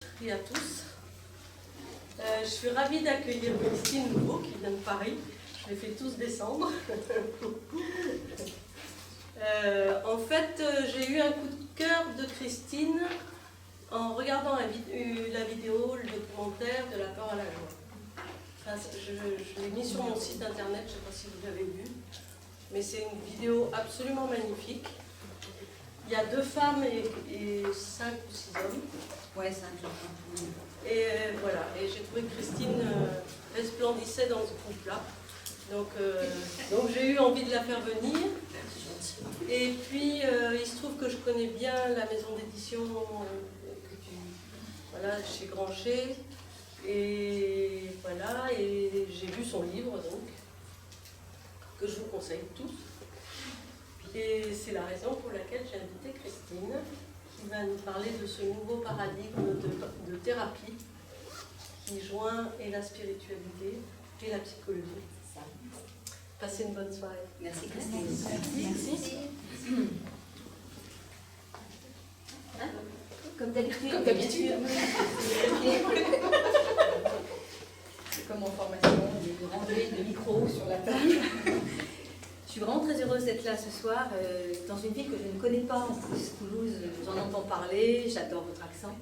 Et à tous. Je suis ravie d'accueillir Christine Nouveau qui vient de Paris. Je l'ai fait tous décembre. En fait, j'ai eu un coup de cœur de Christine en regardant la vidéo, le documentaire de l'apport à la joie. Enfin, je l'ai mis sur mon site internet, je ne sais pas si vous l'avez vu, mais c'est une vidéo absolument magnifique. Il y a 2 femmes et 5 ou 6 hommes. Ouais, 5 hommes. Et voilà, et j'ai trouvé que Christine resplendissait dans ce groupe-là. Donc j'ai eu envie de la faire venir. Et puis il se trouve que je connais bien la maison d'édition voilà, chez Grancher. Et voilà, et j'ai lu son livre donc, que je vous conseille tous. Et c'est la raison pour laquelle j'ai invité Christine, qui va nous parler de ce nouveau paradigme de thérapie qui joint et la spiritualité et la psychologie. Passez une bonne soirée. Merci Christine. Merci. Hein? Comme d'habitude. Comme d'habitude. C'est comme en formation, de ranger de micros sur la table. Je suis vraiment très heureuse d'être là ce soir, dans une ville que je ne connais pas, en plus, Toulouse, j'en entends parler, j'adore votre accent.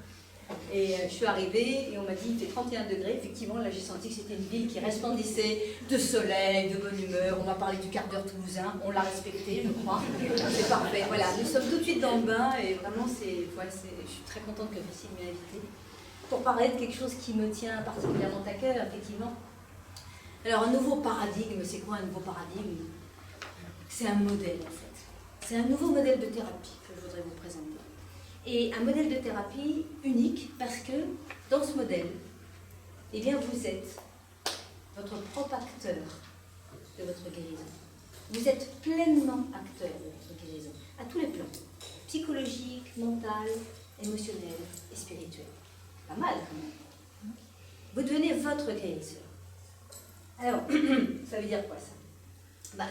Et je suis arrivée et on m'a dit il fait 31 degrés. Effectivement, là j'ai senti que c'était une ville qui resplendissait de soleil, de bonne humeur. On m'a parlé du quart d'heure toulousain, on l'a respecté, je crois. C'est parfait. Voilà, nous sommes tout de suite dans le bain et vraiment, je suis très contente que Christine m'ait invitée pour parler de quelque chose qui me tient particulièrement à cœur, effectivement. Alors, un nouveau paradigme, c'est quoi un nouveau paradigme? C'est un modèle en fait. C'est un nouveau modèle de thérapie que je voudrais vous présenter. Et un modèle de thérapie unique parce que dans ce modèle, eh bien vous êtes votre propre acteur de votre guérison. Vous êtes pleinement acteur de votre guérison, à tous les plans. Psychologique, mental, émotionnel et spirituel. Pas mal quand même. Vous devenez votre guérisseur. Alors, ça veut dire quoi ça?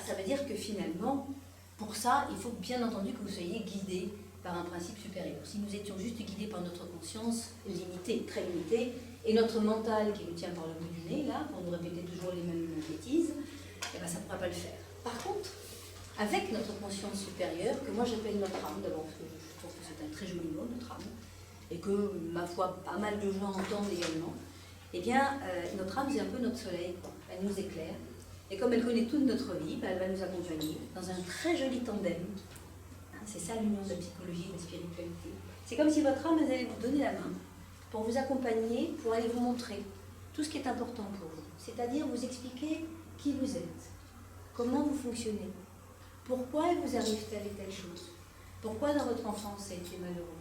Ça veut dire que finalement, pour ça, il faut bien entendu que vous soyez guidé par un principe supérieur. Si nous étions juste guidés par notre conscience limitée, très limitée, et notre mental qui nous tient par le bout du nez, là, pour nous répéter toujours les mêmes bêtises, ça ne pourra pas le faire. Par contre, avec notre conscience supérieure, que moi j'appelle notre âme, d'abord parce que je trouve que c'est un très joli mot, notre âme, et que, ma foi, pas mal de gens entendent également, eh bien, notre âme, c'est un peu notre soleil, quoi. Elle nous éclaire. Et comme elle connaît toute notre vie, elle va nous accompagner dans un très joli tandem. C'est ça l'union de la psychologie et de la spiritualité. C'est comme si votre âme allait vous donner la main pour vous accompagner, pour aller vous montrer tout ce qui est important pour vous. C'est-à-dire vous expliquer qui vous êtes, comment vous fonctionnez, pourquoi il vous arrive telle et telle chose, pourquoi dans votre enfance ça a été malheureux,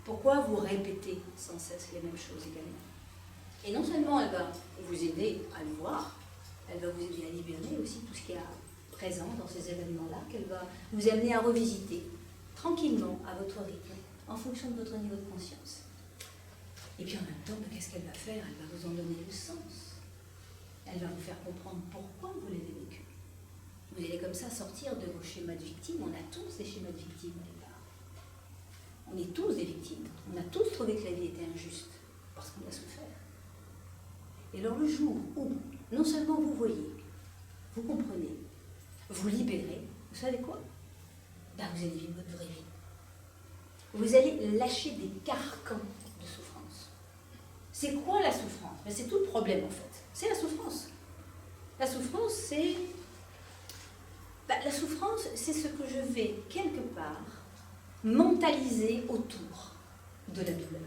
pourquoi vous répétez sans cesse les mêmes choses également. Et non seulement elle va vous aider à le voir, elle va vous aider à libérer aussi tout ce qui est présent dans ces événements-là, qu'elle va vous amener à revisiter tranquillement, à votre rythme, en fonction de votre niveau de conscience. Et puis en même temps, qu'est-ce qu'elle va faire? Elle va vous en donner le sens. Elle va vous faire comprendre pourquoi vous l'avez vécu. Vous allez comme ça sortir de vos schémas de victimes. On a tous des schémas de victimes au départ. On est tous des victimes. On a tous trouvé que la vie était injuste, parce qu'on a souffert. Et alors le jour où, non seulement vous voyez, vous comprenez, vous libérez, vous savez quoi? Vous allez vivre votre vraie vie. Vous allez lâcher des carcans de souffrance. C'est quoi la souffrance? C'est tout le problème en fait. C'est la souffrance. La souffrance, c'est... la souffrance, c'est ce que je vais quelque part mentaliser autour de la douleur.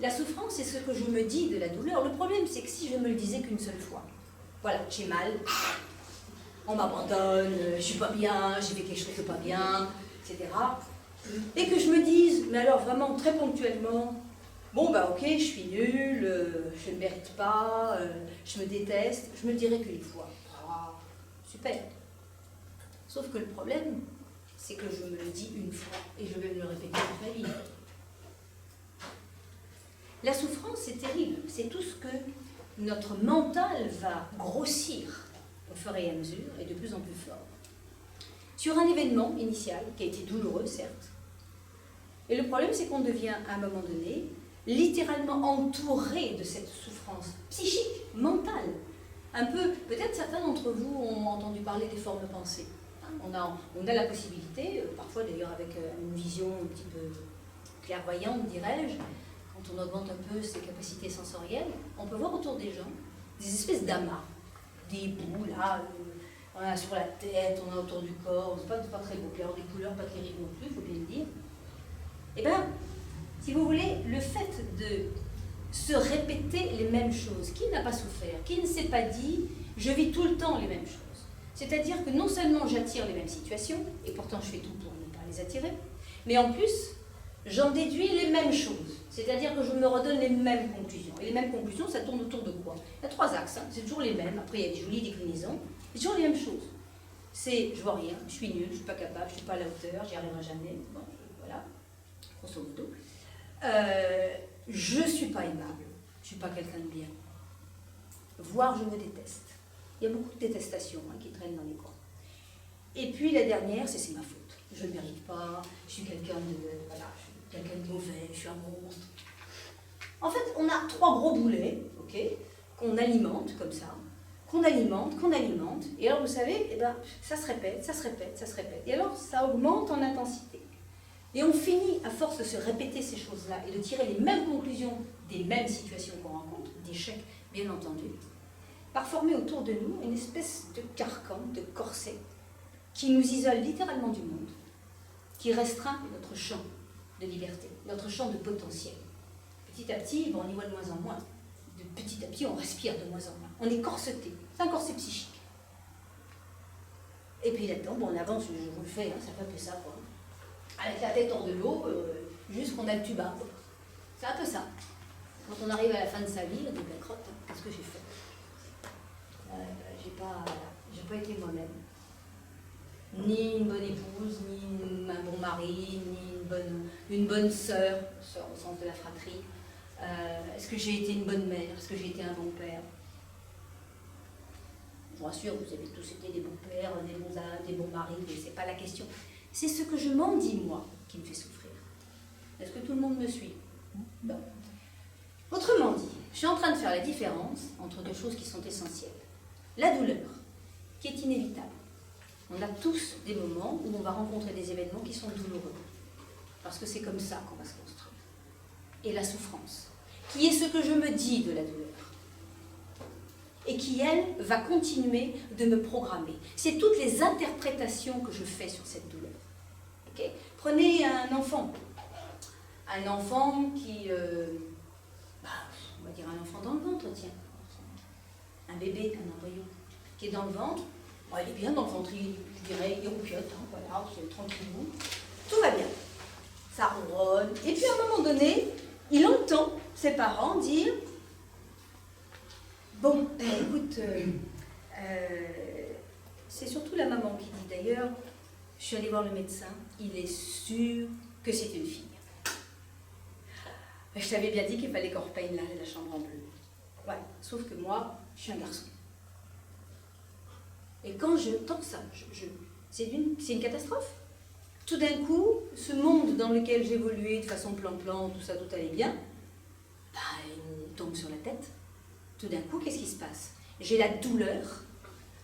La souffrance, c'est ce que je me dis de la douleur. Le problème, c'est que si je me le disais qu'une seule fois, voilà, j'ai mal, on m'abandonne, je suis pas bien, j'ai fait quelque chose de pas bien, etc. Et que je me dise, mais alors vraiment très ponctuellement, bon ok, je suis nulle, je ne mérite pas, je me déteste, je me le dirai qu'une fois. Ah, super. Sauf que le problème, c'est que je me le dis une fois et je vais me le répéter toute ma vie. La souffrance, c'est terrible, c'est tout ce que notre mental va grossir au fur et à mesure, et de plus en plus fort, sur un événement initial qui a été douloureux, certes. Et le problème, c'est qu'on devient, à un moment donné, littéralement entourée de cette souffrance psychique, mentale. Un peu, peut-être certains d'entre vous ont entendu parler des formes pensées. On a la possibilité, parfois d'ailleurs avec une vision un petit peu clairvoyante, dirais-je, quand on augmente un peu ses capacités sensorielles, on peut voir autour des gens des espèces d'amas, des bouts là, on a sur la tête, on a autour du corps, c'est pas très beau, puis alors des couleurs pas terribles non plus, il faut bien le dire. Eh bien, si vous voulez, le fait de se répéter les mêmes choses, qui n'a pas souffert, qui ne s'est pas dit « je vis tout le temps les mêmes choses ». C'est-à-dire que non seulement j'attire les mêmes situations, et pourtant je fais tout pour ne pas les attirer, mais en plus, j'en déduis les mêmes choses. C'est-à-dire que je me redonne les mêmes conclusions. Et les mêmes conclusions, ça tourne autour de quoi? Il y a 3 axes, hein. C'est toujours les mêmes. Après, il y a des jolies déclinaisons. C'est toujours les mêmes choses. C'est, je vois rien, je suis nulle, je ne suis pas capable, je ne suis pas à la hauteur, j'y arriverai jamais. Bon, voilà, grosso modo. Je ne suis pas aimable, je ne suis pas quelqu'un de bien. Voire je me déteste. Il y a beaucoup de détestation qui traînent dans les coins. Et puis la dernière, c'est ma faute. Je ne mérite pas, je suis quelqu'un de mauvais, je suis un monstre. En fait, on a 3 gros boulets, qu'on alimente comme ça, qu'on alimente, et alors vous savez, ça se répète, ça se répète, ça se répète. Et alors ça augmente en intensité. Et on finit, à force de se répéter ces choses-là et de tirer les mêmes conclusions des mêmes situations qu'on rencontre, d'échecs bien entendu, par former autour de nous une espèce de carcan, de corset, qui nous isole littéralement du monde, qui restreint notre champ de liberté, notre champ de potentiel. Petit à petit, on y voit de moins en moins. De petit à petit, on respire de moins en moins. On est corseté. C'est un corset psychique. Et puis là-dedans, on avance, je vous le fais, ça fait un peu ça, quoi. Avec la tête hors de l'eau, jusqu'on a le tuba. C'est un peu ça. Quand on arrive à la fin de sa vie, on dit, crotte, qu'est-ce que j'ai fait? J'ai pas été moi-même. Ni une bonne épouse, ni un bon mari, ni une bonne sœur au sens de la fratrie. Est-ce que j'ai été une bonne mère? Est-ce que j'ai été un bon père? Je vous rassure, vous avez tous été des bons pères, des bons maris, mais ce n'est pas la question. C'est ce que je m'en dis, moi, qui me fait souffrir. Est-ce que tout le monde me suit? Non. Autrement dit, je suis en train de faire la différence entre 2 choses qui sont essentielles. La douleur, qui est inévitable. On a tous des moments où on va rencontrer des événements qui sont douloureux. Parce que c'est comme ça qu'on va se construire. Et la souffrance, qui est ce que je me dis de la douleur. Et qui, elle, va continuer de me programmer. C'est toutes les interprétations que je fais sur cette douleur. Okay? Prenez un enfant. Un enfant qui... on va dire un enfant dans le ventre, tiens. Un bébé, un embryon, qui est dans le ventre. Bon, il est bien dans le ventre, je dirais, il roupiote, voilà, c'est tranquillou. Tout va bien. Ça ronronne. Et puis à un moment donné, il entend ses parents dire « Bon, écoute, c'est surtout la maman qui dit d'ailleurs, je suis allée voir le médecin, il est sûr que c'est une fille. Je t'avais bien dit qu'il fallait qu'on repeigne la chambre en bleu. Ouais, sauf que moi, je suis un garçon. Et quand je entends ça, c'est une catastrophe. Tout d'un coup, ce monde dans lequel j'évoluais de façon plan-plan, tout ça, tout allait bien, il me tombe sur la tête. Tout d'un coup, qu'est-ce qui se passe? J'ai la douleur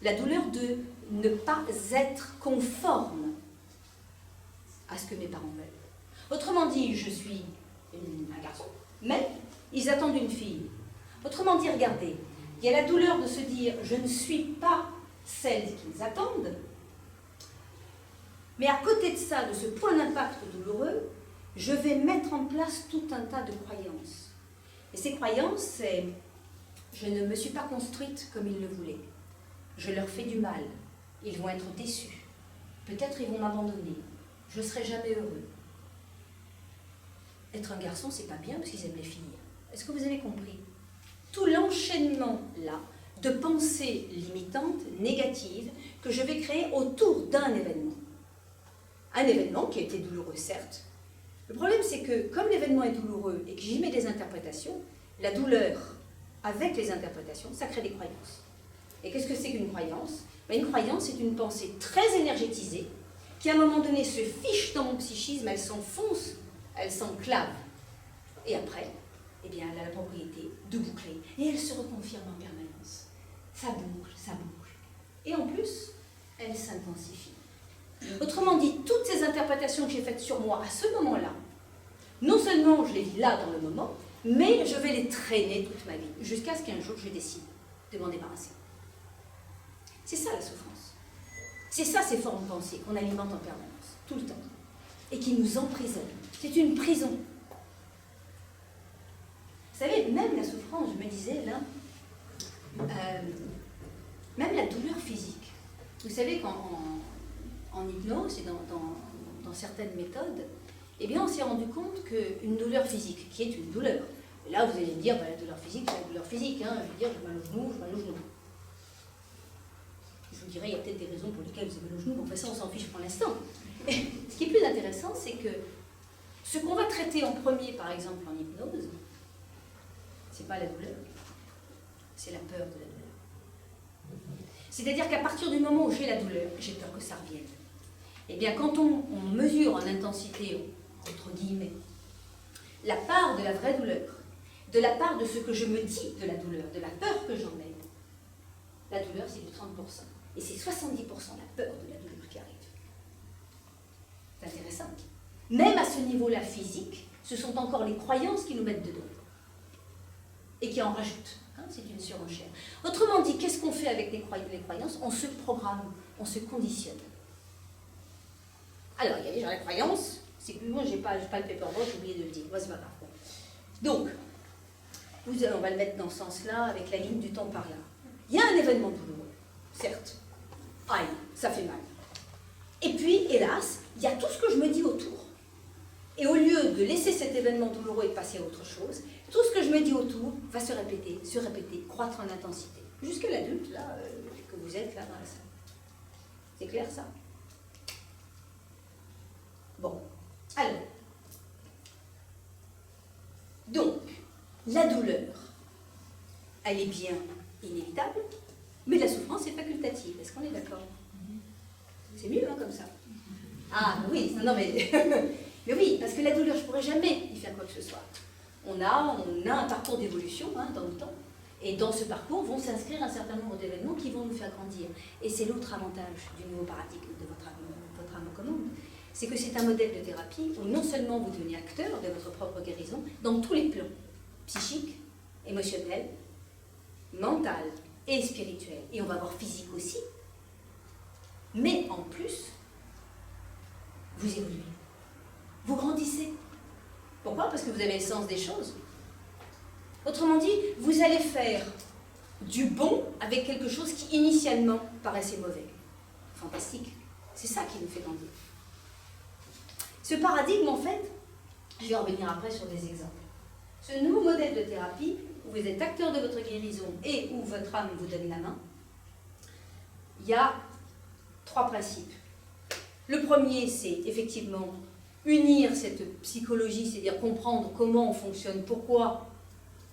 de ne pas être conforme à ce que mes parents veulent. Autrement dit, je suis un garçon, mais ils attendent une fille. Autrement dit, regardez, il y a la douleur de se dire je ne suis pas celle qu'ils attendent, mais à côté de ça, de ce point d'impact douloureux, je vais mettre en place tout un tas de croyances. Et ces croyances, c'est je ne me suis pas construite comme ils le voulaient. Je leur fais du mal. Ils vont être déçus. Peut-être ils vont m'abandonner. Je ne serai jamais heureux. Être un garçon, c'est pas bien parce qu'ils aiment les filles. Est-ce que vous avez compris? Tout l'enchaînement là de pensées limitantes, négatives, que je vais créer autour d'un événement. Un événement qui a été douloureux, certes. Le problème, c'est que comme l'événement est douloureux et que j'y mets des interprétations, la douleur avec les interprétations, ça crée des croyances. Et qu'est-ce que c'est qu'une croyance? Une croyance, c'est une pensée très énergétisée qui, à un moment donné, se fiche dans mon psychisme, elle s'enfonce, elle s'enclave. Et après, eh bien, elle a la propriété de boucler. Et elle se reconfirme en permanence. Ça boucle, ça boucle. Et en plus, elle s'intensifie. Autrement dit, toutes ces interprétations que j'ai faites sur moi à ce moment-là, non seulement je les vis là dans le moment, mais je vais les traîner toute ma vie, jusqu'à ce qu'un jour je décide de m'en débarrasser. C'est ça la souffrance. C'est ça ces formes pensées qu'on alimente en permanence, tout le temps, et qui nous emprisonnent. C'est une prison. Vous savez, même la souffrance, je me disais là, même la douleur physique. Vous savez qu'en hypnose et dans certaines méthodes, eh bien on s'est rendu compte qu'une douleur physique, qui est une douleur, et là vous allez me dire, bah, la douleur physique, c'est la douleur physique, hein, je veux dire, j'ai mal au genou, j'ai mal au genou. Je vous dirais, il y a peut-être des raisons pour lesquelles vous avez mal au genou, mais enfin ça on s'en fiche pour l'instant. Ce qui est plus intéressant, c'est que ce qu'on va traiter en premier, par exemple en hypnose, c'est pas la douleur, c'est la peur de la douleur. C'est-à-dire qu'à partir du moment où j'ai la douleur, j'ai peur que ça revienne. Eh bien, quand on mesure en intensité, entre guillemets, la part de la vraie douleur, de la part de ce que je me dis de la douleur, de la peur que j'en ai, la douleur c'est du 30%. Et c'est 70% la peur de la douleur qui arrive. C'est intéressant. Même à ce niveau-là physique, ce sont encore les croyances qui nous mettent dedans. Et qui en rajoutent. C'est une surenchère. Autrement dit, qu'est-ce qu'on fait avec les croyances? On se programme, on se conditionne. Alors, il y a déjà la croyance, c'est que moi, j'ai pas le paperboard, j'ai oublié de le dire. Moi, c'est pas grave. Donc, on va le mettre dans ce sens-là, avec la ligne du temps par là. Il y a un événement douloureux, certes. Aïe, ça fait mal. Et puis, hélas, il y a tout ce que je me dis autour. Et au lieu de laisser cet événement douloureux et de passer à autre chose, tout ce que je me dis autour va se répéter, croître en intensité. Jusqu'à l'adulte, là, que vous êtes là dans la salle. C'est clair, ça? Bon, alors. Donc, la douleur, elle est bien inévitable, mais la souffrance est facultative. Est-ce qu'on est d'accord? C'est mieux, hein, comme ça. Ah, oui, non, mais... mais oui, parce que la douleur, je ne pourrais jamais y faire quoi que ce soit. On a un parcours d'évolution hein, dans le temps, et dans ce parcours vont s'inscrire un certain nombre d'événements qui vont nous faire grandir. Et c'est l'autre avantage du nouveau paradigme de votre âme en commande, c'est que c'est un modèle de thérapie où non seulement vous devenez acteur de votre propre guérison, dans tous les plans, psychique, émotionnel, mental et spirituel, et on va voir physique aussi, mais en plus, vous évoluez. Vous grandissez. Pourquoi? Parce que vous avez le sens des choses. Autrement dit, vous allez faire du bon avec quelque chose qui initialement paraissait mauvais. Fantastique. C'est ça qui nous fait grandir. Ce paradigme, en fait, je vais revenir après sur des exemples. Ce nouveau modèle de thérapie, où vous êtes acteur de votre guérison et où votre âme vous donne la main, il y a 3 principes. Le premier, c'est effectivement unir cette psychologie, c'est-à-dire comprendre comment on fonctionne, pourquoi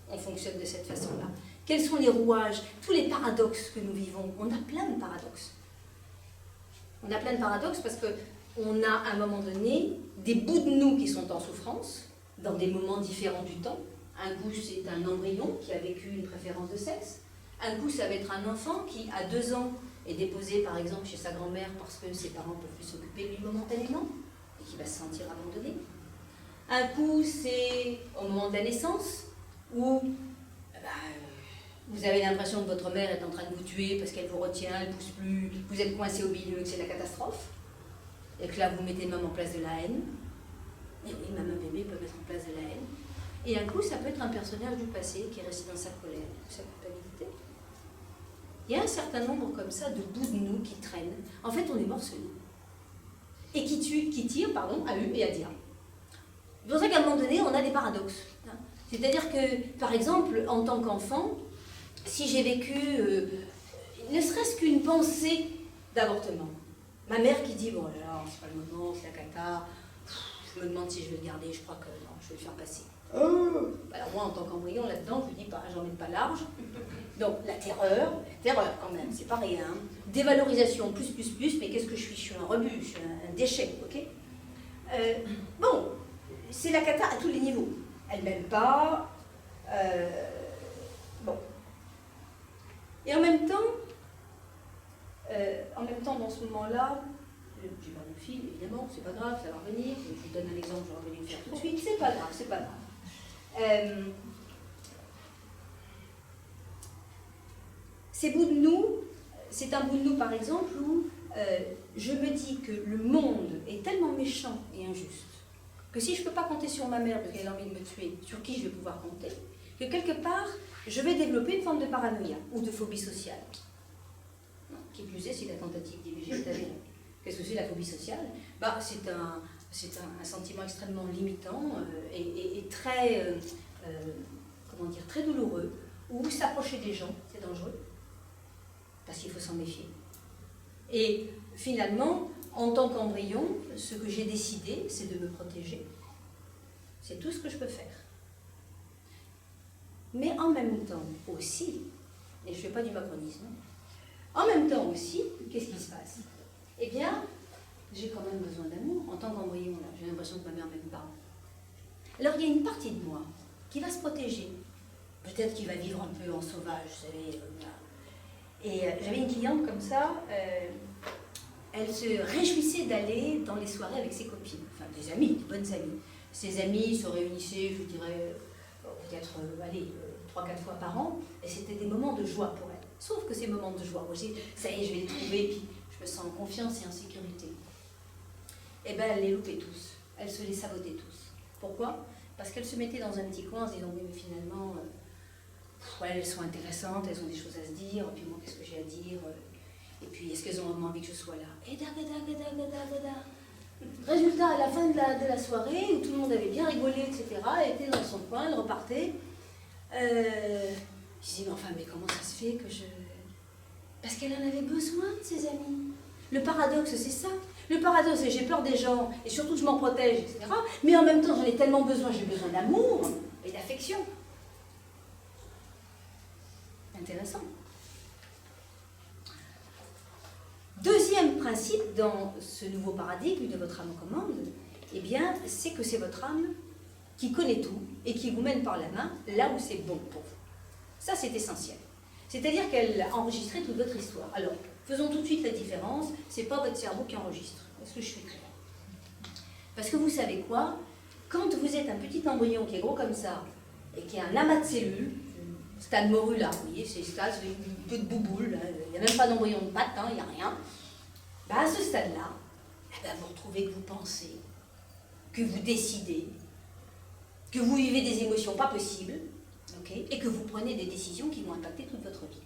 on fonctionne de cette façon-là, quels sont les rouages, tous les paradoxes que nous vivons. On a plein de paradoxes. On a plein de paradoxes parce qu'on a à un moment donné des bouts de nous qui sont en souffrance, dans des moments différents du temps. Un coup, c'est un embryon qui a vécu une préférence de sexe. Un coup, ça va être un enfant qui, à 2 ans, est déposé par exemple chez sa grand-mère parce que ses parents ne peuvent plus s'occuper de lui momentanément et qui va se sentir abandonné. Un coup, c'est au moment de la naissance où vous avez l'impression que votre mère est en train de vous tuer parce qu'elle vous retient, elle ne pousse plus, vous êtes coincé au milieu, que c'est la catastrophe. Et que là, vous mettez même en place de la haine. Et oui, même un bébé peut mettre en place de la haine. Et un coup, ça peut être un personnage du passé qui est resté dans sa colère, sa culpabilité. Il y a un certain nombre comme ça de bouts de nous qui traînent. En fait, on est morcelés. Et qui tirent à U et à Dia. C'est pour ça qu'à un moment donné, on a des paradoxes. C'est-à-dire que, par exemple, en tant qu'enfant, si j'ai vécu ne serait-ce qu'une pensée d'avortement, ma mère qui dit, bon là, c'est pas le moment, c'est la cata, je me demande si je vais le garder, je crois que non, je vais le faire passer. Alors moi, en tant qu'embryon, là-dedans, je dis, j'en mets pas large. Donc, la terreur quand même, c'est pas rien. Dévalorisation, plus, mais qu'est-ce que je suis? Je suis un rebut, je suis un déchet, ok? Bon, c'est la cata à tous les niveaux. Elle m'aime pas, Bon. Et en même temps, dans ce moment-là, j'ai pas mon film, évidemment, c'est pas grave, ça va revenir. Je vous donne un exemple, je vais revenir le faire tout de suite. C'est pas grave, c'est pas grave. Ces bouts de nous, c'est un bout de nous par exemple où je me dis que le monde est tellement méchant et injuste que si je ne peux pas compter sur ma mère parce qu'elle a envie de me tuer, sur qui je vais pouvoir compter, que quelque part, je vais développer une forme de paranoïa ou de phobie sociale. Qui plus est, si la tentative d'IVG est avérée. Qu'est-ce que c'est la phobie sociale? C'est un sentiment extrêmement limitant et très, très douloureux, où s'approcher des gens, c'est dangereux, parce qu'il faut s'en méfier. Et finalement, en tant qu'embryon, ce que j'ai décidé, c'est de me protéger. C'est tout ce que je peux faire. Mais en même temps aussi, et je ne fais pas du macronisme, en même temps aussi, qu'est-ce qui se passe? Eh bien, j'ai quand même besoin d'amour. En tant qu'embryon, là, j'ai l'impression que ma mère ne m'aime pas. Alors il y a une partie de moi qui va se protéger. Peut-être qu'il va vivre un peu en sauvage, vous savez. Et j'avais une cliente comme ça, elle se réjouissait d'aller dans les soirées avec ses copines, enfin des amies, des bonnes amies. Ses amies se réunissaient, je dirais, peut-être 3-4 fois par an, et c'était des moments de joie pour elle. Sauf que ces moments de joie, moi j'ai dit, ça y est, je vais les trouver, puis je me sens en confiance et en sécurité. Eh bien, elle les loupait tous, elle se les sabotait tous. Pourquoi? Parce qu'elle se mettait dans un petit coin en se disant, oui, mais finalement, elles sont intéressantes, elles ont des choses à se dire, puis moi, qu'est-ce que j'ai à dire? Et puis, est-ce qu'elles ont vraiment envie que je sois là? Et résultat, à la fin de la soirée, où tout le monde avait bien rigolé, etc., elle était dans son coin, elle repartait. Je dis, mais enfin, mais comment ça se fait que je... Parce qu'elle en avait besoin de ses amis. Le paradoxe, c'est ça. Le paradoxe, c'est que j'ai peur des gens, et surtout je m'en protège, etc. Mais en même temps, j'en ai tellement besoin, j'ai besoin d'amour et d'affection. Intéressant. Deuxième principe dans ce nouveau paradigme de votre âme en commande, eh bien, c'est que c'est votre âme qui connaît tout et qui vous mène par la main là où c'est bon pour vous. Ça, c'est essentiel. C'est-à-dire qu'elle a enregistré toute votre histoire. Alors, faisons tout de suite la différence, c'est pas votre cerveau qui enregistre. Est-ce que je suis claire? Parce que vous savez quoi? Quand vous êtes un petit embryon qui est gros comme ça, et qui a un amas de cellules, stade morula, vous voyez, c'est stade, c'est un peu de bouboule, il n'y a même pas d'embryon de patte, il n'y a rien. À ce stade-là, vous retrouvez que vous pensez, que vous décidez, que vous vivez des émotions pas possibles, okay, et que vous prenez des décisions qui vont impacter toute votre vie.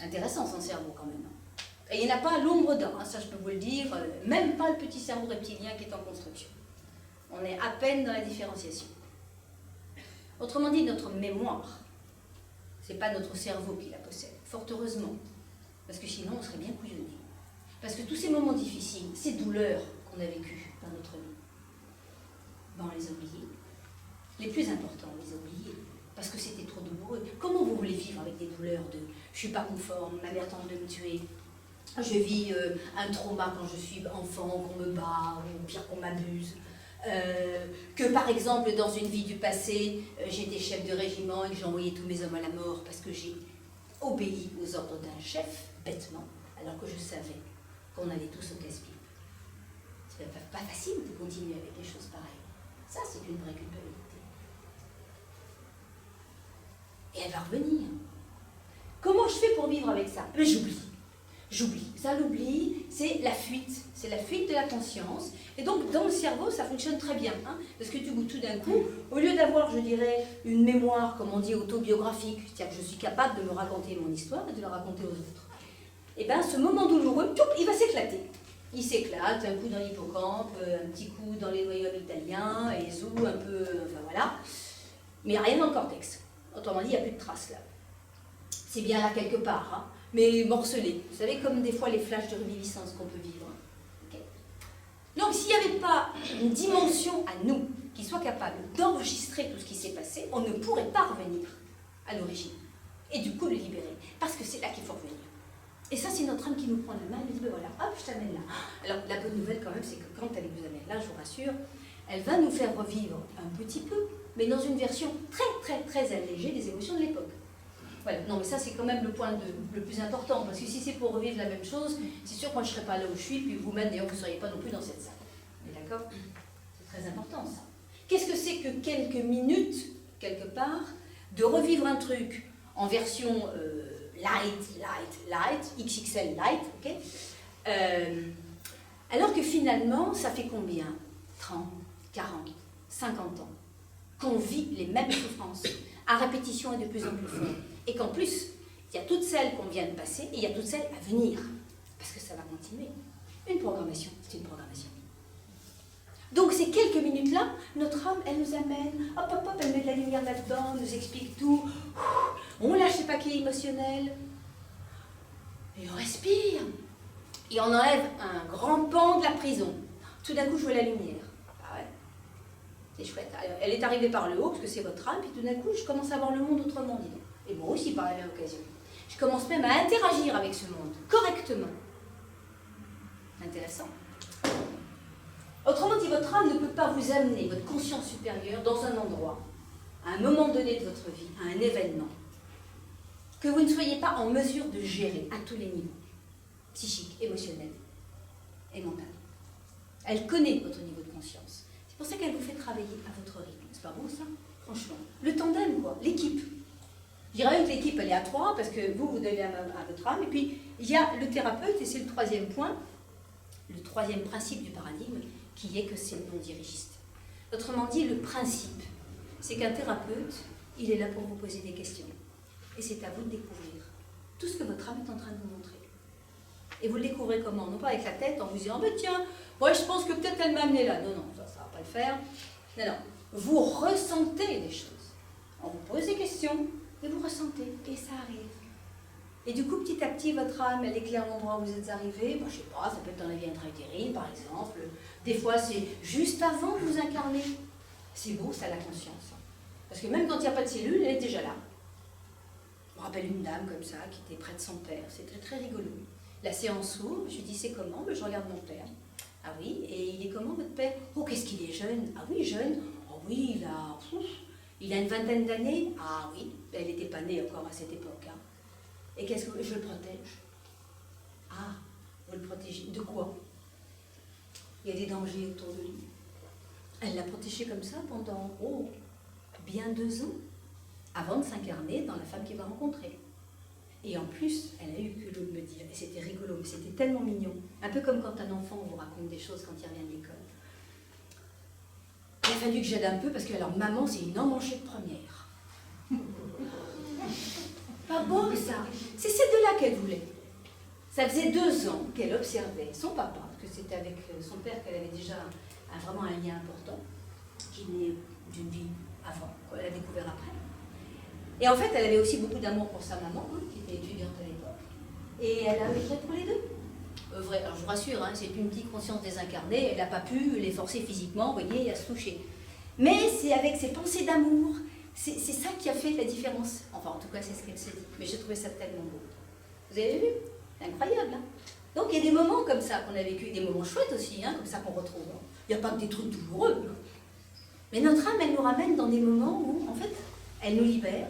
Intéressant son cerveau quand même. Et il n'y en a pas l'ombre d'un, ça je peux vous le dire, même pas le petit cerveau reptilien qui est en construction. On est à peine dans la différenciation. Autrement dit, notre mémoire, ce n'est pas notre cerveau qui la possède, fort heureusement, parce que sinon on serait bien couillonné. Parce que tous ces moments difficiles, ces douleurs qu'on a vécues dans notre vie, on les a oubliés. Les plus importants, on les a oubliés, parce que c'était trop douloureux. Comment vous voulez vivre avec des douleurs de « je ne suis pas conforme, ma mère tente de me tuer », je vis un trauma quand je suis enfant, qu'on me bat, ou pire qu'on m'abuse. Que par exemple, dans une vie du passé, j'étais chef de régiment et que j'ai envoyé tous mes hommes à la mort parce que j'ai obéi aux ordres d'un chef, bêtement, alors que je savais qu'on allait tous au casse-pipe. C'est pas facile de continuer avec des choses pareilles. Ça, c'est une vraie culpabilité. Et elle va revenir. Comment je fais pour vivre avec ça? Mais j'oublie. J'oublie. Ça, l'oubli, c'est la fuite. C'est la fuite de la conscience. Et donc, dans le cerveau, ça fonctionne très bien. Parce que tout d'un coup, au lieu d'avoir, je dirais, une mémoire, comme on dit, autobiographique, c'est-à-dire que je suis capable de me raconter mon histoire et de la raconter aux autres, et bien, ce moment douloureux, il va s'éclater. Il s'éclate, un coup dans l'hippocampe, un petit coup dans les noyaux italiens, et zou, un peu, enfin voilà. Mais il n'y a rien dans le cortex. Autrement dit, il n'y a plus de traces là. C'est bien là quelque part, mais morcelé. Vous savez, comme des fois les flashs de reviviscence qu'on peut vivre. Okay. Donc, s'il n'y avait pas une dimension à nous qui soit capable d'enregistrer tout ce qui s'est passé, on ne pourrait pas revenir à l'origine. Et du coup, le libérer. Parce que c'est là qu'il faut revenir. Et ça, c'est notre âme qui nous prend la main et nous dit, ben voilà, hop, je t'amène là. Alors, la bonne nouvelle quand même, c'est que quand elle vous amène là, je vous rassure, elle va nous faire revivre un petit peu, mais dans une version très allégée des émotions de l'époque. Voilà. Non, mais ça, c'est quand même le point le plus important, parce que si c'est pour revivre la même chose, c'est sûr que moi, je ne serais pas là où je suis, puis vous-même, d'ailleurs, vous ne seriez pas non plus dans cette salle. Mais d'accord? C'est très important, ça. Qu'est-ce que c'est que quelques minutes, quelque part, de revivre un truc en version light, XXL light, ok, alors que finalement, ça fait combien? 30, 40, 50 ans qu'on vit les mêmes souffrances, à répétition et de plus en plus fort. Et qu'en plus, il y a toutes celles qu'on vient de passer et il y a toutes celles à venir. Parce que ça va continuer. Une programmation, c'est une programmation. Donc ces quelques minutes-là, notre âme, elle nous amène, hop, hop, hop, elle met de la lumière là-dedans, nous explique tout. On lâche les paquets émotionnels. Et on respire. Et on enlève un grand pan de la prison. Tout d'un coup, je vois la lumière. Ah ouais. C'est chouette. Alors, elle est arrivée par le haut, parce que c'est votre âme, puis tout d'un coup, je commence à voir le monde autrement, dis donc. Et moi aussi, par la même occasion. Je commence même à interagir avec ce monde, correctement. Intéressant. Autrement dit, votre âme ne peut pas vous amener, votre conscience supérieure, dans un endroit, à un moment donné de votre vie, à un événement, que vous ne soyez pas en mesure de gérer à tous les niveaux, psychique, émotionnel et mental. Elle connaît votre niveau de conscience. C'est pour ça qu'elle vous fait travailler à votre rythme. C'est pas beau ça? Franchement. Le tandem, quoi, l'équipe. Je dirais que l'équipe, elle est à 3, parce que vous donnez à votre âme, et puis il y a le thérapeute, et c'est le troisième point, le troisième principe du paradigme, qui est que c'est le non-dirigiste. Autrement dit, le principe, c'est qu'un thérapeute, il est là pour vous poser des questions. Et c'est à vous de découvrir tout ce que votre âme est en train de vous montrer. Et vous le découvrez comment? Non pas avec la tête, en vous disant, ben tiens, moi je pense que peut-être elle m'a amené là. Non, non, ça ne va pas le faire. Non, non. Vous ressentez les choses. On vous pose des questions, et vous ressentez, et ça arrive. Et du coup, petit à petit, votre âme, elle éclaire l'endroit où vous êtes arrivé. Ben, je sais pas, ça peut être dans la vie intra-utérine, par exemple. Des fois, c'est juste avant de vous incarner. C'est beau, ça, la conscience. Parce que même quand il n'y a pas de cellule, elle est déjà là. Je me rappelle une dame comme ça, qui était près de son père. C'était très rigolo. La séance s'ouvre, je lui dis, c'est comment? Ben, je regarde mon père. Ah oui, et il est comment, votre père? Oh, qu'est-ce qu'il est jeune? Ah oui, jeune. Oh oui, il a une vingtaine d'années. Ah oui, elle n'était pas née encore à cette époque. Hein. Et qu'est-ce que je le protège? Ah, vous le protégez de quoi? Il y a des dangers autour de lui. Elle l'a protégé comme ça pendant, bien 2 ans, avant de s'incarner dans la femme qu'il va rencontrer. Et en plus, elle a eu le culot de me dire, et c'était rigolo, mais c'était tellement mignon, un peu comme quand un enfant vous raconte des choses quand il revient de l'école. Il a fallu que j'aide un peu parce que alors maman, c'est une emmanchée de première. Pas beau ça. C'est ces deux-là qu'elle voulait. Ça faisait 2 ans qu'elle observait son papa, parce que c'était avec son père qu'elle avait déjà vraiment un lien important, qui est d'une vie avant, qu'elle a découvert après. Et en fait, elle avait aussi beaucoup d'amour pour sa maman, hein, qui était étudiante à l'époque. Et elle a œuvré pour les deux. Vrai, alors je vous rassure, hein, c'est une petite conscience désincarnée, elle n'a pas pu les forcer physiquement, vous voyez, à se toucher. Mais c'est avec ses pensées d'amour, c'est ça qui a fait la différence. Enfin, en tout cas, c'est ce qu'elle s'est dit. Mais j'ai trouvé ça tellement beau. Vous avez vu? C'est incroyable, hein? Donc, il y a des moments comme ça qu'on a vécu, des moments chouettes aussi, hein, comme ça qu'on retrouve. Il n'y a pas que des trucs douloureux. Mais notre âme, elle nous ramène dans des moments où, en fait, elle nous libère.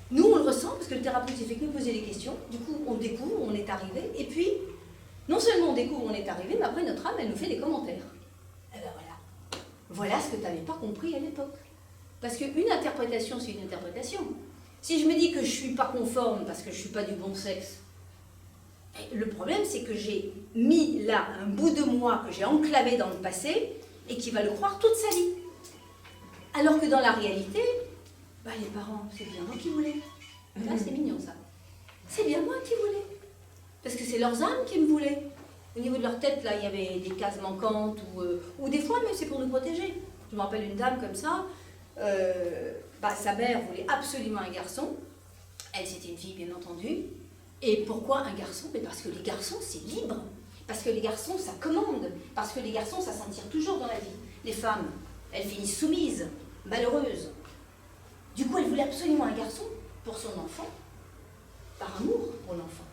Nous, on le ressent, parce que le thérapeute s'est fait que nous poser des questions. Du coup, on découvre, on est arrivé. Et puis, non seulement on découvre, on est arrivé, mais après, notre âme, elle nous fait des commentaires. Et ben voilà. Voilà ce que tu n'avais pas compris à l'époque. Parce qu'une interprétation, c'est une interprétation. Si je me dis que je ne suis pas conforme parce que je ne suis pas du bon sexe, le problème, c'est que j'ai mis là un bout de moi que j'ai enclavé dans le passé et qui va le croire toute sa vie. Alors que dans la réalité, bah les parents, c'est bien moi qui voulais. Là, c'est mignon ça. C'est bien moi qui voulais. Parce que c'est leurs âmes qui me voulaient. Au niveau de leur tête, là, il y avait des cases manquantes ou des fois, mais c'est pour nous protéger. Je me rappelle une dame comme ça, sa mère voulait absolument un garçon. Elle, c'était une fille, bien entendu. Et pourquoi un garçon? Mais parce que les garçons, c'est libre. Parce que les garçons, ça commande. Parce que les garçons, ça s'en tire toujours dans la vie. Les femmes, elles finissent soumises, malheureuses. Du coup, elle voulait absolument un garçon pour son enfant, par amour pour l'enfant.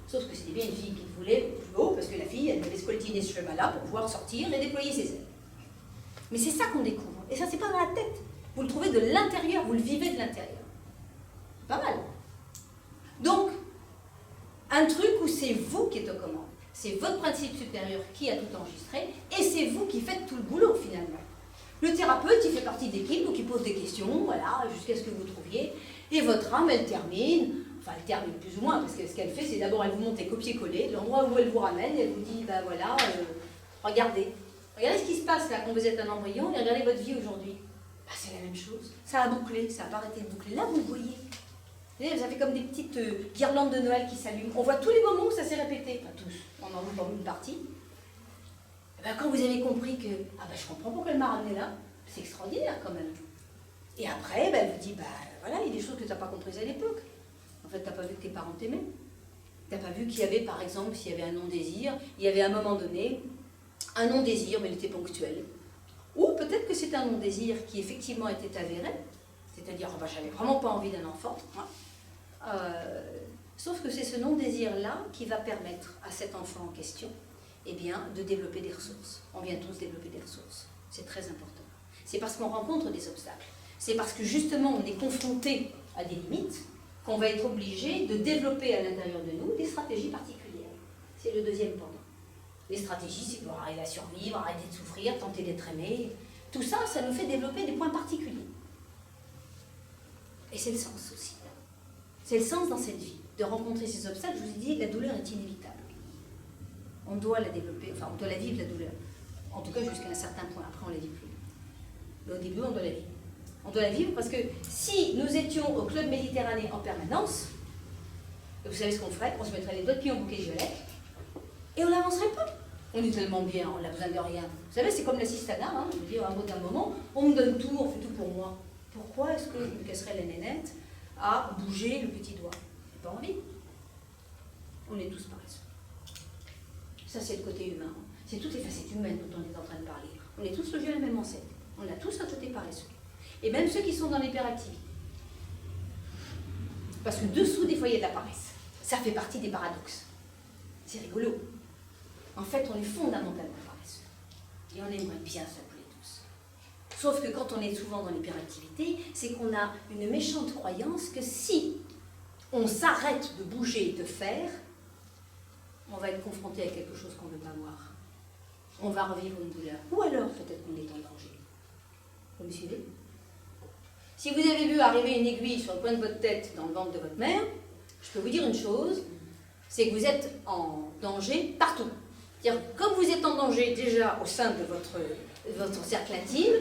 Sauf que c'était bien une fille qu'il voulait plus haut, parce que la fille, elle devait scoltiner ce chemin-là pour pouvoir sortir et déployer ses ailes. Mais c'est ça qu'on découvre. Et ça, c'est pas dans la tête. Vous le trouvez de l'intérieur, vous le vivez de l'intérieur. Pas mal. Donc, un truc où c'est vous qui êtes aux commandes. C'est votre principe supérieur qui a tout enregistré et c'est vous qui faites tout le boulot finalement. Le thérapeute, il fait partie d'équipe, donc il pose des questions, voilà, jusqu'à ce que vous trouviez. Et votre âme, elle termine, enfin elle termine plus ou moins, parce que ce qu'elle fait, c'est d'abord elle vous monte les copier-coller, l'endroit où elle vous ramène, et elle vous dit, ben voilà, regardez. Regardez ce qui se passe là quand vous êtes un embryon, et regardez votre vie aujourd'hui. Ben, c'est la même chose. Ça a bouclé, ça n'a pas arrêté de boucler. Là, vous le voyez. Vous avez comme des petites guirlandes de Noël qui s'allument. On voit tous les moments où ça s'est répété. Enfin tous, on en voit une partie. Et ben, quand vous avez compris que, ah ben je comprends pourquoi elle m'a ramené là, c'est extraordinaire quand même. Et après, ben, elle vous dit, ben voilà, il y a des choses que tu n'as pas comprises à l'époque. En fait, tu n'as pas vu que tes parents t'aimaient. Tu n'as pas vu qu'il y avait, par exemple, s'il y avait un non-désir, il y avait à un moment donné un non-désir, mais il était ponctuel. Ou peut-être que c'est un non-désir qui effectivement était avéré, c'est-à-dire, ben, j'avais vraiment pas envie d'un enfant. Hein. Sauf que c'est ce non-désir-là qui va permettre à cet enfant en question eh bien, de développer des ressources. On vient tous développer des ressources. C'est très important. C'est parce qu'on rencontre des obstacles. C'est parce que justement on est confronté à des limites qu'on va être obligé de développer à l'intérieur de nous des stratégies particulières. C'est le deuxième pendant. Les stratégies, c'est pour arriver à survivre, arrêter de souffrir, tenter d'être aimé. Tout ça, ça nous fait développer des points particuliers. Et c'est le sens aussi. C'est le sens dans cette vie, de rencontrer ces obstacles. Je vous ai dit, la douleur est inévitable. On doit la développer, enfin on doit la vivre, la douleur. En tout cas jusqu'à un certain point, après on ne la vit plus. Mais au début, on doit la vivre. On doit la vivre parce que si nous étions au Club Méditerranée en permanence, vous savez ce qu'on ferait? On se mettrait les doigts de pied en bouquet violet et on n'avancerait pas. On est tellement bien, on n'a besoin de rien. Vous savez, c'est comme l'assistanat, hein, je veux dire, à un bout d'un moment, on me donne tout, on fait tout pour moi. Pourquoi est-ce que je me casserais la nénette à bouger le petit doigt? J'ai pas envie. On est tous paresseux. Ça, c'est le côté humain. C'est toutes les facettes humaines dont on est en train de parler. On est tous logés à la même enseigne. On a tous un côté paresseux. Et même ceux qui sont dans l'hyperactivité. Parce que dessous des foyers de la paresse, ça fait partie des paradoxes. C'est rigolo. En fait, on est fondamentalement paresseux. Et on aimerait bien s'appeler tous. Sauf que quand on est souvent dans l'hyperactivité, c'est qu'on a une méchante croyance que si on s'arrête de bouger et de faire, on va être confronté à quelque chose qu'on ne veut pas voir. On va revivre une douleur. Ou alors, peut-être qu'on est en danger. Vous me suivez? Si vous avez vu arriver une aiguille sur le coin de votre tête dans le ventre de votre mère, je peux vous dire une chose, c'est que vous êtes en danger partout. C'est-à-dire, comme vous êtes en danger déjà au sein de votre cercle intime,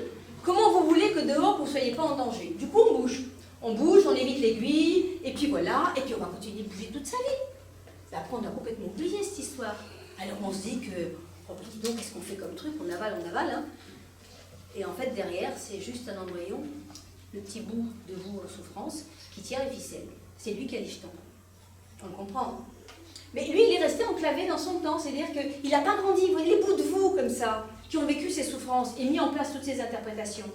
comment vous voulez que dehors vous ne soyez pas en danger? Du coup, on bouge. On bouge, on évite l'aiguille, et puis voilà, et puis on va continuer de bouger toute sa vie. Après, on a complètement oublié cette histoire. Alors on se dit que, oh, dis donc, qu'est-ce qu'on fait comme truc? On avale, hein. Et en fait, derrière, c'est juste un embryon, le petit bout de vous en souffrance, qui tire les ficelles. C'est lui qui a les jetons. On le comprend. Hein. Mais lui, il est resté enclavé dans son temps. C'est-à-dire qu'il n'a pas grandi. Vous voyez, les bouts de vous, comme ça, qui ont vécu ces souffrances et mis en place toutes ces interprétations.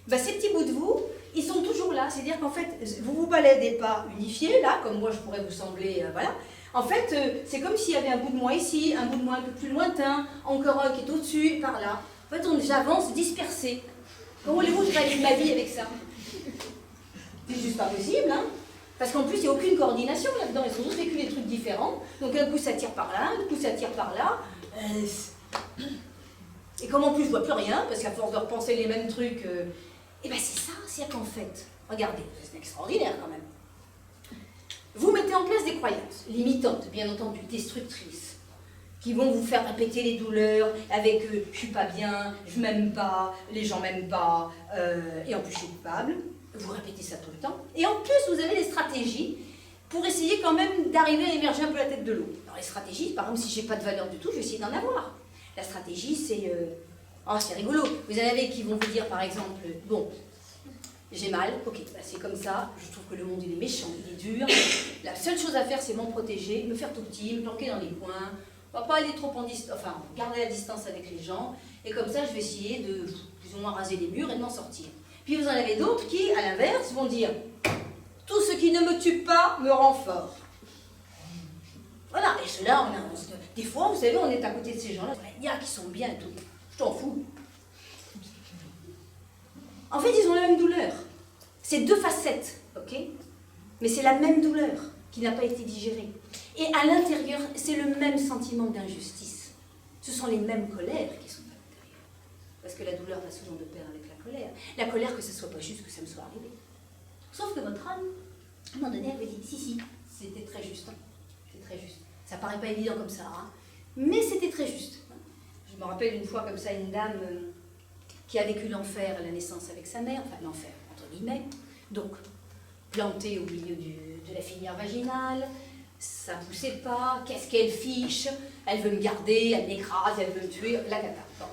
Ben, ces petits bouts de vous, ils sont toujours là. C'est-à-dire qu'en fait, vous ne vous baladez pas unifiés, là, comme moi, je pourrais vous sembler, voilà. En fait, c'est comme s'il y avait un bout de moi ici, un bout de moi un peu plus lointain, encore un qui est au-dessus, par là. En fait, j'avance dispersé. Comment voulez-vous que je réalise ma vie avec ça? C'est juste pas possible, hein? Parce qu'en plus, il n'y a aucune coordination là-dedans. Ils ont tous vécu des trucs différents. Donc, un coup, ça tire par là, un coup, ça tire par là. Et comme en plus, je vois plus rien, parce qu'à force de repenser les mêmes trucs, et ben c'est ça, c'est qu'en fait, regardez, c'est extraordinaire quand même. Vous mettez en place des croyances limitantes, bien entendu, destructrices, qui vont vous faire répéter les douleurs avec je suis pas bien, je m'aime pas, les gens m'aiment pas, et en plus je suis coupable. Vous répétez ça tout le temps. Et en plus, vous avez des stratégies pour essayer quand même d'arriver à émerger un peu la tête de l'eau. Alors les stratégies, par exemple, si j'ai pas de valeur du tout, je vais essayer d'en avoir. La stratégie, c'est... Oh, c'est rigolo. Vous en avez qui vont vous dire, par exemple, bon, j'ai mal, ok, bah c'est comme ça, je trouve que le monde il est méchant, il est dur. La seule chose à faire, c'est m'en protéger, me faire tout petit, me planquer dans les coins. On va pas aller trop en distance, enfin, garder la distance avec les gens. Et comme ça, je vais essayer de plus ou moins raser les murs et de m'en sortir. Puis vous en avez d'autres qui, à l'inverse, vont dire tout ce qui ne me tue pas me rend fort. Voilà, et ceux-là, des fois, vous savez, on est à côté de ces gens-là, il y a qui sont bien et tout. Je t'en fous. En fait, ils ont la même douleur. C'est deux facettes, ok? Mais c'est la même douleur qui n'a pas été digérée. Et à l'intérieur, c'est le même sentiment d'injustice. Ce sont les mêmes colères qui sont à l'intérieur. Parce que la douleur va souvent de pair avec la colère. La colère que ce ne soit pas juste, que ça me soit arrivé. Sauf que votre âme, à un moment donné, elle avait dit, si, c'était très juste. Hein. C'est très juste. Ça paraît pas évident comme ça, hein. Mais c'était très juste. Je me rappelle une fois comme ça, une dame qui a vécu l'enfer à la naissance avec sa mère, enfin l'enfer, entre guillemets, donc plantée au milieu de la filière vaginale, ça ne poussait pas, qu'est-ce qu'elle fiche, elle veut me garder, elle m'écrase, elle veut me tuer, la cata. Bon.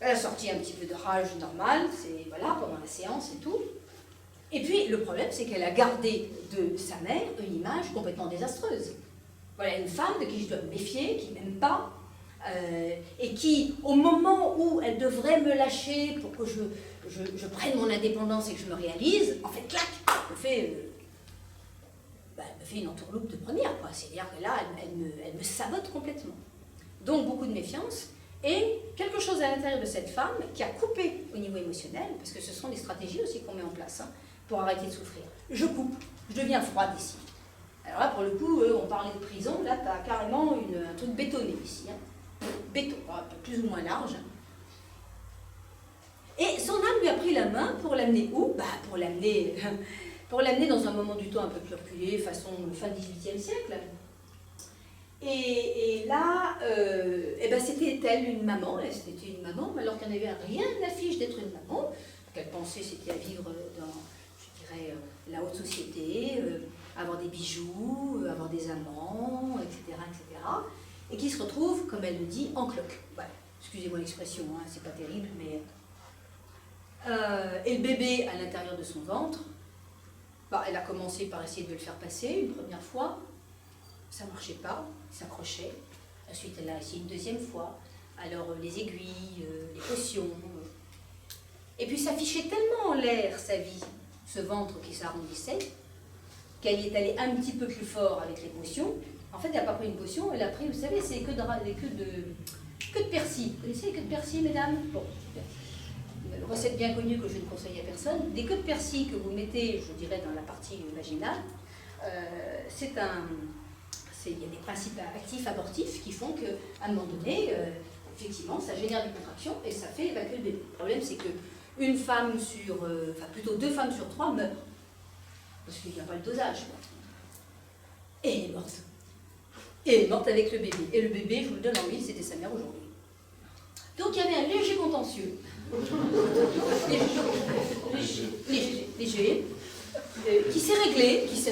Elle a sorti un petit peu de rage normale, c'est voilà, pendant la séance et tout. Et puis le problème, c'est qu'elle a gardé de sa mère une image complètement désastreuse. Voilà, une femme de qui je dois me méfier, qui ne m'aime pas, et qui, au moment où elle devrait me lâcher pour que je prenne mon indépendance et que je me réalise, en fait, clac, elle me fait une entourloupe de première, quoi. C'est-à-dire que là, elle me sabote complètement. Donc, beaucoup de méfiance, et quelque chose à l'intérieur de cette femme qui a coupé au niveau émotionnel, parce que ce sont des stratégies aussi qu'on met en place, hein, pour arrêter de souffrir. Je coupe, je deviens froide ici. Alors là, pour le coup, on parlait de prison, là, tu as carrément un truc bétonné ici. Hein. Béton, plus ou moins large. Et son âme lui a pris la main pour l'amener où? Pour l'amener dans un moment du temps un peu plus reculé, façon fin 18e siècle. Et là, c'était elle une maman, c'était une maman, alors qu'elle n'avait rien d'affiche d'être une maman, qu'elle pensait c'était à vivre dans, je dirais, la haute société, avoir des bijoux, avoir des amants, etc., etc., et qui se retrouve, comme elle le dit, en cloque. Voilà. Excusez-moi l'expression, hein, c'est pas terrible, mais... et le bébé à l'intérieur de son ventre, elle a commencé par essayer de le faire passer une première fois, ça ne marchait pas, il s'accrochait. Ensuite, elle a essayé une deuxième fois, alors les aiguilles, les potions. Et puis ça fichait tellement en l'air sa vie, ce ventre qui s'arrondissait, qu'elle y est allée un petit peu plus fort avec les potions. En fait, elle n'a pas pris une potion, elle a pris, vous savez, c'est queues de persil. Vous connaissez les queues de persil, mesdames? Bon, une recette bien connue que je ne conseille à personne. Des queues de persil que vous mettez, je dirais, dans la partie vaginale, il y a des principes actifs abortifs qui font qu'à un moment donné, effectivement, ça génère des contractions et ça fait évacuer le bébé. Le problème, c'est qu'une femme sur, plutôt 2 femmes sur 3 meurent. Parce qu'il n'y a pas le dosage. Quoi. Et elle est morte. Et elle est morte avec le bébé. Et le bébé, je vous le donne en mille, c'était sa mère aujourd'hui. Donc il y avait un léger contentieux. léger. Qui s'est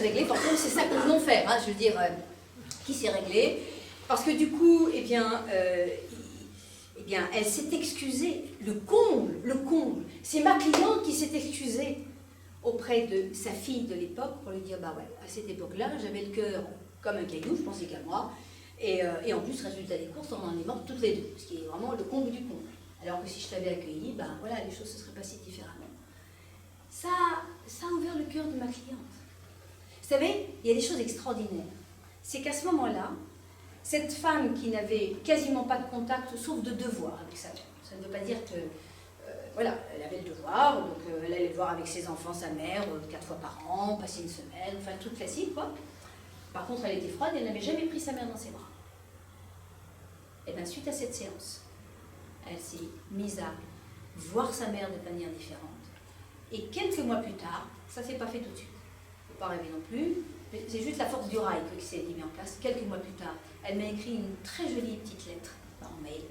réglé, forcément c'est ça que nous voulons faire, hein, je veux dire, qui s'est réglé, parce que du coup, elle s'est excusée, le comble, c'est ma cliente qui s'est excusée auprès de sa fille de l'époque pour lui dire, à cette époque-là, j'avais le cœur comme un caillou, je pensais qu'à moi, et en plus, résultat des courses, on en est mortes toutes les deux, ce qui est vraiment le comble du comble. Alors que si je t'avais accueilli, les choses se seraient passées différemment. Ça a ouvert le cœur de ma cliente. Vous savez, il y a des choses extraordinaires. C'est qu'à ce moment-là, cette femme qui n'avait quasiment pas de contact, sauf de devoir avec sa mère, ça ne veut pas dire que, elle avait le devoir, donc elle allait voir avec ses enfants sa mère 4 fois par an, passer une semaine, enfin le truc classique, quoi. Par contre, elle était froide, elle n'avait jamais pris sa mère dans ses bras. Et bien, suite à cette séance, elle s'est mise à voir sa mère de manière différente. Et quelques mois plus tard, ça ne s'est pas fait tout de suite. Il ne faut pas rêver non plus. C'est juste la force du rail qui s'est mise en place. Quelques mois plus tard, elle m'a écrit une très jolie petite lettre en mail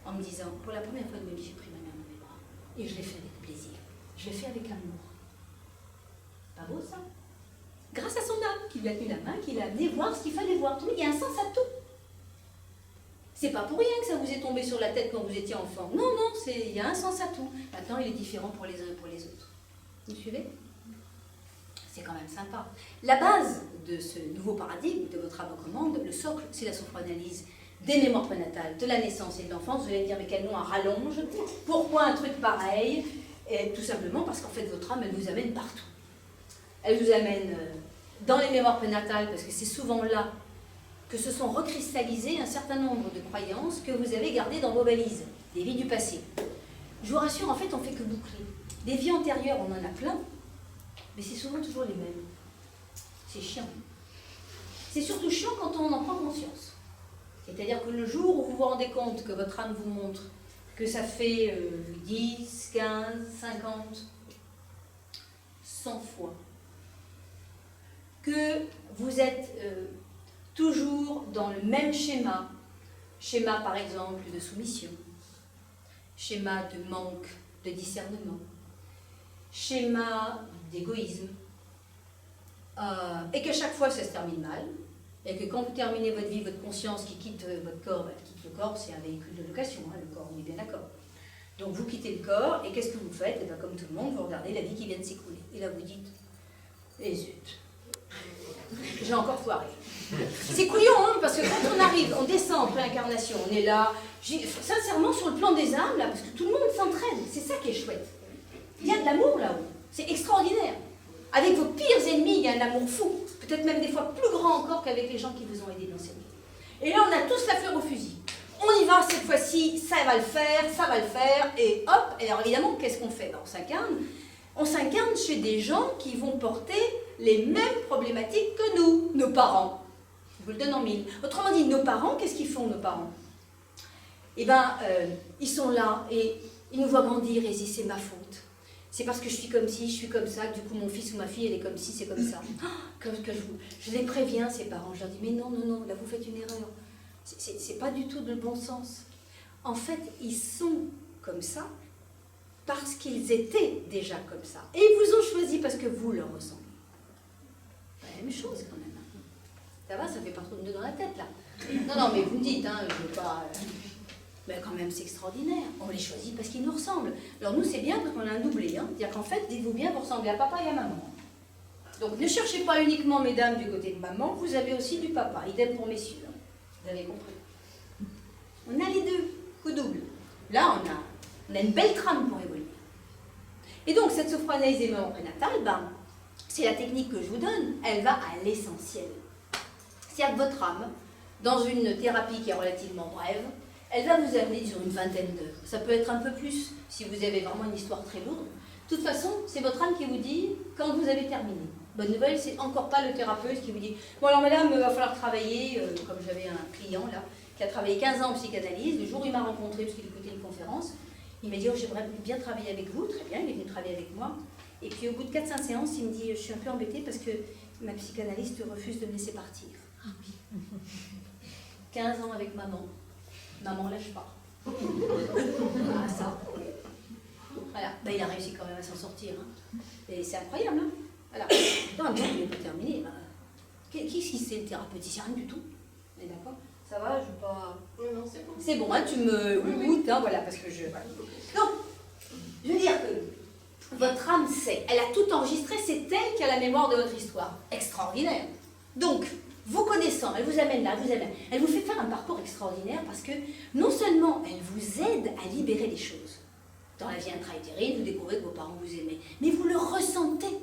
en me disant, pour la première fois de ma vie, j'ai pris ma mère dans mes bras. Et je l'ai fait avec plaisir. Je l'ai fait avec amour. Pas beau ça? Grâce à son âme qui lui a tenu la main, qui l'a amené voir ce qu'il fallait voir. Il y a un sens à tout. C'est pas pour rien que ça vous est tombé sur la tête quand vous étiez enfant. Non, il y a un sens à tout. Maintenant, il est différent pour les uns et pour les autres. Vous suivez? C'est quand même sympa. La base de ce nouveau paradigme de votre âme aux commandes, le socle, c'est la sophranalyse des mémoires prénatales, de la naissance et de l'enfance. Vous allez me dire, mais quel nom à rallonge? Pourquoi un truc pareil? Et tout simplement parce qu'en fait, votre âme, elle vous amène partout. Elle vous amène dans les mémoires prénatales, parce que c'est souvent là que se sont recristallisées un certain nombre de croyances que vous avez gardées dans vos valises, des vies du passé. Je vous rassure, en fait, on fait que boucler. Des vies antérieures, on en a plein, mais c'est souvent toujours les mêmes. C'est chiant. C'est surtout chiant quand on en prend conscience. C'est-à-dire que le jour où vous vous rendez compte que votre âme vous montre que ça fait 10, 15, 50, 100 fois que vous êtes toujours dans le même schéma, schéma par exemple de soumission, schéma de manque de discernement, schéma d'égoïsme, et qu'à chaque fois ça se termine mal, et que quand vous terminez votre vie, votre conscience qui quitte votre corps, elle quitte le corps, c'est un véhicule de location, hein, le corps, on est bien d'accord. Donc vous quittez le corps, et qu'est-ce que vous faites? Et bien, comme tout le monde, vous regardez la vie qui vient de s'écouler. Et là vous dites, et zut, j'ai encore foiré. C'est couillon, hein, parce que quand on arrive, on descend en préincarnation, on est là, sincèrement sur le plan des âmes, là, parce que tout le monde s'entraîne, c'est ça qui est chouette. Il y a de l'amour là-haut, c'est extraordinaire. Avec vos pires ennemis, il y a un amour fou, peut-être même des fois plus grand encore qu'avec les gens qui vous ont aidé dans cette vie. Et là, on a tous la fleur au fusil. On y va cette fois-ci, ça va le faire, et hop, et alors évidemment, qu'est-ce qu'on fait? On s'incarne chez des gens qui vont porter les mêmes problématiques que nous, nos parents. Je vous le donne en mille. Autrement dit, nos parents, qu'est-ce qu'ils font, nos parents? Eh bien, ils sont là, et ils nous voient grandir, et ils disent, c'est ma faute. C'est parce que je suis comme ci, je suis comme ça, que du coup mon fils ou ma fille, elle est comme ci, c'est comme ça. Je les préviens, ces parents, je leur dis, mais non, là vous faites une erreur. C'est pas du tout de bon sens. En fait, ils sont comme ça parce qu'ils étaient déjà comme ça. Et ils vous ont choisi parce que vous leur ressemblez. La même chose quand même. Ça va, ça fait pas trop de nœuds dans la tête là. Non, mais vous me dites, hein, je veux pas... Mais quand même, c'est extraordinaire. On les choisit parce qu'ils nous ressemblent. Alors nous, c'est bien parce qu'on a un doublé. Hein. C'est-à-dire qu'en fait, dites-vous bien, vous ressemblez à papa et à maman. Donc ne cherchez pas uniquement, mesdames, du côté de maman, vous avez aussi du papa. Idem pour messieurs. Hein. Vous avez compris. On a les deux, coup double. Là, on a une belle trame pour évoluer. Et donc, cette sophranalyse des moments prénatales, c'est la technique que je vous donne. Elle va à l'essentiel. C'est-à-dire que votre âme, dans une thérapie qui est relativement brève, elle va vous amener sur une vingtaine d'heures. Ça peut être un peu plus si vous avez vraiment une histoire très lourde. De toute façon, c'est votre âme qui vous dit quand vous avez terminé. Bonne nouvelle, c'est encore pas le thérapeute qui vous dit « Bon alors madame, il va falloir travailler », comme j'avais un client là, qui a travaillé 15 ans en psychanalyse. Le jour où il m'a rencontré, parce qu'il écoutait une conférence, il m'a dit « Oh, j'aimerais bien travailler avec vous ». Très bien, il est venu travailler avec moi. Et puis au bout de 4-5 séances, il me dit « Je suis un peu embêtée parce que ma psychanalyste refuse de me laisser partir. » 15 ans avec maman. Maman lâche pas. Ah, ça. Voilà. Il a réussi quand même à s'en sortir. Hein. Et c'est incroyable. Hein. Voilà. Non, mais il n'est pas terminé. Qu'est-ce qui c'est le thérapeute? Il sait rien du tout. On est d'accord? Ça va, je veux pas... Non, c'est bon. C'est bon, hein, tu me goûtes, hein, voilà, parce que je... Voilà. Donc, je veux dire que votre âme sait. Elle a tout enregistré, c'est elle qui a la mémoire de votre histoire. Extraordinaire. Donc, vous connaissant, elle vous amène là, elle vous fait faire un parcours extraordinaire parce que non seulement elle vous aide à libérer les choses. Dans la vie intra-utérine, vous découvrez que vos parents vous aimaient, mais vous le ressentez.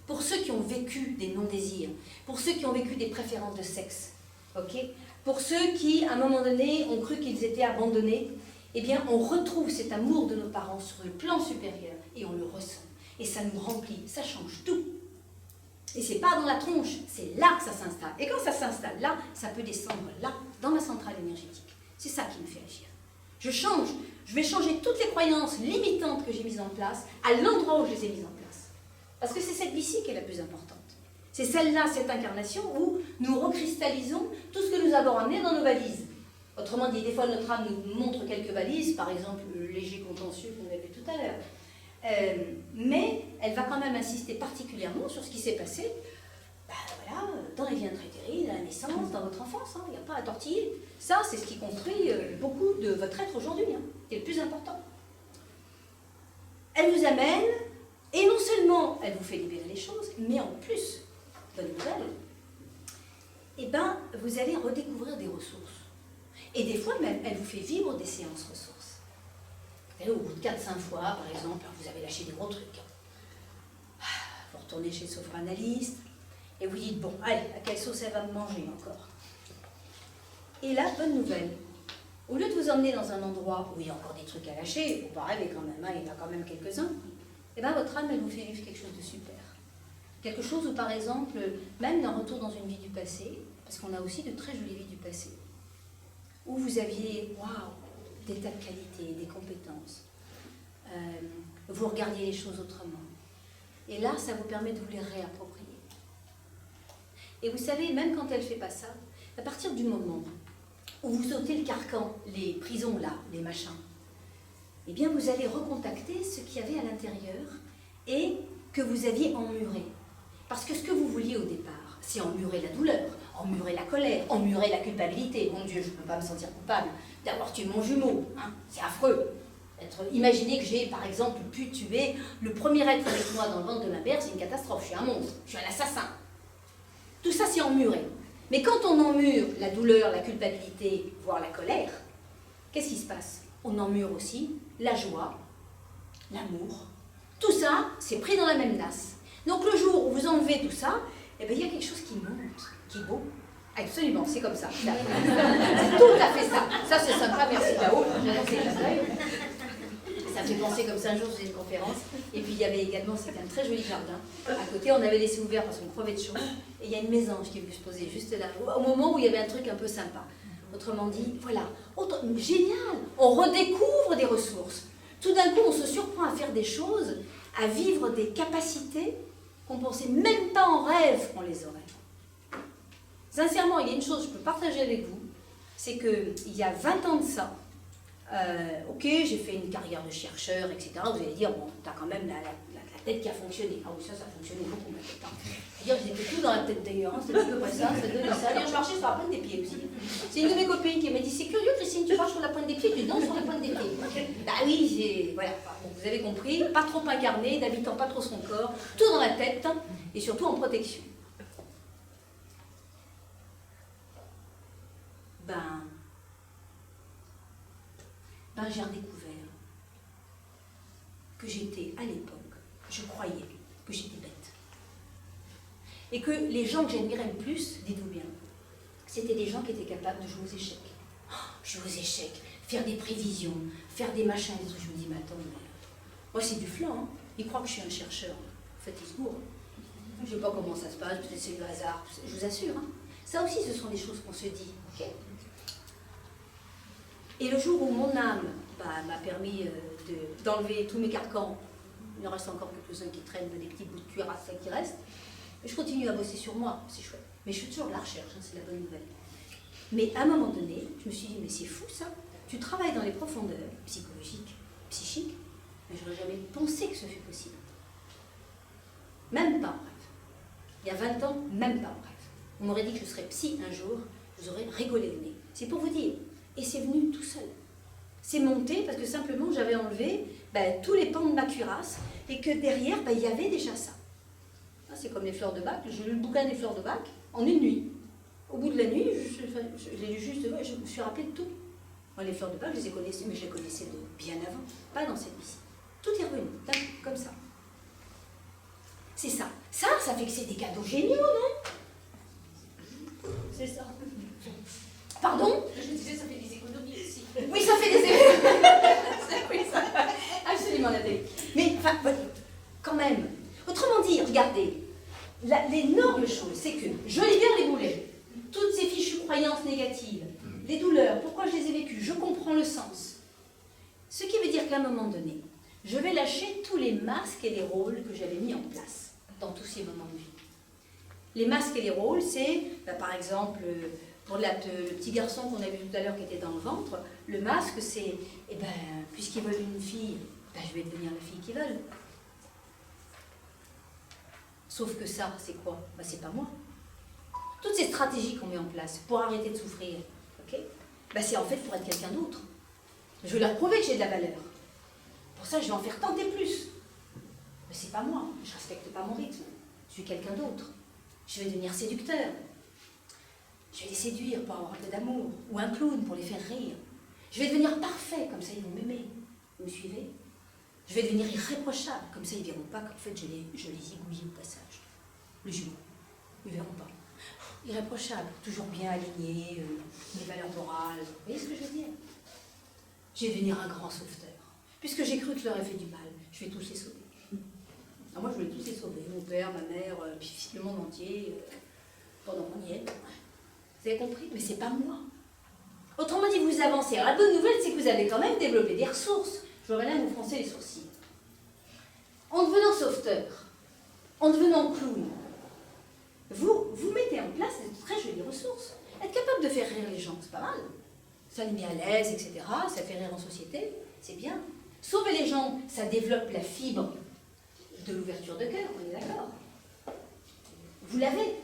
Pour ceux qui ont vécu des non-désirs, pour ceux qui ont vécu des préférences de sexe, ok, pour ceux qui, à un moment donné, ont cru qu'ils étaient abandonnés, eh bien, on retrouve cet amour de nos parents sur le plan supérieur et on le ressent. Et ça nous remplit, ça change tout. Et c'est pas dans la tronche, c'est là que ça s'installe. Et quand ça s'installe là, ça peut descendre là, dans ma centrale énergétique. C'est ça qui me fait agir. Je vais changer toutes les croyances limitantes que j'ai mises en place à l'endroit où je les ai mises en place. Parce que c'est cette vie-ci qui est la plus importante. C'est celle-là, cette incarnation, où nous recristallisons tout ce que nous avons ramené dans nos valises. Autrement dit, des fois notre âme nous montre quelques valises, par exemple le léger contentieux qu'on avait tout à l'heure. Mais elle va quand même insister particulièrement sur ce qui s'est passé voilà, dans les vies intra-utérines, à la naissance, dans votre enfance. Il n'y a pas à tortiller. Ça, c'est ce qui construit beaucoup de votre être aujourd'hui, qui est le plus important. Elle vous amène, et non seulement elle vous fait libérer les choses, mais en plus, bonne nouvelle, vous allez redécouvrir des ressources. Et des fois même, elle vous fait vivre des séances ressources. Et au bout de 4-5 fois, par exemple, vous avez lâché des gros trucs. Vous retournez chez le sophranalyste et vous dites, bon, allez, à quelle sauce elle va me manger encore? Et là, bonne nouvelle, Au lieu de vous emmener dans un endroit où il y a encore des trucs à lâcher, faut pas rêver quand même, hein, il y en a quand même quelques-uns, et bien votre âme, elle vous fait vivre quelque chose de super. Quelque chose où, par exemple, même d'un retour dans une vie du passé, parce qu'on a aussi de très jolies vies du passé, où vous aviez, waouh, des tas de qualités, des compétences, vous regardiez les choses autrement. Et là, ça vous permet de vous les réapproprier. Et vous savez, même quand elle ne fait pas ça, à partir du moment où vous sautez le carcan, les prisons là, les machins, eh bien vous allez recontacter ce qu'il y avait à l'intérieur et que vous aviez emmuré. Parce que ce que vous vouliez au départ, c'est emmurer la douleur, emmurer la colère, emmurer la culpabilité. Mon Dieu, je ne peux pas me sentir coupable d'avoir tué mon jumeau, hein, c'est affreux. Imaginez que j'ai, par exemple, pu tuer le premier être avec moi dans le ventre de ma mère, c'est une catastrophe, je suis un monstre, je suis un assassin. Tout ça, c'est emmuré. Mais quand on emmure la douleur, la culpabilité, voire la colère, qu'est-ce qui se passe? On emmure aussi la joie, l'amour. Tout ça, c'est pris dans la même nasse. Donc le jour où vous enlevez tout ça, eh bien, il y a quelque chose qui monte, qui est beau. Absolument, c'est comme ça. C'est tout à fait ça. Ça, c'est sympa, merci Tao. J'adore ces clins d'œil. Ça me fait penser comme ça, un jour, je faisais une conférence. Et puis, il y avait également, c'était un très joli jardin. À côté, on avait laissé ouvert parce qu'on crevait de chaud. Et il y a une mésange qui est venue se poser juste là, au moment où il y avait un truc un peu sympa. Autrement dit, voilà, génial, on redécouvre des ressources. Tout d'un coup, on se surprend à faire des choses, à vivre des capacités qu'on ne pensait même pas en rêve qu'on les aurait. Sincèrement, il y a une chose que je peux partager avec vous, c'est qu'il y a 20 ans de ça, ok, j'ai fait une carrière de chercheur, etc. Vous allez dire, bon, t'as quand même la tête qui a fonctionné. Ah oui, ça fonctionnait beaucoup, ma tête. C'est-à-dire, j'étais tout dans la tête d'ailleurs, hein, c'était à peu près ça, ça donnait ça. D'ailleurs, je marchais sur la pointe des pieds aussi. C'est une de mes copines qui m'a dit, c'est curieux, Christine, tu marches sur la pointe des pieds, tu danses sur la pointe des pieds. Bah oui, voilà, bon, vous avez compris, pas trop incarné, n'habitant pas trop son corps, tout dans la tête, et surtout en protection. J'ai redécouvert que j'étais, à l'époque, je croyais que j'étais bête. Et que les gens que j'admirais le plus, dites-vous bien, c'était des gens qui étaient capables de jouer aux échecs. Oh, jouer aux échecs, faire des prévisions, faire des machins, des trucs. Je me dis, mais attends, moi c'est du flan, hein. Ils croient que je suis un chercheur. En fait, ils se gourrent. Je ne sais pas comment ça se passe, peut-être c'est le hasard, je vous assure. Hein. Ça aussi, ce sont des choses qu'on se dit. Okay. Et le jour où mon âme m'a permis d'enlever tous mes carcans, il en reste encore quelques-uns qui traînent, des petits bouts de cuirasse qui restent, je continue à bosser sur moi, c'est chouette. Mais je suis toujours de la recherche, hein, c'est la bonne nouvelle. Mais à un moment donné, je me suis dit, mais c'est fou ça, tu travailles dans les profondeurs psychologiques, psychiques, mais je n'aurais jamais pensé que ce fût possible. Même pas en rêve. Il y a 20 ans, même pas en rêve. On m'aurait dit que je serais psy un jour, je vous aurais rigolé le nez. C'est pour vous dire. Et c'est venu tout seul. C'est monté parce que simplement j'avais enlevé tous les pans de ma cuirasse et que derrière, il y avait déjà ça. C'est comme les fleurs de Bach. J'ai lu le bouquin des fleurs de Bach en une nuit. Au bout de la nuit, je l'ai lu juste, je me suis rappelé de tout. Moi, les fleurs de Bach, je les ai connaissées, mais je les connaissais de bien avant, pas dans cette vie-ci. Tout est revenu, comme ça. C'est ça. Ça fait que c'est des cadeaux géniaux, non? C'est ça. Pardon? Je disais, ça fait des économies aussi. Oui, ça fait des économies. Oui, ça. Absolument, Nathalie. Mais, quand même. Autrement dit, regardez, l'énorme chose, c'est que je libère les boulets. Toutes ces fichues croyances négatives, les douleurs, pourquoi je les ai vécues, je comprends le sens. Ce qui veut dire qu'à un moment donné, je vais lâcher tous les masques et les rôles que j'avais mis en place dans tous ces moments de vie. Les masques et les rôles, c'est, par exemple, pour le petit garçon qu'on a vu tout à l'heure qui était dans le ventre, le masque, c'est, puisqu'ils veulent une fille, je vais devenir la fille qu'ils veulent. Sauf que ça, c'est quoi? C'est pas moi. Toutes ces stratégies qu'on met en place pour arrêter de souffrir, okay, c'est en fait pour être quelqu'un d'autre. Je vais leur prouver que j'ai de la valeur. Pour ça, je vais en faire tenter plus. Mais c'est pas moi, je respecte pas mon rythme. Je suis quelqu'un d'autre. Je vais devenir séducteur. Je vais les séduire pour avoir un peu d'amour. Ou un clown pour les faire rire. Je vais devenir parfait, comme ça ils vont m'aimer. Vous me suivez? Je vais devenir irréprochable, comme ça ils ne verront pas qu'en fait je les égouille au passage. Le jumeau, ils ne verront pas. Irréprochable, toujours bien aligné, mes valeurs morales. Vous voyez ce que je veux dire? je vais devenir un grand sauveteur. Puisque j'ai cru que je leur ai fait du mal, je vais tous les sauver. Alors moi, je voulais tous les sauver, mon père, ma mère, puis le monde entier, pendant qu'on y est. Vous avez compris? Mais c'est pas moi. Autrement dit, vous avancez. Alors la bonne nouvelle, c'est que vous avez quand même développé des ressources. Je voudrais bien vous froncer les sourcils. En devenant sauveteur, en devenant clown, vous mettez en place de très jolies ressources. Être capable de faire rire les gens, c'est pas mal. Ça les met à l'aise, etc. Ça fait rire en société, c'est bien. Sauver les gens, ça développe la fibre de l'ouverture de cœur, on est d'accord? Vous l'avez.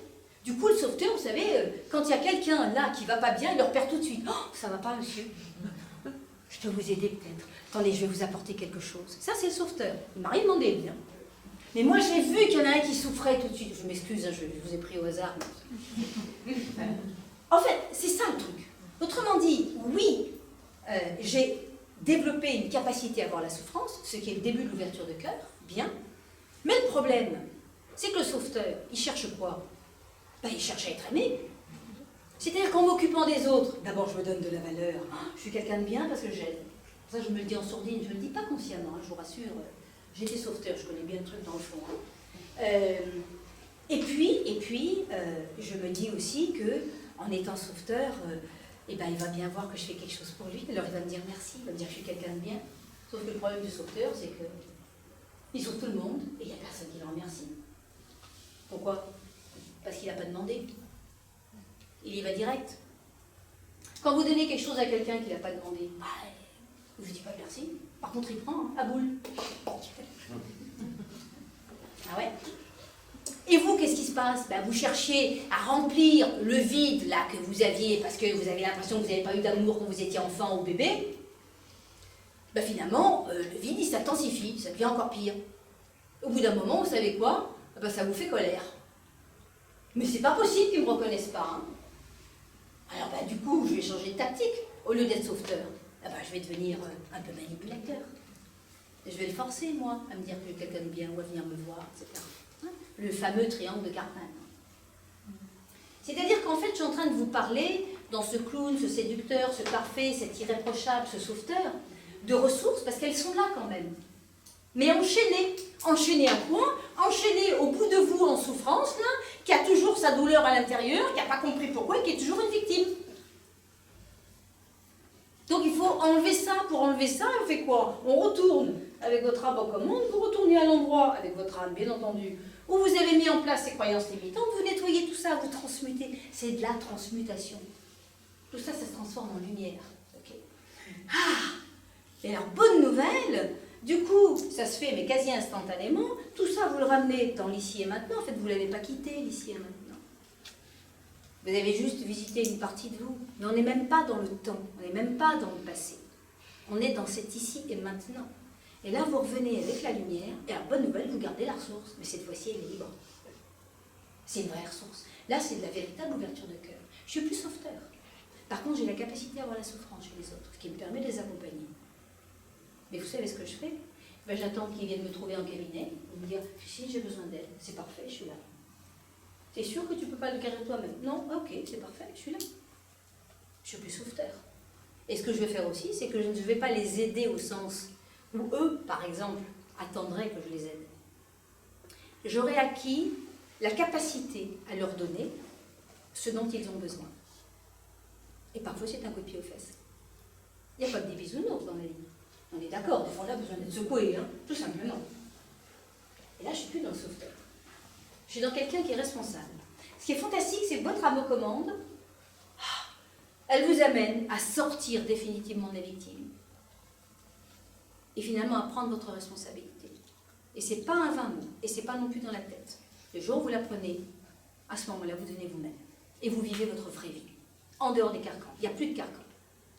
Du coup, le sauveteur, vous savez, quand il y a quelqu'un là qui va pas bien, il le repère tout de suite. Oh, ça va pas, monsieur? Je peux vous aider peut-être. Attendez, je vais vous apporter quelque chose. Ça, c'est le sauveteur. Il m'a rien demandé, bien. Mais moi, j'ai vu qu'il y en a un qui souffrait tout de suite. Je m'excuse, hein, je vous ai pris au hasard. En fait, c'est ça le truc. Autrement dit, oui, j'ai développé une capacité à voir la souffrance, ce qui est le début de l'ouverture de cœur, bien. Mais le problème, c'est que le sauveteur, il cherche quoi? Ben, il cherche à être aimé. C'est-à-dire qu'en m'occupant des autres, d'abord je me donne de la valeur. Je suis quelqu'un de bien parce que j'aide. Ça, je me le dis en sourdine, je ne le dis pas consciemment, hein, je vous rassure. J'étais sauveteur, je connais bien le truc dans le fond. Hein. Et puis, je me dis aussi que en étant sauveteur, eh ben, il va bien voir que je fais quelque chose pour lui. Alors il va me dire merci, il va me dire que je suis quelqu'un de bien. Sauf que le problème du sauveteur, c'est que il sauve tout le monde et il n'y a personne qui le remercie. Pourquoi? Parce qu'il n'a pas demandé. Il y va direct. Quand vous donnez quelque chose à quelqu'un qui n'a pas demandé, bah, il ne vous dit pas merci. Par contre, il prend à boule. Ah ouais? Et vous, qu'est-ce qui se passe? Ben, vous cherchez à remplir le vide là que vous aviez parce que vous avez l'impression que vous n'avez pas eu d'amour quand vous étiez enfant ou bébé. Ben, finalement, le vide, il s'intensifie, ça devient encore pire. Au bout d'un moment, vous savez quoi? Ben, ça vous fait colère. Mais c'est pas possible qu'ils ne me reconnaissent pas. Hein. Alors ben, du coup, je vais changer de tactique. Au lieu d'être sauveteur, ben, je vais devenir un peu manipulateur. Je vais le forcer, moi, à me dire que quelqu'un de bien ou à venir me voir, etc. Le fameux triangle de Cartman. C'est-à-dire qu'en fait, je suis en train de vous parler, dans ce clown, ce séducteur, ce parfait, cet irréprochable, ce sauveteur, de ressources, parce qu'elles sont là quand même. Mais enchaînées. Enchaînées à quoi? Enchaînées au bout de vous en souffrance, là, qui a toujours sa douleur à l'intérieur, qui n'a pas compris pourquoi, et qui est toujours une victime. Donc il faut enlever ça. Pour enlever ça, on fait quoi? On retourne avec votre âme en commande, vous retournez à l'endroit, avec votre âme bien entendu, où vous avez mis en place ces croyances limitantes, vous nettoyez tout ça, vous transmutez. C'est de la transmutation. Tout ça, ça se transforme en lumière. Okay. Ah! Et alors, bonne nouvelle, du coup, ça se fait, mais quasi instantanément, tout ça, vous le ramenez dans l'ici et maintenant. En fait, vous ne l'avez pas quitté, l'ici et maintenant. Vous avez juste visité une partie de vous. Mais on n'est même pas dans le temps, on n'est même pas dans le passé. On est dans cet ici et maintenant. Et là, vous revenez avec la lumière, et alors, bonne nouvelle, vous gardez la ressource, mais cette fois-ci, elle est libre. C'est une vraie ressource. Là, c'est de la véritable ouverture de cœur. Je suis plus sauveteur. Par contre, j'ai la capacité à voir la souffrance chez les autres, ce qui me permet de les accompagner. Mais vous savez ce que je fais? Ben, j'attends qu'ils viennent me trouver en cabinet, pour me dire, si j'ai besoin d'aide, c'est parfait, je suis là. T'es sûr que tu ne peux pas le guérir toi-même? Non, ok, c'est parfait, je suis là. Je suis plus sauveteur. Et ce que je vais faire aussi, c'est que je ne vais pas les aider au sens où eux, par exemple, attendraient que je les aide. J'aurai acquis la capacité à leur donner ce dont ils ont besoin. Et parfois, c'est un coup de pied aux fesses. Il n'y a pas que des bisounours dans la vie. On est d'accord, des fois, on a besoin d'être secoué, hein, tout simplement. Et là, je ne suis plus dans le sauveteur. Je suis dans quelqu'un qui est responsable. Ce qui est fantastique, c'est que votre âme aux commandes, elle vous amène à sortir définitivement de la victime. Et finalement, à prendre votre responsabilité. Et ce n'est pas un vain mot, et ce n'est pas non plus dans la tête. Le jour où vous la prenez, à ce moment-là, vous donnez vous-même. Et vous vivez votre vraie vie. En dehors des carcans. Il n'y a plus de carcans.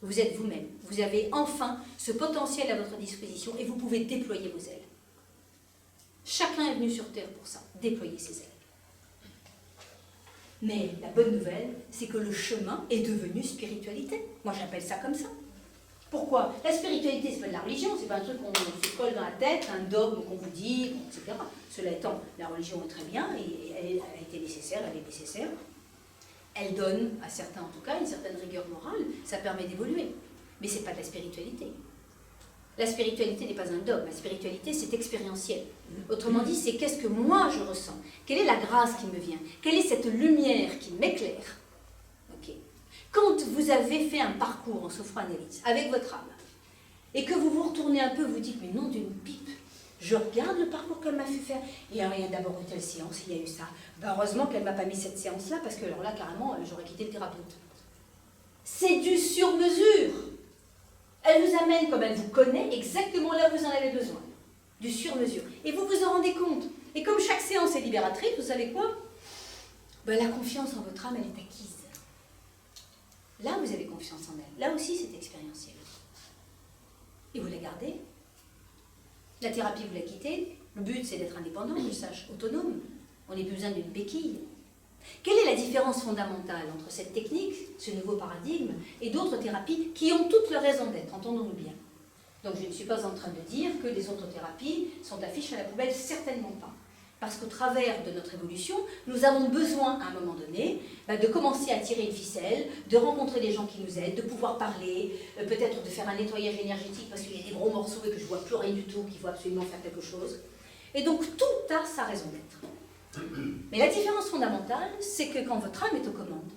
Vous êtes vous-même. Vous avez enfin ce potentiel à votre disposition et vous pouvez déployer vos ailes. Chacun est venu sur Terre pour ça, déployer ses ailes. Mais la bonne nouvelle, c'est que le chemin est devenu spiritualité. Moi, j'appelle ça comme ça. Pourquoi? La spiritualité, c'est pas de la religion, c'est pas un truc qu'on se colle dans la tête, un dogme qu'on vous dit, etc. Cela étant, la religion est très bien et elle a été nécessaire, elle est nécessaire. Elle donne, à certains en tout cas, une certaine rigueur morale, ça permet d'évoluer. Mais ce n'est pas de la spiritualité. La spiritualité n'est pas un dogme, la spiritualité c'est expérientiel. Autrement dit, c'est qu'est-ce que moi je ressens, quelle est la grâce qui me vient, quelle est cette lumière qui m'éclaire. Okay. Quand vous avez fait un parcours en sophroanalyse avec votre âme, et que vous vous retournez un peu, vous dites, mais non d'une pipe, je regarde le parcours qu'elle m'a fait faire, et il y a d'abord eu telle séance, il y a eu ça. Ben heureusement qu'elle ne m'a pas mis cette séance-là, parce que alors là, carrément, j'aurais quitté le thérapeute. C'est du sur-mesure. Elle vous amène, comme elle vous connaît, exactement là où vous en avez besoin. Du sur-mesure. Et vous vous en rendez compte. Et comme chaque séance est libératrice, vous savez quoi? Ben, la confiance en votre âme, elle est acquise. Là, vous avez confiance en elle. Là aussi, c'est expérientiel. Et vous la gardez. La thérapie, vous la quittez. Le but, c'est d'être indépendant, je sache, autonome. On n'a plus besoin d'une béquille. Quelle est la différence fondamentale entre cette technique, ce nouveau paradigme, et d'autres thérapies qui ont toutes leur raison d'être, entendons-nous bien. Donc je ne suis pas en train de dire que les autres thérapies sont affichées à la poubelle, certainement pas. Parce qu'au travers de notre évolution, nous avons besoin, à un moment donné, de commencer à tirer une ficelle, de rencontrer des gens qui nous aident, de pouvoir parler, peut-être de faire un nettoyage énergétique parce qu'il y a des gros morceaux et que je ne vois plus rien du tout, qu'il faut absolument faire quelque chose. Et donc tout a sa raison d'être. Mais la différence fondamentale, c'est que quand votre âme est aux commandes,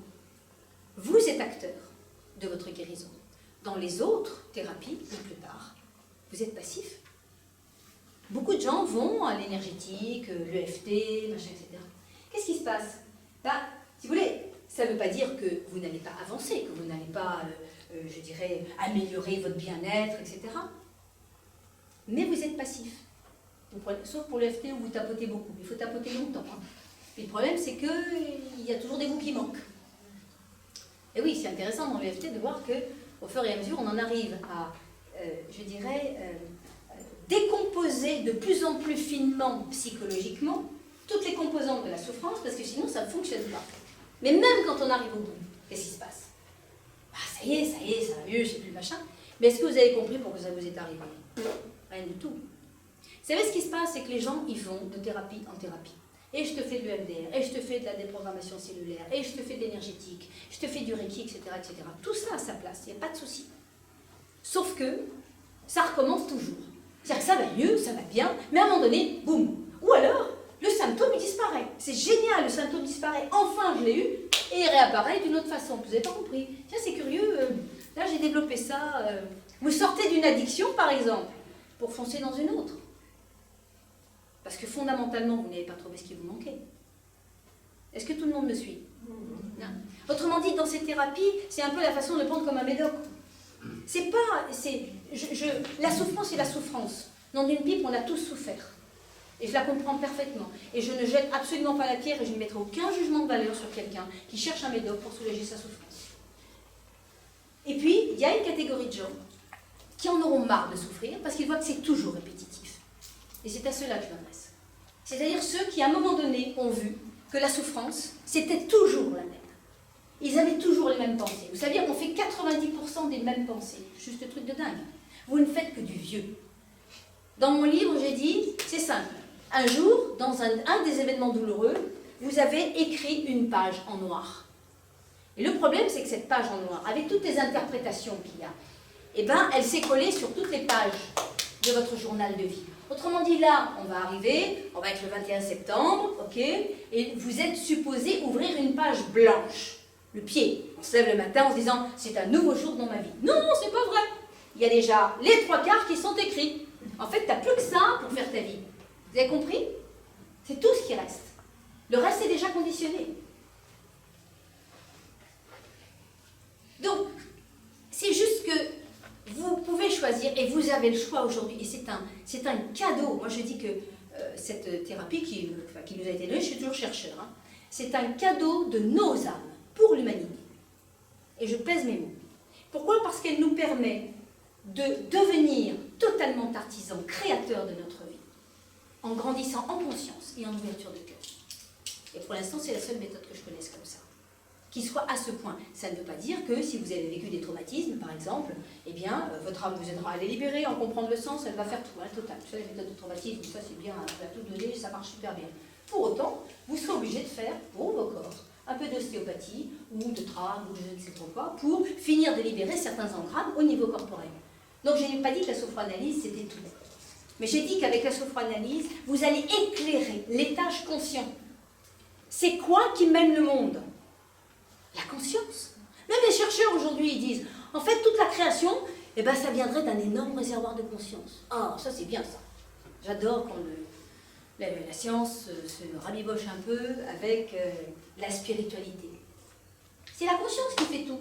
vous êtes acteur de votre guérison. Dans les autres thérapies, la plupart, vous êtes passif. Beaucoup de gens vont à l'énergétique, l'EFT, machin, etc. Qu'est-ce qui se passe? Si vous voulez, ça ne veut pas dire que vous n'allez pas avancer, que vous n'allez pas, je dirais, améliorer votre bien-être, etc. Mais vous êtes passif. Sauf pour l'EFT où vous tapotez beaucoup. Il faut tapoter longtemps. Hein. Et le problème, c'est qu'il y a toujours des bouts qui manquent. Et oui, c'est intéressant dans l'EFT de voir qu'au fur et à mesure, on en arrive à, je dirais, décomposer de plus en plus finement, psychologiquement, toutes les composantes de la souffrance, parce que sinon, ça ne fonctionne pas. Mais même quand on arrive au bout, qu'est-ce qui se passe? Ça y est, ça va mieux, je ne sais plus le machin. Mais est-ce que vous avez compris pourquoi ça vous est arrivé? Rien du tout. Vous savez ce qui se passe, c'est que les gens, ils vont de thérapie en thérapie. Et je te fais de l'EMDR, et je te fais de la déprogrammation cellulaire, et je te fais de l'énergétique, je te fais du Reiki, etc., etc. Tout ça a sa place, il n'y a pas de souci. Sauf que ça recommence toujours. C'est-à-dire que ça va mieux, ça va bien, mais à un moment donné, boum. Ou alors, le symptôme il disparaît. C'est génial, le symptôme disparaît. Enfin, je l'ai eu, et il réapparaît d'une autre façon. Vous n'avez pas compris. Tiens, c'est curieux, là j'ai développé ça. Vous sortez d'une addiction, par exemple, pour foncer dans une autre. Parce que fondamentalement, vous n'avez pas trouvé ce qui vous manquait. Est-ce que tout le monde me suit? Non. Autrement dit, dans ces thérapies, c'est un peu la façon de prendre comme un médoc. C'est pas... la souffrance, c'est la souffrance. Dans une pipe, on a tous souffert. Et je la comprends parfaitement. Et je ne jette absolument pas la pierre et je ne mettrai aucun jugement de valeur sur quelqu'un qui cherche un médoc pour soulager sa souffrance. Et puis, il y a une catégorie de gens qui en auront marre de souffrir parce qu'ils voient que c'est toujours répétitif. Et c'est à ceux-là que je m'adresse. C'est-à-dire ceux qui, à un moment donné, ont vu que la souffrance, c'était toujours la même. Ils avaient toujours les mêmes pensées. Vous savez, on fait 90% des mêmes pensées. Juste un truc de dingue. Vous ne faites que du vieux. Dans mon livre, j'ai dit, c'est simple. Un jour, dans un des événements douloureux, vous avez écrit une page en noir. Et le problème, c'est que cette page en noir, avec toutes les interprétations qu'il y a, eh ben, elle s'est collée sur toutes les pages de votre journal de vie. Autrement dit, là, on va être le 21 septembre, ok, et vous êtes supposé ouvrir une page blanche. Le pied, on se lève le matin en se disant, c'est un nouveau jour dans ma vie. Non, c'est pas vrai. Il y a déjà les 3/4 qui sont écrits. En fait, tu n'as plus que ça pour faire ta vie. Vous avez compris? C'est tout ce qui reste. Le reste est déjà conditionné. Donc, c'est juste que vous pouvez choisir, et vous avez le choix aujourd'hui, et c'est un cadeau. Moi, je dis que cette thérapie qui nous a été donnée, je suis toujours chercheur, hein, c'est un cadeau de nos âmes pour l'humanité. Et je pèse mes mots. Pourquoi? Parce qu'elle nous permet de devenir totalement artisans, créateurs de notre vie, en grandissant en conscience et en ouverture de cœur. Et pour l'instant, c'est la seule méthode que je connaisse comme ça. Qui soit à ce point. Ça ne veut pas dire que si vous avez vécu des traumatismes, par exemple, eh bien, votre âme vous aidera à les libérer, à en comprendre le sens, elle va faire tout, hein, total. Vous savez, la méthode de traumatisme, ça c'est bien, elle va tout donner, ça marche super bien. Pour autant, vous serez obligé de faire, pour vos corps, un peu de d'ostéopathie, ou de trame, ou je ne sais trop quoi, pour finir de libérer certains engrammes au niveau corporel. Donc je n'ai pas dit que la sophroanalyse c'était tout. Mais j'ai dit qu'avec la sophroanalyse, vous allez éclairer l'étage conscient. C'est quoi qui mène le monde? La conscience. Même les chercheurs aujourd'hui, ils disent, en fait, toute la création, eh ben, ça viendrait d'un énorme réservoir de conscience. Ah, ça c'est bien ça. J'adore quand la science se rabiboche un peu avec la spiritualité. C'est la conscience qui fait tout.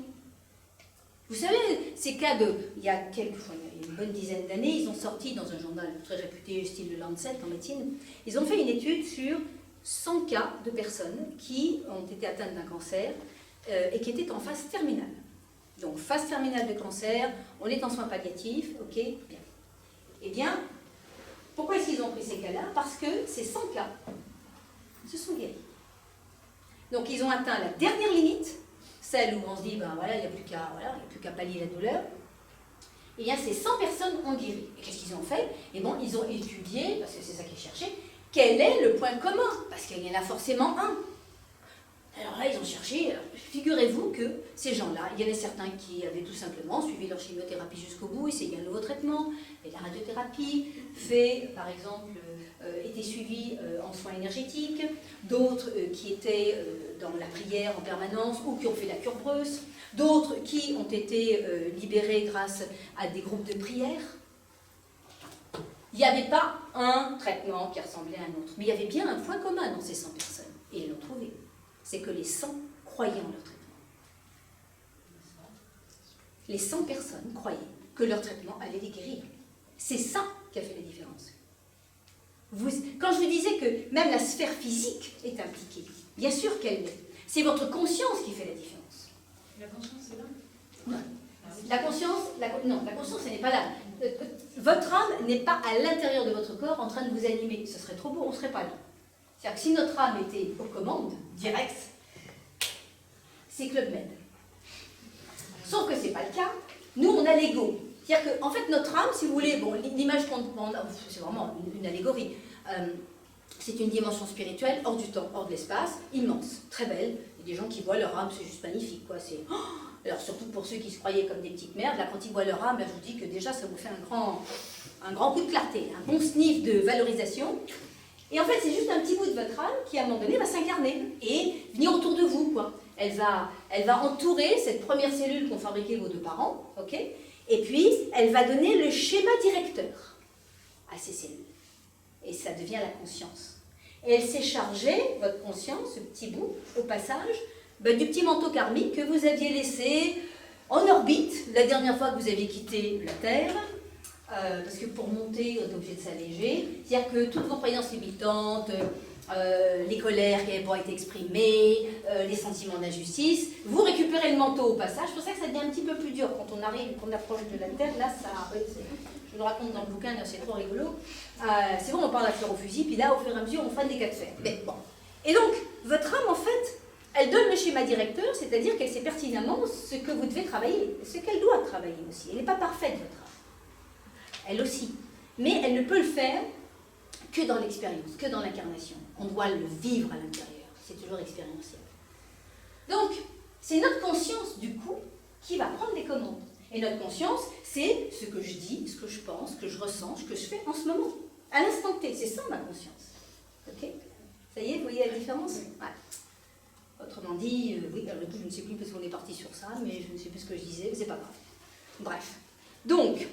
Vous savez, ces cas il y a une bonne dizaine d'années, ils ont sorti dans un journal très réputé, style le Lancet en médecine, ils ont fait une étude sur 100 cas de personnes qui ont été atteintes d'un cancer et qui étaient en phase terminale. Donc, phase terminale de cancer, on est en soins palliatifs, ok, bien. Eh bien, pourquoi est-ce qu'ils ont pris ces cas-là? Parce que ces 100 cas se sont guéris. Donc, ils ont atteint la dernière limite, celle où on se dit, ben voilà, il n'y a plus qu'à pallier la douleur. Et bien, ces 100 personnes ont guéri. Et qu'est-ce qu'ils ont fait? Eh bien, ils ont étudié, parce que c'est ça qu'ils cherchaient, quel est le point commun? Parce qu'il y en a forcément un. Alors là, ils ont cherché, figurez-vous que ces gens-là, il y en a certains qui avaient tout simplement suivi leur chimiothérapie jusqu'au bout, essayé un nouveau traitement, et la radiothérapie, par exemple, étaient suivis en soins énergétiques, d'autres qui étaient dans la prière en permanence ou qui ont fait la cure Breuss, d'autres qui ont été libérés grâce à des groupes de prière. Il n'y avait pas un traitement qui ressemblait à un autre, mais il y avait bien un point commun dans ces 100 personnes, et ils l'ont trouvé. C'est que les 100 croyaient en leur traitement. Les 100 personnes croyaient que leur traitement allait les guérir. C'est ça qui a fait la différence. Quand je vous disais que même la sphère physique est impliquée, bien sûr qu'elle l'est. C'est votre conscience qui fait la différence. La conscience est là? Non. La conscience, elle n'est pas là. Votre âme n'est pas à l'intérieur de votre corps en train de vous animer. Ce serait trop beau, on ne serait pas là. C'est-à-dire que si notre âme était aux commandes, directes, c'est Club Med. Sauf que ce n'est pas le cas. Nous, on a l'ego. C'est-à-dire qu'en fait, notre âme, si vous voulez, bon, l'image qu'on a, c'est vraiment une allégorie. C'est une dimension spirituelle, hors du temps, hors de l'espace, immense, très belle. Il y a des gens qui voient leur âme, c'est juste magnifique, quoi. Alors, surtout pour ceux qui se croyaient comme des petites merdes, là, quand ils voient leur âme, là, je vous dis que déjà, ça vous fait un grand coup de clarté, un bon sniff de valorisation. Et en fait, c'est juste un petit bout de votre âme qui, à un moment donné, va s'incarner et venir autour de vous, quoi. Elle va entourer cette première cellule qu'ont fabriquée vos deux parents, ok? Et puis, elle va donner le schéma directeur à ces cellules. Et ça devient la conscience. Et elle s'est chargée, votre conscience, ce petit bout, au passage, du petit manteau karmique que vous aviez laissé en orbite la dernière fois que vous aviez quitté la Terre. Parce que pour monter, on est obligé de s'alléger. C'est-à-dire que toutes vos croyances limitantes, les colères qui n'avaient pas été exprimées, les sentiments d'injustice, vous récupérez le manteau au passage. C'est pour ça que ça devient un petit peu plus dur quand on approche de la Terre. Là, je le raconte dans le bouquin, c'est trop rigolo. C'est bon, on parle à fleur au fusil, puis là, au fur et à mesure, on freine des cas de fer. Mais bon. Et donc, votre âme, en fait, elle donne le schéma directeur, c'est-à-dire qu'elle sait pertinemment ce que vous devez travailler, ce qu'elle doit travailler aussi. Elle n'est pas parfaite, votre âme. Elle aussi. Mais elle ne peut le faire que dans l'expérience, que dans l'incarnation. On doit le vivre à l'intérieur. C'est toujours expérientiel. Donc, c'est notre conscience, du coup, qui va prendre les commandes. Et notre conscience, c'est ce que je dis, ce que je pense, ce que je ressens, ce que je fais en ce moment. À l'instant T, c'est ça ma conscience. Ok? Ça y est, vous voyez la différence? Ouais. Autrement dit, oui, alors, je ne sais plus parce qu'on est parti sur ça, mais je ne sais plus ce que je disais, mais c'est pas grave. Bref. Donc,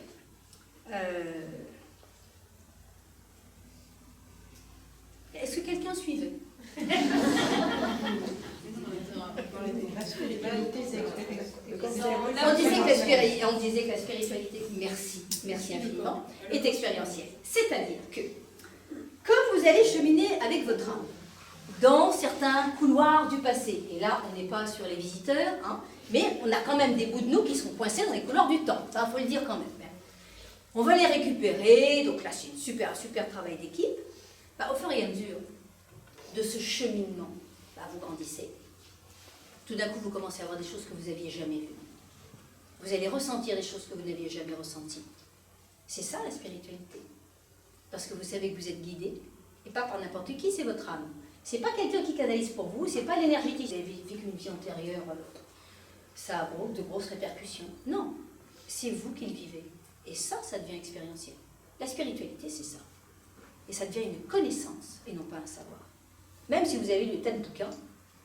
est-ce que quelqu'un suivait? On disait que la spiritualité, merci infiniment, est expérientielle. C'est-à-dire que, comme vous allez cheminer avec votre âme, dans certains couloirs du passé, et là, on n'est pas sur les visiteurs, hein, mais on a quand même des bouts de nous qui sont coincés dans les couloirs du temps, ça, il faut le dire quand même. On va les récupérer, donc là c'est un super travail d'équipe. Au fur et à mesure de ce cheminement, vous grandissez. Tout d'un coup, vous commencez à voir des choses que vous n'aviez jamais vues. Vous allez ressentir des choses que vous n'aviez jamais ressenties. C'est ça la spiritualité. Parce que vous savez que vous êtes guidé, et pas par n'importe qui, c'est votre âme. C'est pas quelqu'un qui canalise pour vous, c'est pas l'énergétique. Vous avez vécu une vie antérieure, ça a de grosses répercussions. Non, c'est vous qui le vivez. Et ça devient expérientiel. La spiritualité, c'est ça. Et ça devient une connaissance et non pas un savoir. Même si vous avez lu tel bouquin,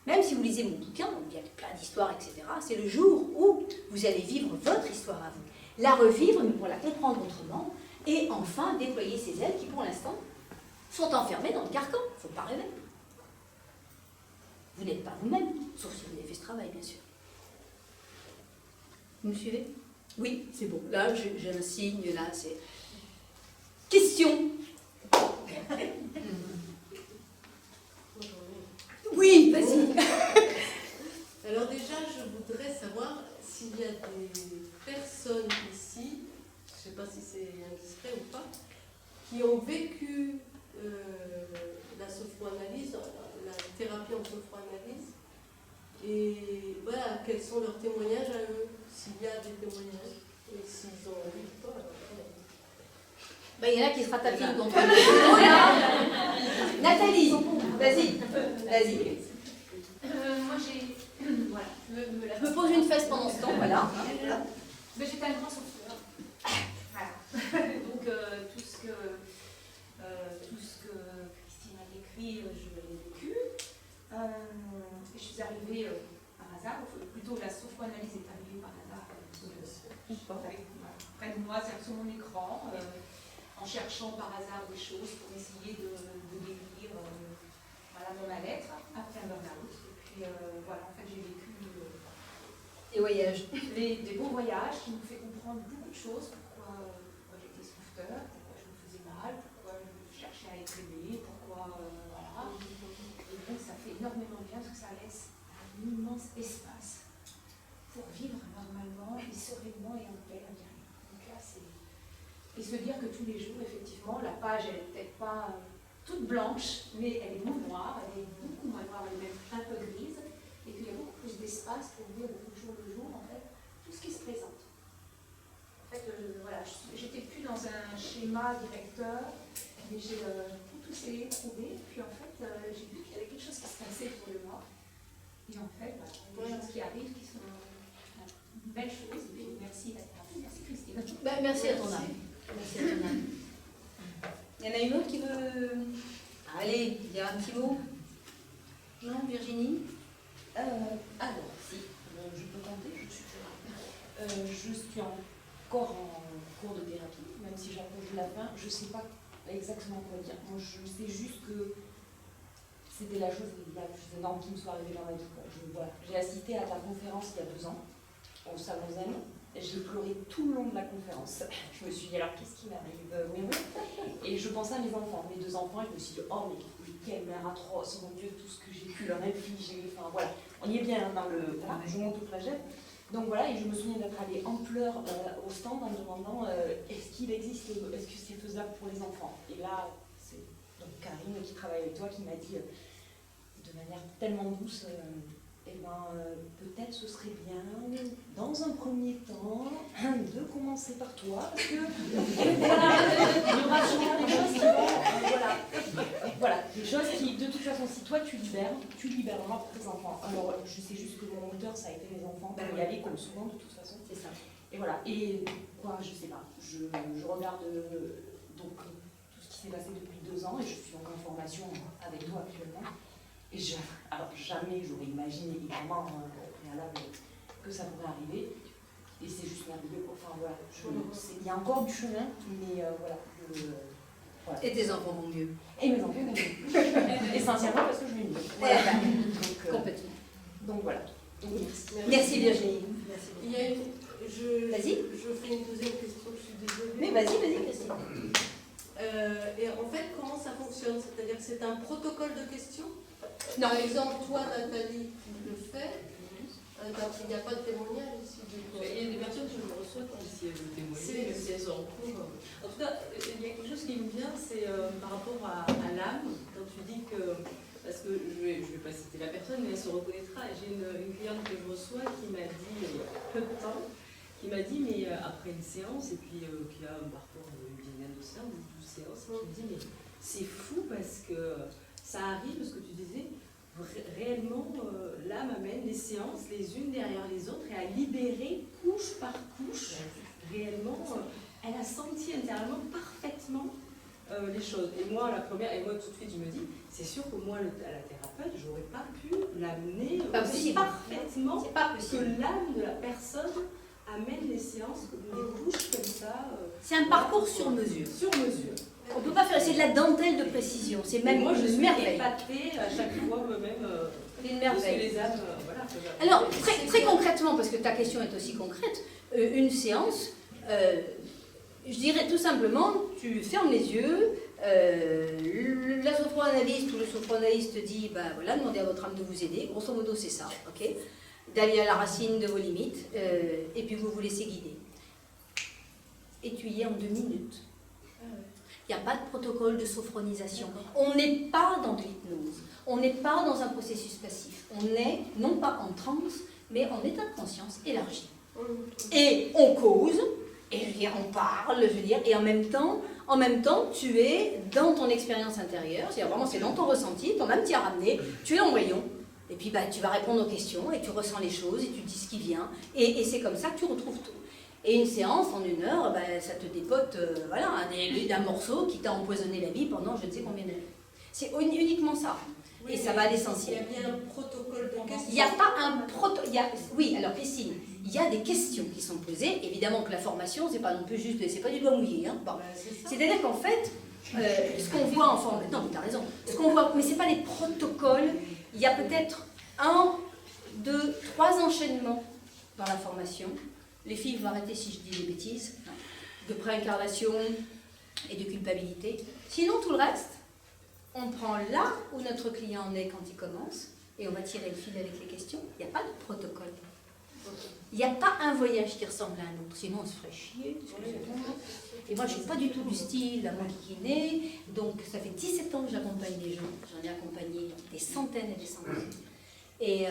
même si vous lisez mon bouquin, où il y a plein d'histoires, etc., c'est le jour où vous allez vivre votre histoire à vous. La revivre, mais pour la comprendre autrement, et enfin déployer ses ailes qui, pour l'instant, sont enfermées dans le carcan. Il ne faut pas rêver. Vous n'êtes pas vous-même, sauf si vous avez fait ce travail, bien sûr. Vous me suivez? Oui, c'est bon. Là, j'ai un signe, là, c'est... Question. Oui, vas-y. Alors déjà, je voudrais savoir s'il y a des personnes ici, je ne sais pas si c'est indiscret ou pas, qui ont vécu la sophroanalyse, la thérapie en sophroanalyse, et voilà, quels sont leurs témoignages à eux, s'il y a des témoignages, et s'ils ont envie ou pas. Alors, il y en a qui se ratapinent contre nous. Nathalie, vas-y. Moi j'ai. Voilà, Je me pose une fesse pendant ce temps, voilà. Mais j'étais un grand souffleur. Voilà. Donc tout ce que Christine a décrit, je l'ai vécu. Je suis arrivée par hasard, ou plutôt la sophroanalyse est arrivée par hasard. Près de moi, c'est sur mon écran. En cherchant par hasard des choses pour essayer de guérir mon mal-être après un burn-out. Et puis voilà, en fait, j'ai vécu Des voyages. des beaux voyages qui m'ont fait comprendre beaucoup de choses. Pourquoi j'étais sauveteur, pourquoi je me faisais mal, pourquoi je cherchais à être aimée, pourquoi voilà. Et donc ça fait énormément bien parce que ça laisse un immense espace pour vivre normalement et sereinement et en paix, en bien. Donc là, c'est... Et se dire que tous les jours, effectivement, la page, elle n'est peut-être pas toute blanche, mais elle est moins noire, elle est beaucoup moins noire, elle est même un peu grise, et qu'il y a beaucoup plus d'espace pour vivre au jour le jour, en fait, tout ce qui se présente. En fait, voilà, j'étais plus dans un schéma directeur, mais j'ai tout essayé de trouver, puis en fait, j'ai vu qu'il y avait quelque chose qui se passait pour moi. Et en fait, voilà, il y a des choses qui arrivent qui sont une belle chose, et merci à la thérapie, merci Christine. Merci à ton âme. Merci à ton âme. Il y en a une autre qui veut... Allez, dire un petit mot. Non, Virginie? Alors, si, je peux compter, je suis plus rapide. Je suis encore en cours de thérapie, même si j'approche de la fin. Je ne sais pas exactement quoi dire. Moi, je sais juste que c'était la chose la plus énorme qui me soit arrivée dans ma vie. Voilà. J'ai assisté à ta conférence il y a 2 ans, au Salon Zen. J'ai pleuré tout le long de la conférence. Je me suis dit, alors qu'est-ce qui m'arrive? Oui. Et je pensais à mes enfants, mes 2 enfants, et je me suis dit, oh mais quelle mère atroce, mon Dieu, tout ce que j'ai pu leur infliger. Enfin voilà, on y est bien dans le. Voilà, je m'auto-flagelle. Donc voilà, et je me souviens d'être allée en pleurs au stand en me demandant est-ce qu'il existe, est-ce que c'est faisable pour les enfants? Et là, c'est donc Karine qui travaille avec toi qui m'a dit de manière tellement douce. Peut-être ce serait bien, dans un premier temps, de commencer par toi, parce que il y aura souvent des choses qui vont, voilà, des choses qui, de toute façon, si toi tu libéreras pour tes enfants. Alors, je sais juste que mon moteur, ça a été mes enfants, pour y aller comme souvent, de toute façon. C'est ça. Et voilà, et quoi, je sais pas, je regarde donc tout ce qui s'est passé depuis 2 ans, et je suis donc en formation avec toi actuellement. Et alors jamais j'aurais imaginé évidemment au préalable que ça pourrait arriver. Et c'est juste merveilleux. Enfin voilà, il y a encore du chemin, mais voilà, voilà. Et tes enfants vont mieux. Et mes enfants vont mieux. Essentiellement parce que je vais mieux. Voilà. Complètement. Donc voilà. Donc, merci Virginie. Merci. Il y a une... Vas-y. Je fais une deuxième question, je suis désolée. Mais vas-y Christine. Et en fait, comment ça fonctionne? C'est-à-dire que c'est un protocole de questions? Non. Par exemple, toi, Nathalie, tu le fais. Il n'y a pas de témoignage ici. Il y a des personnes que je reçois qui, si elles veulent témoigner, si elles sont en cours. En tout cas, il y a quelque chose qui me vient, c'est par rapport à l'âme, quand tu dis que. Parce que je vais pas citer la personne, mais elle se reconnaîtra. J'ai une cliente que je reçois qui m'a dit, il y a peu de temps, qui m'a dit, mais après une séance, et puis qui a un parcours d'une dizaine de séances, 12 séances, qui me dit, mais c'est fou parce que ça arrive, ce que tu disais, réellement, l'âme amène les séances les unes derrière les autres et à libérer couche par couche, réellement, elle a senti intérieurement parfaitement les choses. Et moi, tout de suite, je me dis, c'est sûr que moi, à la thérapeute, j'aurais pas pu l'amener aussi parfaitement C'est pas possible. que l'âme de la personne amène les séances, des couches comme ça. C'est un parcours sur mesure. Sur mesure. On ne peut pas faire, c'est de la dentelle de précision. C'est même moi, je une suis merveille. épatée à chaque fois moi-même. C'est une Parce que merveille. les âmes, voilà. Alors, très concrètement, parce que ta question est aussi concrète, une séance, je dirais tout simplement, tu fermes les yeux, la sophroanalyste ou le sophroanalyste te dit, ben voilà, demandez à votre âme de vous aider, grosso modo c'est ça, ok, d'aller à la racine de vos limites, et puis vous vous laissez guider. Et tu y es en 2 minutes. Il n'y a pas de protocole de sophronisation. On n'est pas dans de l'hypnose. On n'est pas dans un processus passif. On est, non pas en transe, mais en état de conscience élargi. Et on cause, et je veux dire, on parle, je veux dire, et en même temps, tu es dans ton expérience intérieure, c'est-à-dire vraiment, c'est dans ton ressenti, ton âme t'y a ramené, tu es en rayon, et puis bah, tu vas répondre aux questions, et tu ressens les choses, et tu dis ce qui vient, et c'est comme ça que tu retrouves tout. Et une séance, en 1 heure, ben, ça te dépote voilà, d'un morceau qui t'a empoisonné la vie pendant je ne sais combien d'années. C'est uniquement ça. Oui, et ça va à l'essentiel. Il y a bien un protocole de questions. Il n'y a pas un protocole. Oui, alors Christine, il y a des questions qui sont posées. Évidemment que la formation, c'est pas non plus juste, c'est pas du doigt mouillé. Hein. Bon. C'est-à-dire qu'en fait, ce qu'on voit en formation. Non, mais tu as raison. Ce qu'on voit, mais ce n'est pas des protocoles. Il y a peut-être 1, 2, 3 enchaînements dans la formation. Les filles vont arrêter si je dis des bêtises, de préincarnation et de culpabilité. Sinon, tout le reste, on prend là où notre client en est quand il commence et on va tirer le fil avec les questions. Il n'y a pas de protocole. Il n'y a pas un voyage qui ressemble à un autre, sinon on se ferait chier. Et moi, je ne suis pas du tout du style à m'enquiquiner. Donc, ça fait 17 ans que j'accompagne des gens. J'en ai accompagné des centaines et des centaines. Et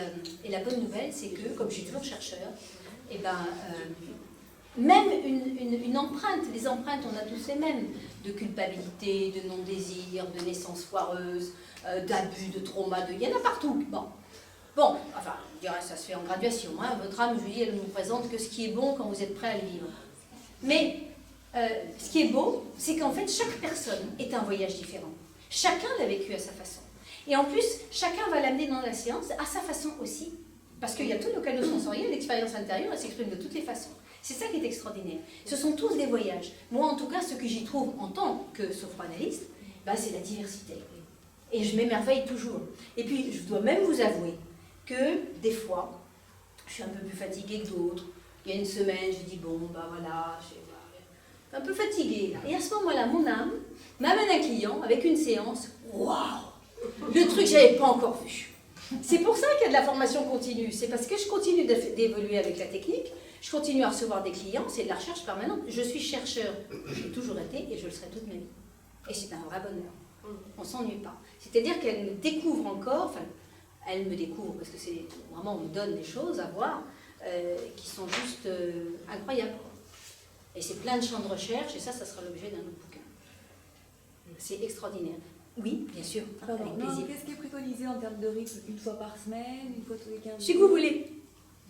la bonne nouvelle, c'est que, comme je suis toujours chercheur, et même une empreinte, les empreintes, on a tous les mêmes, de culpabilité, de non-désir, de naissance foireuse, d'abus, de trauma, il y en a partout. Bon, enfin, je dirais, ça se fait en graduation. Hein. Votre âme, je vous dis, elle ne vous présente que ce qui est bon quand vous êtes prêt à le vivre. Mais ce qui est beau, c'est qu'en fait, chaque personne est un voyage différent. Chacun l'a vécu à sa façon. Et en plus, chacun va l'amener dans la séance à sa façon aussi. Parce qu'il y a tout le canal sensoriel, l'expérience intérieure, elle s'exprime de toutes les façons. C'est ça qui est extraordinaire. Ce sont tous des voyages. Moi, en tout cas, ce que j'y trouve en tant que sophroanalyste, c'est la diversité. Et je m'émerveille toujours. Et puis, je dois même vous avouer que, des fois, je suis un peu plus fatiguée que d'autres. Il y a une semaine, je dis, bon, voilà, je suis un peu fatiguée. Et à ce moment-là, mon âme m'amène un client avec une séance. Waouh! Le truc que je n'avais pas encore vu. C'est pour ça qu'il y a de la formation continue. C'est parce que je continue d'évoluer avec la technique, je continue à recevoir des clients, c'est de la recherche permanente. Je suis chercheur, j'ai toujours été et je le serai toute ma vie. Et c'est un vrai bonheur. On ne s'ennuie pas. C'est-à-dire qu'elle me découvre encore, enfin, elle me découvre parce que c'est vraiment, on me donne des choses à voir qui sont juste incroyables. Et c'est plein de champs de recherche et ça sera l'objet d'un autre bouquin. C'est extraordinaire. Oui, bien sûr, Pardon, avec plaisir. qu'est-ce qui est préconisé en termes de rythme? Une fois par semaine, une fois tous les 15 jours? Si vous voulez.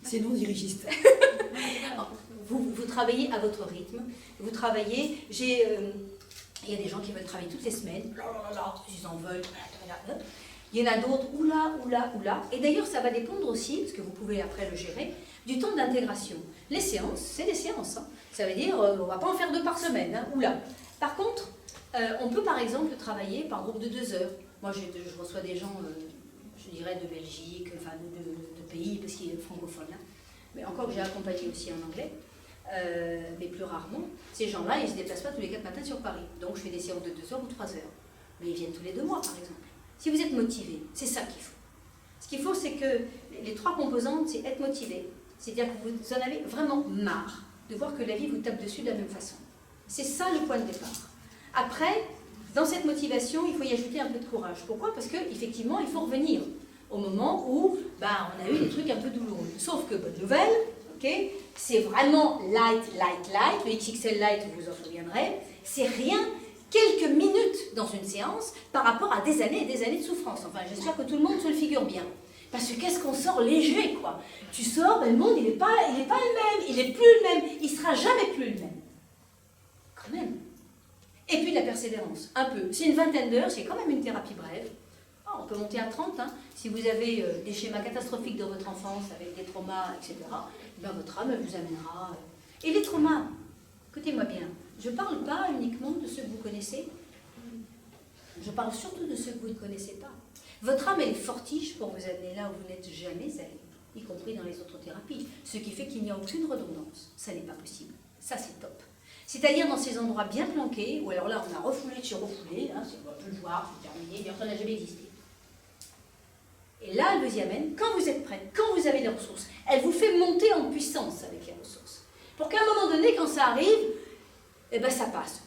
C'est non dirigiste. vous travaillez à votre rythme. Vous travaillez. Il y a des gens qui veulent travailler toutes les semaines. Ils en veulent. Il y en a d'autres. Oula. Et d'ailleurs, ça va dépendre aussi, parce que vous pouvez après le gérer, du temps d'intégration. Les séances, c'est des séances. Hein. Ça veut dire, on ne va pas en faire 2 par semaine. Hein. Oula. Par contre, on peut par exemple travailler par groupe de 2 heures. Moi, je reçois des gens, je dirais, de Belgique, enfin de pays, parce qu'il est francophone. Hein. Mais encore que j'ai accompagné aussi en anglais, mais plus rarement. Ces gens-là, ils ne se déplacent pas tous les 4 matins sur Paris. Donc, je fais des séances de 2 heures ou 3 heures. Mais ils viennent tous les 2 mois, par exemple. Si vous êtes motivé, c'est ça qu'il faut. Ce qu'il faut, c'est que les 3 composantes, c'est être motivé. C'est-à-dire que vous en avez vraiment marre de voir que la vie vous tape dessus de la même façon. C'est ça le point de départ. Après, dans cette motivation, il faut y ajouter un peu de courage. Pourquoi? Parce qu'effectivement, il faut revenir au moment où on a eu des trucs un peu douloureux. Sauf que, bonne nouvelle, c'est vraiment light. Le XXL light, vous vous en souviendrez, c'est rien quelques minutes dans une séance par rapport à des années et des années de souffrance. Enfin, j'espère que tout le monde se le figure bien. Parce que qu'est-ce qu'on sort léger, quoi. Tu sors, ben, le monde, il n'est pas le même, il n'est plus le même, il ne sera jamais plus le même. Quand même. Et puis de la persévérance, un peu. C'est une vingtaine d'heures, c'est quand même une thérapie brève. Oh, on peut monter à 30, hein. Si vous avez des schémas catastrophiques dans votre enfance, avec des traumas, etc., ben, votre âme vous amènera. Et les traumas, écoutez-moi bien, je ne parle pas uniquement de ceux que vous connaissez, je parle surtout de ceux que vous ne connaissez pas. Votre âme, elle est fortiche pour vous amener là où vous n'êtes jamais allé, y compris dans les autres thérapies, ce qui fait qu'il n'y a aucune redondance. Ça n'est pas possible. Ça, c'est top. C'est-à-dire dans ces endroits bien planqués, ou alors là, on a refoulé de chez refoulé, hein, on peut le voir, c'est terminé, bien ça n'a jamais existé. Et là, elle vous y amène, quand vous êtes prête, quand vous avez les ressources, elle vous fait monter en puissance avec les ressources. Pour qu'à un moment donné, quand ça arrive, eh ben ça passe.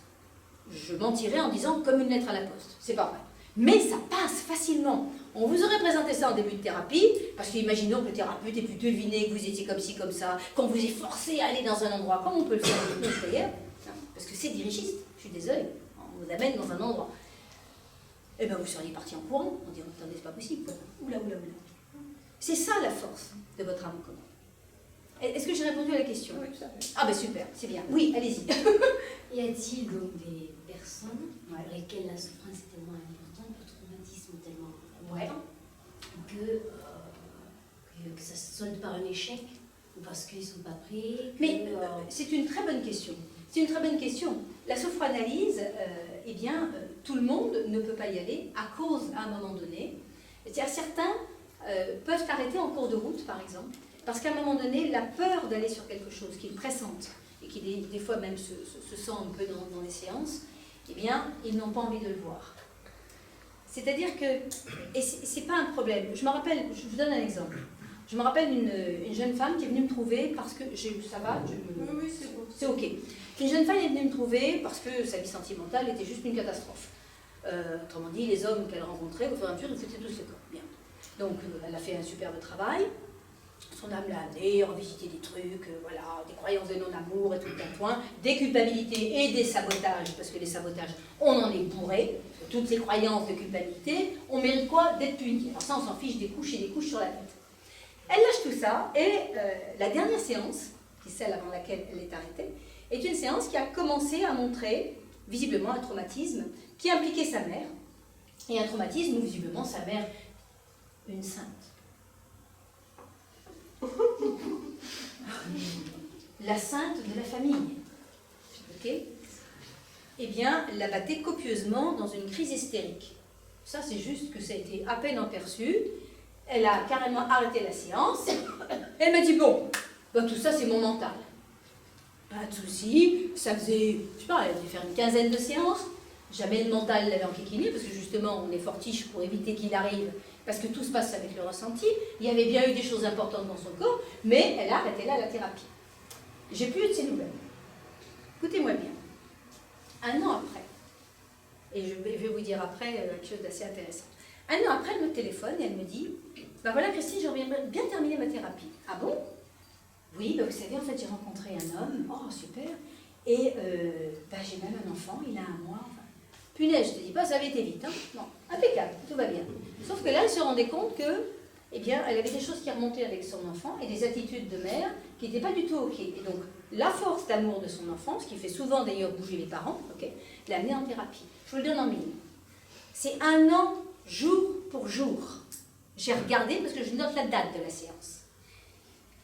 Je mentirais en disant comme une lettre à la poste. C'est pas vrai. Mais ça passe facilement. On vous aurait présenté ça en début de thérapie, parce qu'imaginons que le thérapeute ait pu deviner que vous étiez comme ci, comme ça, qu'on vous ait forcé à aller dans un endroit, comme on peut le faire d'ailleurs, parce que c'est dirigiste, je suis désolée, on vous amène dans un endroit. Eh bien vous seriez parti en courant, on dirait, attendez, c'est pas possible. Oula, oula, oula. C'est ça la force de votre âme commune. Est-ce que j'ai répondu à la question? Oui, tout à fait. Ah ben super, c'est bien. Oui, allez-y. Y a-t-il donc des personnes pour lesquelles la souffrance est tellement importante, le traumatisme tellement important, que ça se solde par un échec, ou parce qu'ils ne sont pas prêts Mais c'est une très bonne question. C'est une très bonne question. La sophranalyse, eh bien, tout le monde ne peut pas y aller à cause, à un moment donné. C'est-à-dire certains peuvent arrêter en cours de route, par exemple, parce qu'à un moment donné, la peur d'aller sur quelque chose qui est pressante, et qui des fois même se sent un peu dans les séances, eh bien, ils n'ont pas envie de le voir. C'est-à-dire que, et c'est pas un problème, je me rappelle, je vous donne un exemple. Je me rappelle une jeune femme qui est venue me trouver parce que, ça va, Oui, c'est bon. c'est ok. Une jeune femme est venue me trouver parce que sa vie sentimentale était juste une catastrophe. Autrement dit, les hommes qu'elle rencontrait, au fur et à mesure, ils foutaient tous le corps. Bien. Donc, elle a fait un superbe travail. Son âme l'a amenée, revisiter des trucs, voilà, des croyances de non-amour et tout un point, des culpabilités et des sabotages, parce que les sabotages, on en est bourré. Toutes ces croyances de culpabilité, on mérite quoi? D'être puni. Alors ça, on s'en fiche des couches et des couches sur la tête. Elle lâche tout ça, et la dernière séance, qui est celle avant laquelle elle est arrêtée, est une séance qui a commencé à montrer, visiblement, un traumatisme qui impliquait sa mère, et un traumatisme où, visiblement, sa mère, une sainte. La sainte de la famille. Ok? Eh bien, la battait copieusement dans une crise hystérique. Ça, c'est juste que ça a été à peine aperçu. Elle a carrément arrêté la séance. Elle m'a dit, bon, ben, tout ça, c'est mon mental. Pas de souci. Ça faisait, je sais pas, elle devait faire une quinzaine de séances. Jamais le mental l'avait enquiquiné, parce que justement, on est fortiche pour éviter qu'il arrive, parce que tout se passe avec le ressenti. Il y avait bien eu des choses importantes dans son corps, mais elle a arrêté là la thérapie. J'ai plus eu de ses nouvelles. Écoutez-moi bien. Un an après, et je vais vous dire après quelque chose d'assez intéressant. Un an après, elle me téléphone et elle me dit, ben voilà Christine, j'aimerais bien terminer ma thérapie. Ah bon? Oui, ben vous savez, en fait, j'ai rencontré un homme, oh super, et ben, j'ai même un enfant, il a 1 mois, enfin, punaise, je te dis pas, ça avait été vite, hein? Non, impeccable, tout va bien. Sauf que là, elle se rendait compte que, eh bien, elle avait des choses qui remontaient avec son enfant et des attitudes de mère qui n'étaient pas du tout ok. Et donc, la force d'amour de son enfant, ce qui fait souvent d'ailleurs bouger les parents, ok, l'a amenée en thérapie. Je vous le donne en mille. C'est 1 an, jour pour jour. J'ai regardé parce que je note la date de la séance.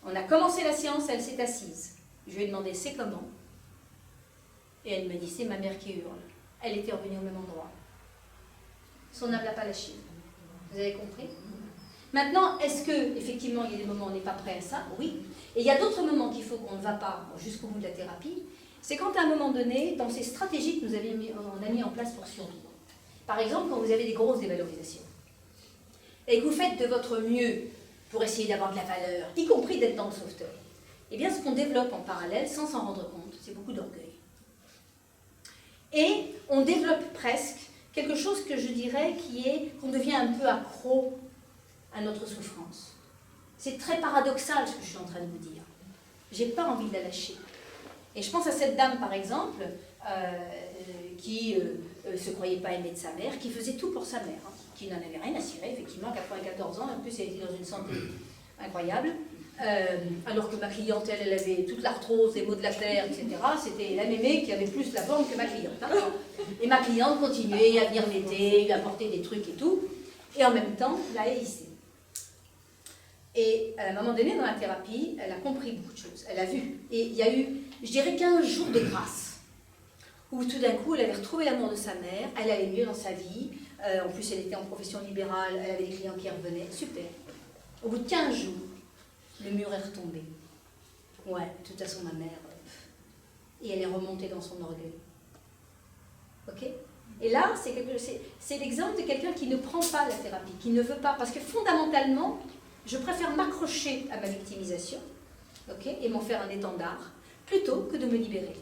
On a commencé la séance, elle s'est assise. Je lui ai demandé c'est comment. Et elle m'a dit c'est ma mère qui hurle. Elle était revenue au même endroit. Son âme l'a pas lâché. Vous avez compris? Maintenant, est-ce que effectivement il y a des moments où on n'est pas prêt à ça? Oui. Et il y a d'autres moments qu'il faut qu'on ne va pas jusqu'au bout de la thérapie. C'est quand à un moment donné, dans ces stratégies que on a mis en place pour survivre. Par exemple, quand vous avez des grosses dévalorisations et que vous faites de votre mieux pour essayer d'avoir de la valeur, y compris d'être dans le sauveteur, eh bien ce qu'on développe en parallèle, sans s'en rendre compte, c'est beaucoup d'orgueil. Et on développe presque quelque chose que je dirais qu'on devient un peu accro à notre souffrance. C'est très paradoxal ce que je suis en train de vous dire. J'ai pas envie de la lâcher. Et je pense à cette dame, par exemple, qui se croyait pas aimé de sa mère, qui faisait tout pour sa mère, hein, qui n'en avait rien à cirer, effectivement, 94 ans, en plus elle était dans une santé incroyable, alors que ma cliente, elle avait toute l'arthrose, les maux de la terre, etc. C'était la mémé qui avait plus la forme que ma cliente. Hein. Et ma cliente continuait à venir m'aider, lui apporter des trucs et tout, et en même temps, la haïssait. Et à un moment donné, dans la thérapie, elle a compris beaucoup de choses, elle a vu. Et il y a eu, je dirais, 15 jours de grâce, où tout d'un coup, elle avait retrouvé l'amour de sa mère, elle allait mieux dans sa vie, en plus elle était en profession libérale, elle avait des clients qui revenaient, super. Au bout de 15 jours, le mur est retombé. Ouais, de toute façon, ma mère, et elle est remontée dans son orgueil. Ok? Et là, c'est l'exemple de quelqu'un qui ne prend pas la thérapie, qui ne veut pas, parce que fondamentalement, je préfère m'accrocher à ma victimisation, ok, et m'en faire un étendard, plutôt que de me libérer.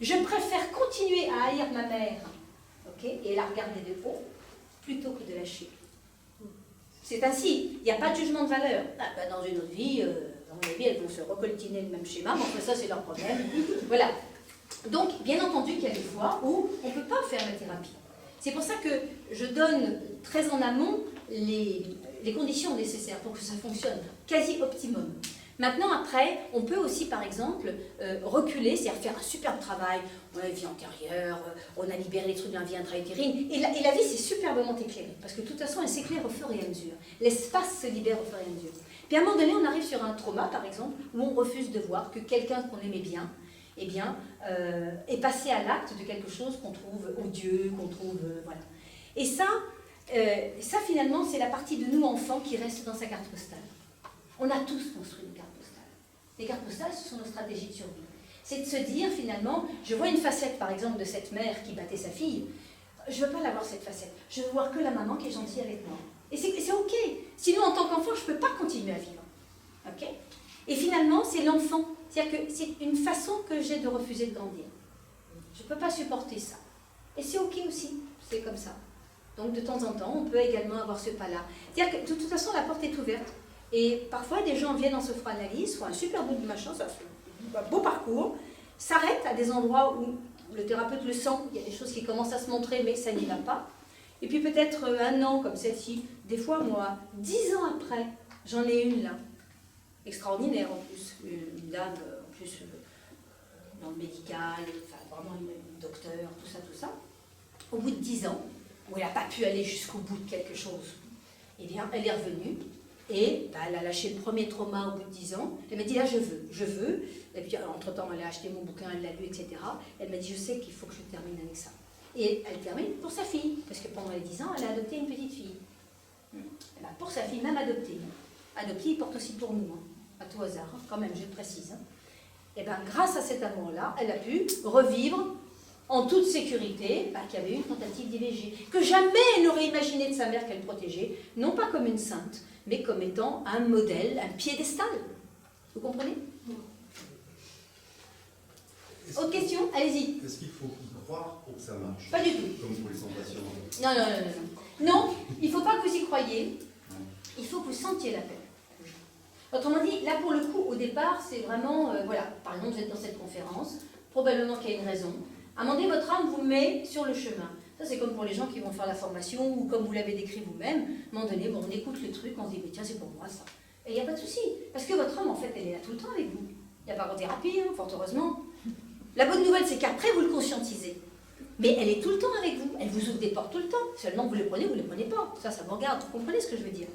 Je préfère continuer à haïr ma mère, ok, et la regarder de haut, plutôt que de lâcher. C'est ainsi, il n'y a pas de jugement de valeur. Ah, ben, dans une autre vie, dans mon avis, elles vont se recoltiner le même schéma, mais enfin ça c'est leur problème. Voilà. Donc, bien entendu qu'il y a des fois où on ne peut pas faire la thérapie. C'est pour ça que je donne très en amont les conditions nécessaires pour que ça fonctionne quasi optimum. Maintenant, après, on peut aussi, par exemple, reculer, c'est-à-dire faire un superbe travail, on a la vie antérieure, on a libéré les trucs de la vie intra-utérine, et la vie s'est superbement éclairée, parce que de toute façon, elle s'éclaire au fur et à mesure. L'espace se libère au fur et à mesure. Puis à un moment donné, on arrive sur un trauma, par exemple, où on refuse de voir que quelqu'un qu'on aimait bien, eh bien, est passé à l'acte de quelque chose qu'on trouve odieux, qu'on trouve... voilà. Et ça, finalement, c'est la partie de nous, enfants, qui reste dans sa carte postale. On a tous construit une carte postale. Les cartes postales, ce sont nos stratégies de survie. C'est de se dire, finalement, je vois une facette, par exemple, de cette mère qui battait sa fille. Je ne veux pas la voir, cette facette. Je veux voir que la maman qui est gentille avec moi. Et c'est OK. Sinon, en tant qu'enfant, je ne peux pas continuer à vivre. OK? Et finalement, c'est l'enfant. C'est-à-dire que c'est une façon que j'ai de refuser de grandir. Je ne peux pas supporter ça. Et c'est OK aussi. C'est comme ça. Donc, de temps en temps, on peut également avoir ce pas-là. C'est-à-dire que, de toute façon, la porte est ouverte. Et parfois, des gens viennent en sophranalyse, font un super bout de machin, ça fait un beau parcours, s'arrêtent à des endroits où le thérapeute le sent, il y a des choses qui commencent à se montrer, mais ça n'y va pas. Et puis peut-être un an, comme celle-ci, des fois, moi, 10 ans après, j'en ai une là, extraordinaire en plus, une dame, en plus, dans le médical, enfin, vraiment une docteur, tout ça. Au bout de 10 ans, où elle n'a pas pu aller jusqu'au bout de quelque chose, eh bien, elle est revenue. Et elle a lâché le premier trauma au bout de 10 ans. Elle m'a dit, là, je veux. Et puis, entre-temps, elle a acheté mon bouquin, elle l'a lu, etc. Elle m'a dit, je sais qu'il faut que je termine avec ça. Et elle termine pour sa fille, parce que pendant les 10 ans, elle a adopté une petite fille. Et ben, pour sa fille, même adoptée. Adoptée, il porte aussi pour nous, hein, à tout hasard, hein, quand même, je le précise. Hein. Et bien, grâce à cet amour-là, elle a pu revivre en toute sécurité qu'il y avait eu une tentative d'IVG, que jamais elle n'aurait imaginé de sa mère qu'elle protégeait, non pas comme une sainte, mais comme étant un modèle, un piédestal. Vous comprenez? Autre question? Allez-y. Est-ce qu'il faut y croire pour que ça marche? Pas du tout. Comme pour les sans-patients. Non, il ne faut pas que vous y croyiez. Il faut que vous sentiez l'appel. Autrement dit, là pour le coup, au départ, c'est vraiment, voilà, par exemple, vous êtes dans cette conférence, probablement qu'il y a une raison. À un moment donné, votre âme vous met sur le chemin. Ça, c'est comme pour les gens qui vont faire la formation, ou comme vous l'avez décrit vous-même. À un moment donné, bon, on écoute le truc, on se dit, mais tiens, c'est pour moi ça. Et il n'y a pas de souci, parce que votre âme, en fait, elle est là tout le temps avec vous. Il n'y a pas de thérapie, hein, fort heureusement. La bonne nouvelle, c'est qu'après, vous le conscientisez. Mais elle est tout le temps avec vous. Elle vous ouvre des portes tout le temps. Seulement, vous les prenez pas. Ça vous regarde. Vous comprenez ce que je veux dire?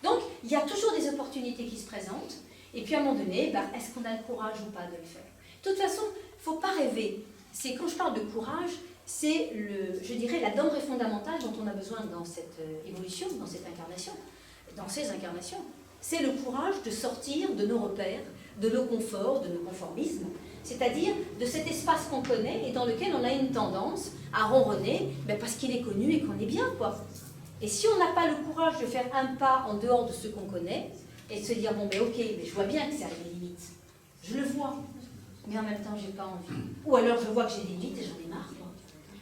Donc, il y a toujours des opportunités qui se présentent. Et puis, à un moment donné, est-ce qu'on a le courage ou pas de le faire? De toute façon, il ne faut pas rêver. C'est quand je parle de courage, c'est, je dirais, la denrée fondamentale dont on a besoin dans cette évolution, dans cette incarnation, dans ces incarnations. C'est le courage de sortir de nos repères, de nos conforts, de nos conformismes, c'est-à-dire de cet espace qu'on connaît et dans lequel on a une tendance à ronronner parce qu'il est connu et qu'on est bien, quoi. Et si on n'a pas le courage de faire un pas en dehors de ce qu'on connaît et de se dire, bon, ok, mais je vois bien que c'est à mes limites, je le vois, mais en même temps, j'ai pas envie. Ou alors, je vois que j'ai des limites et j'en ai marre, quoi.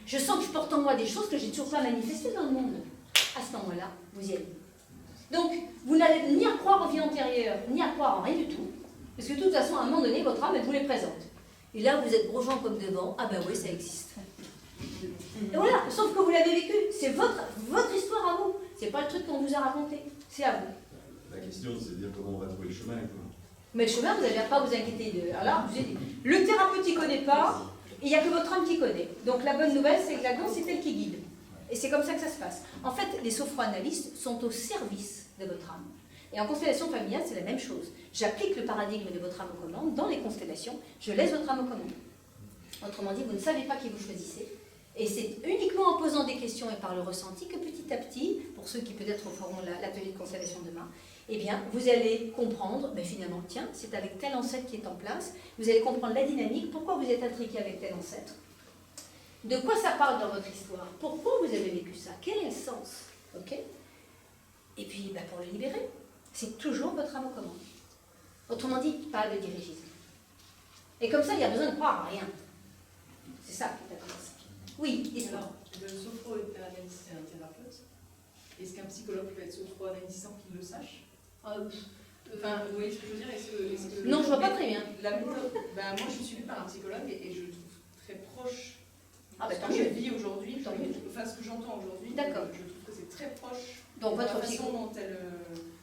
Je sens que je porte en moi des choses que j'ai toujours pas manifestées dans le monde. À ce moment-là, vous y allez. Donc, vous n'allez ni à croire aux vies antérieures, ni à croire en rien du tout, parce que de toute façon, à un moment donné, votre âme, elle vous les présente. Et là, vous êtes gros gens comme devant, ah ben oui, ça existe. Et voilà, sauf que vous l'avez vécu. C'est votre histoire à vous. C'est pas le truc qu'on vous a raconté. C'est à vous. La question, c'est de dire comment on va trouver le chemin, quoi. Mais le chemin, vous n'avez pas à vous inquiéter de. Alors là, je vous ai dit, le thérapeute, il ne connaît pas, et il n'y a que votre âme qui connaît. Donc la bonne nouvelle, c'est que la danse, c'est elle qui guide. Et c'est comme ça que ça se passe. En fait, les sophroanalystes sont au service de votre âme. Et en constellation familiale, c'est la même chose. J'applique le paradigme de votre âme aux commandes dans les constellations, je laisse votre âme aux commandes. Autrement dit, vous ne savez pas qui vous choisissez. Et c'est uniquement en posant des questions et par le ressenti que petit à petit, pour ceux qui peut-être feront l'atelier de constellation demain, eh bien, vous allez comprendre, ben finalement, tiens, c'est avec tel ancêtre qui est en place, vous allez comprendre la dynamique, pourquoi vous êtes intrigué avec tel ancêtre, de quoi ça parle dans votre histoire, pourquoi vous avez vécu ça, quel est le sens, ok? Et puis, ben, pour le libérer, c'est toujours votre âme aux commandes. Autrement dit, pas de dirigisme. Et comme ça, il n'y a besoin de croire à rien. C'est ça qui est intéressant. Oui, alors, le sophro-analyste, c'est un thérapeute. Est-ce qu'un psychologue peut être sophro-analyste sans qu'il le sache? Enfin, vous voyez ce que je veux dire? Est-ce que non, je vois pas très bien. La méthode, ben, moi, je suis suivie par un psychologue et je le trouve très proche Ah, de ben, ce que je vis aujourd'hui. Enfin, ce que j'entends aujourd'hui. D'accord. Je trouve que c'est très proche. Donc, de la votre façon psychologue. dont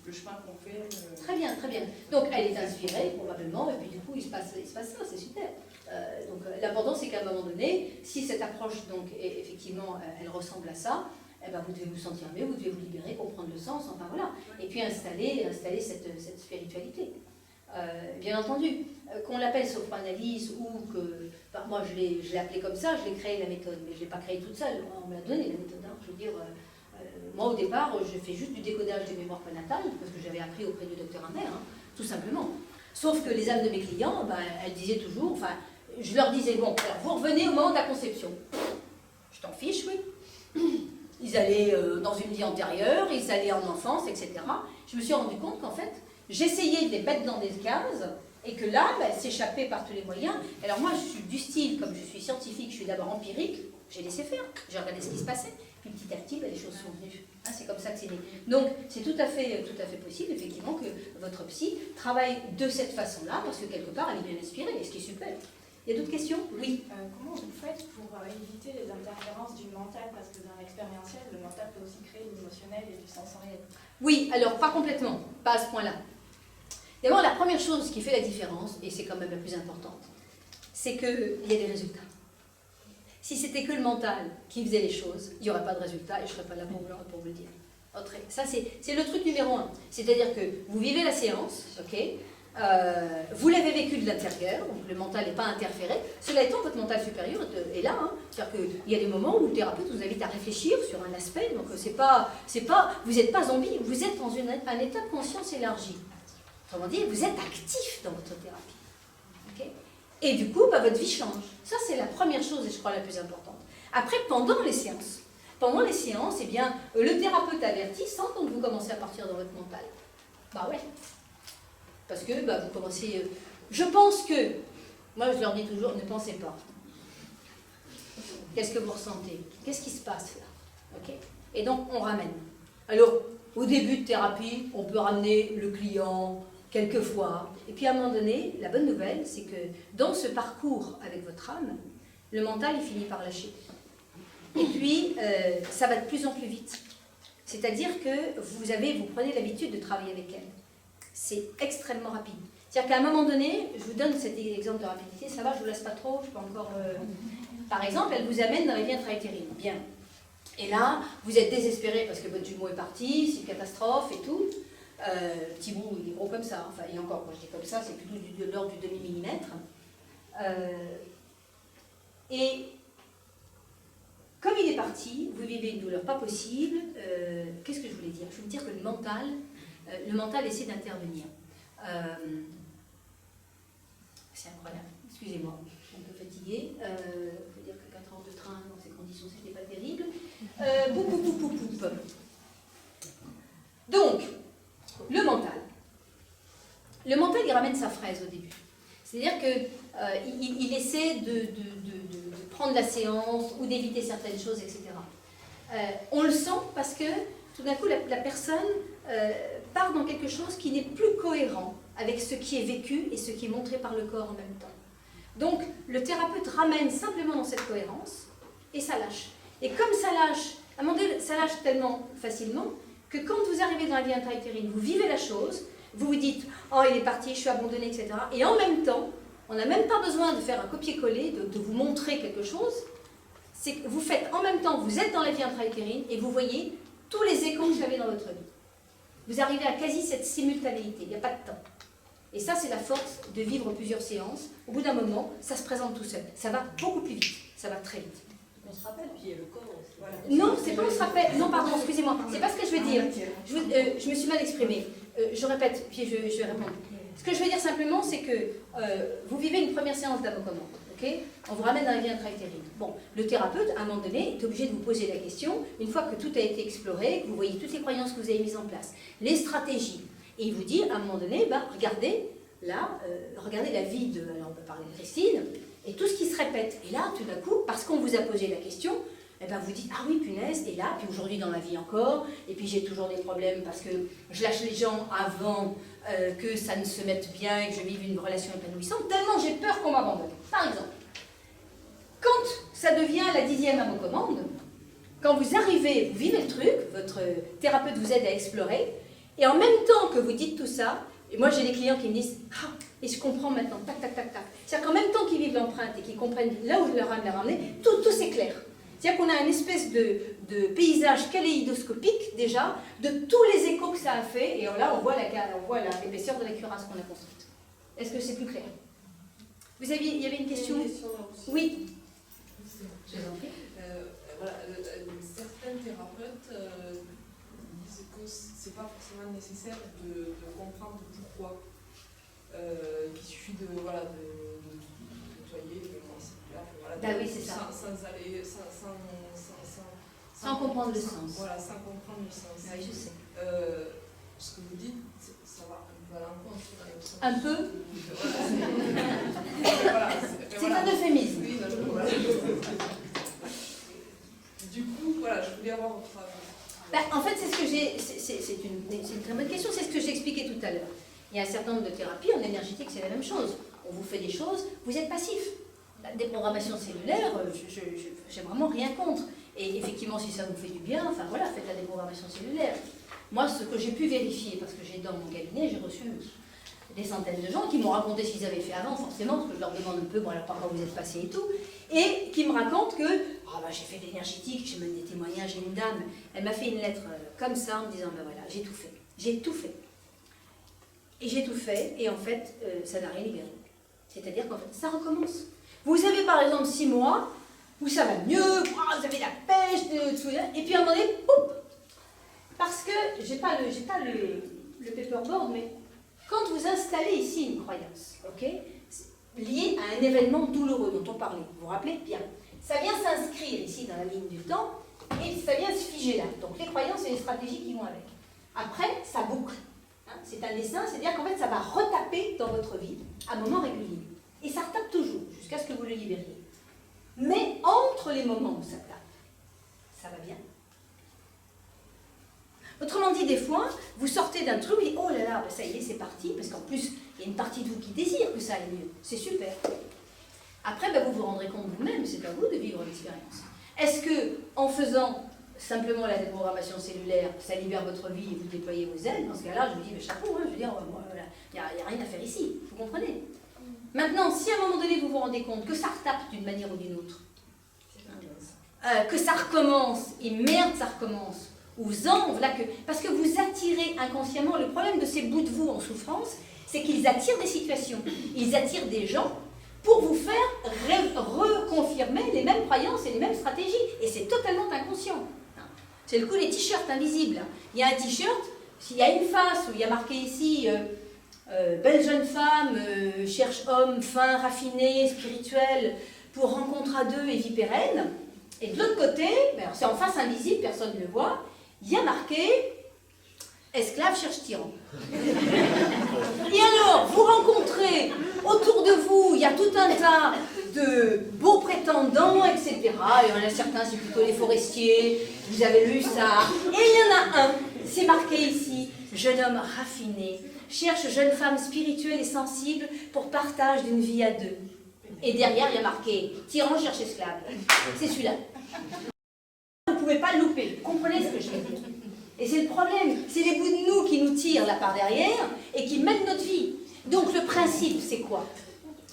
le chemin qu'on fait. Très bien, très bien. Donc, elle est inspirée, probablement, et puis du coup, il se passe ça, c'est super. L'important, c'est qu'à un moment donné, si cette approche, donc, effectivement, elle ressemble à ça, eh ben, vous devez vous sentir mieux, vous devez vous libérer, comprendre le sens, enfin voilà. Et puis installer cette spiritualité. Bien entendu, qu'on l'appelle sophroanalyse ou que... Enfin, moi, je l'ai appelé comme ça, je l'ai créé la méthode, mais je ne l'ai pas créée toute seule, on me l'a donné la méthode. Hein. Je veux dire, moi, au départ, je fais juste du décodage des mémoires prénatales, parce que j'avais appris auprès du docteur Imbert, hein, tout simplement. Sauf que les âmes de mes clients, ben, elles disaient toujours, enfin, je leur disais, bon, alors vous revenez au moment de la conception. Je t'en fiche, oui. Ils allaient dans une vie antérieure, ils allaient en enfance, etc. Je me suis rendu compte qu'en fait, j'essayais de les mettre dans des cases, et que l'âme, elle s'échappait par tous les moyens. Alors moi, je suis du style, comme je suis scientifique, je suis d'abord empirique, j'ai laissé faire, j'ai regardé ce qui se passait, puis petit à petit, ben, les choses sont venues. Hein, c'est comme ça que c'est né. Donc, c'est tout à fait possible, effectivement, que votre psy travaille de cette façon-là, parce que quelque part, elle est bien inspirée, et ce qui est super. Il y a d'autres questions? Oui. Comment vous faites pour éviter les interférences du mental? Parce que dans l'expérientiel, le mental peut aussi créer l'émotionnel et du sensoriel. Oui, alors pas complètement, pas à ce point-là. D'abord, la première chose qui fait la différence, et c'est quand même la plus importante, c'est qu'il y a des résultats. Si c'était que le mental qui faisait les choses, il n'y aurait pas de résultat et je ne serais pas là pour vous le dire. Ça, c'est le truc numéro 1. C'est-à-dire que vous vivez la séance, ok, vous l'avez vécu de l'intérieur, donc le mental n'est pas interféré. Cela étant, votre mental supérieur est là. Hein. C'est-à-dire qu'il y a des moments où le thérapeute vous invite à réfléchir sur un aspect. Donc vous n'êtes pas zombie, vous êtes dans un état de conscience élargi. Autrement dit, vous êtes actif dans votre thérapie. Okay, et du coup, bah, votre vie change. Ça, c'est la première chose et je crois la plus importante. Après, pendant les séances, eh bien, le thérapeute avertit sans que vous commencez à partir dans votre mental. Bah ouais. Parce que bah, vous commencez... je pense que... Moi, je leur dis toujours, ne pensez pas. Qu'est-ce que vous ressentez? Qu'est-ce qui se passe là? Okay, et donc, on ramène. Alors, au début de thérapie, on peut ramener le client quelquefois. Et puis, à un moment donné, la bonne nouvelle, c'est que dans ce parcours avec votre âme, le mental, il finit par lâcher. Et puis, ça va de plus en plus vite. C'est-à-dire que vous prenez l'habitude de travailler avec elle. C'est extrêmement rapide. C'est-à-dire qu'à un moment donné, je vous donne cet exemple de rapidité, ça va, je ne vous laisse pas trop, je peux encore... Par exemple, elle vous amène dans les liens très terribles. Bien. Et là, vous êtes désespéré parce que votre jumeau est parti, c'est une catastrophe et tout. Petit bout, il est gros comme ça. Enfin, et encore, quand je dis comme ça, c'est plutôt de l'ordre du demi-millimètre. Et comme il est parti, vous vivez une douleur pas possible. Qu'est-ce que je voulais dire? Je voulais dire que le mental essaie d'intervenir. C'est incroyable. Excusez-moi, je suis un peu fatiguée. Il faut dire que 4 heures de train dans ces conditions, c'était pas terrible. Donc, le mental. Le mental, il ramène sa fraise au début. C'est-à-dire qu'il essaie de prendre la séance ou d'éviter certaines choses, etc. On le sent parce que tout d'un coup, la personne part dans quelque chose qui n'est plus cohérent avec ce qui est vécu et ce qui est montré par le corps en même temps. Donc, le thérapeute ramène simplement dans cette cohérence et ça lâche. Et comme ça lâche, à un moment donné, ça lâche tellement facilement que quand vous arrivez dans la vie intra-utérine, vous vivez la chose, vous vous dites « Oh, il est parti, je suis abandonnée, etc. » Et en même temps, on n'a même pas besoin de faire un copier-coller, de vous montrer quelque chose. C'est que vous faites en même temps, vous êtes dans la vie intra-utérine et vous voyez tous les échos que vous avez dans votre vie. Vous arrivez à quasi cette simultanéité, il n'y a pas de temps. Et ça, c'est la force de vivre plusieurs séances. Au bout d'un moment, ça se présente tout seul. Ça va beaucoup plus vite, ça va très vite. On se rappelle, puis il y a le corps aussi. Voilà. Non, c'est pas on se rappelle. Non, pardon, excusez-moi. C'est pas ce que je veux dire. Je me suis mal exprimée. Je répète, puis je vais répondre. Ce que je veux dire simplement, c'est que vous vivez une première séance d'amocommande. Okay, on vous ramène dans la vie intra-utérine. Bon, le thérapeute, à un moment donné, est obligé de vous poser la question, une fois que tout a été exploré, que vous voyez toutes les croyances que vous avez mises en place, les stratégies, et il vous dit, à un moment donné, ben, regardez, là, regardez la vie de, alors on peut parler de Christine, et tout ce qui se répète. Et là, tout d'un coup, parce qu'on vous a posé la question, eh ben vous dites, ah oui, punaise, et là, puis aujourd'hui dans ma vie encore, et puis j'ai toujours des problèmes parce que je lâche les gens avant que ça ne se mette bien et que je vive une relation épanouissante, tellement j'ai peur qu'on m'abandonne. Par exemple, quand ça devient la 10e amocommande, quand vous arrivez, vous vivez le truc, votre thérapeute vous aide à explorer, et en même temps que vous dites tout ça, et moi j'ai des clients qui me disent, ah, et je comprends maintenant, tac, tac, tac, tac. C'est-à-dire qu'en même temps qu'ils vivent l'empreinte et qu'ils comprennent là où leur âme les ramener, tout s'éclaire. C'est-à-dire qu'on a une espèce de paysage kaléidoscopique, déjà, de tous les échos que ça a fait, et là, on voit l'épaisseur de la cuirasse qu'on a construite. Est-ce que c'est plus clair? Il y avait une question? Oui. Voilà, certains thérapeutes disent que c'est pas forcément nécessaire de comprendre pourquoi. Qu'il suffit de nettoyer, de voilà, bah oui, c'est ça. Sans comprendre le sens. Voilà, sans comprendre le sens. Oui, je sais. Ce que vous dites, ça va un peu à l'encontre. Un peu voilà, c'est un euphémisme. Oui, voilà. Du coup, voilà, je voulais avoir votre avis. En fait, c'est ce que j'ai. C'est une très bonne question, c'est ce que j'ai expliqué tout à l'heure. Il y a un certain nombre de thérapies, en énergétique, c'est la même chose. On vous fait des choses, vous êtes passif. La déprogrammation cellulaire, j'ai vraiment rien contre. Et effectivement, si ça vous fait du bien, enfin voilà, faites la déprogrammation cellulaire. Moi, ce que j'ai pu vérifier, parce que j'ai dans mon cabinet, j'ai reçu des centaines de gens qui m'ont raconté ce qu'ils avaient fait avant, forcément, parce que je leur demande un peu, bon alors par quoi vous êtes passé et tout, et qui me racontent que, j'ai fait de l'énergétique, j'ai mené des témoignages, j'ai une dame, elle m'a fait une lettre comme ça, en me disant, voilà, j'ai tout fait. J'ai tout fait. Et j'ai tout fait, et en fait, ça n'a rien libéré. C'est-à-dire qu'en fait, ça recommence. Vous avez par exemple 6 mois où ça va mieux, vous avez la pêche, et puis à un moment donné, poup, parce que, j'ai pas le paperboard, mais quand vous installez ici une croyance, ok, liée à un événement douloureux dont on parlait, vous vous rappelez bien, ça vient s'inscrire ici dans la ligne du temps, et ça vient se figer là. Donc les croyances et les stratégies qui vont avec. Après, ça boucle. C'est un dessin, c'est-à-dire qu'en fait, ça va retaper dans votre vie à moments réguliers. Et ça retape toujours, jusqu'à ce que vous le libériez. Mais entre les moments où ça tape, ça va bien. Autrement dit, des fois, vous sortez d'un truc et oh là là, ça y est, c'est parti, parce qu'en plus, il y a une partie de vous qui désire que ça aille mieux. C'est super. Après, vous vous rendrez compte vous-même, c'est à vous de vivre l'expérience. Est-ce que, en faisant simplement la déprogrammation cellulaire, ça libère votre vie et vous déployez vos ailes? Dans ce cas-là, je vous dis, mais chapeau, je veux dire, il n'y a rien à faire ici, vous comprenez? Maintenant, si à un moment donné, vous vous rendez compte que ça retape d'une manière ou d'une autre, que ça recommence, et merde, ça recommence, ou parce que vous attirez inconsciemment, le problème de ces bouts de vous en souffrance, c'est qu'ils attirent des situations, ils attirent des gens pour vous faire reconfirmer les mêmes croyances et les mêmes stratégies, et c'est totalement inconscient. C'est le coup des t-shirts invisibles. Il y a un t-shirt, s'il y a une face où il y a marqué ici belle jeune femme, cherche homme, fin, raffiné, spirituel, pour rencontre à deux et vie pérenne. Et de l'autre côté, c'est en face invisible, personne ne le voit, il y a marqué esclave cherche tyran. Et alors, vous rencontrez autour de vous, il y a tout un tas de beaux prétendants, etc. Il y en a certains, c'est plutôt les forestiers, vous avez lu ça. Et il y en a un, c'est marqué ici, jeune homme raffiné, cherche jeune femme spirituelle et sensible pour partage d'une vie à deux. Et derrière, il y a marqué tyran cherche esclave. C'est celui-là. pouvez pas le louper. Vous comprenez ce que je veux dire? Et c'est le problème. C'est les bouts de nous qui nous tirent là par derrière et qui mènent notre vie. Donc le principe, c'est quoi?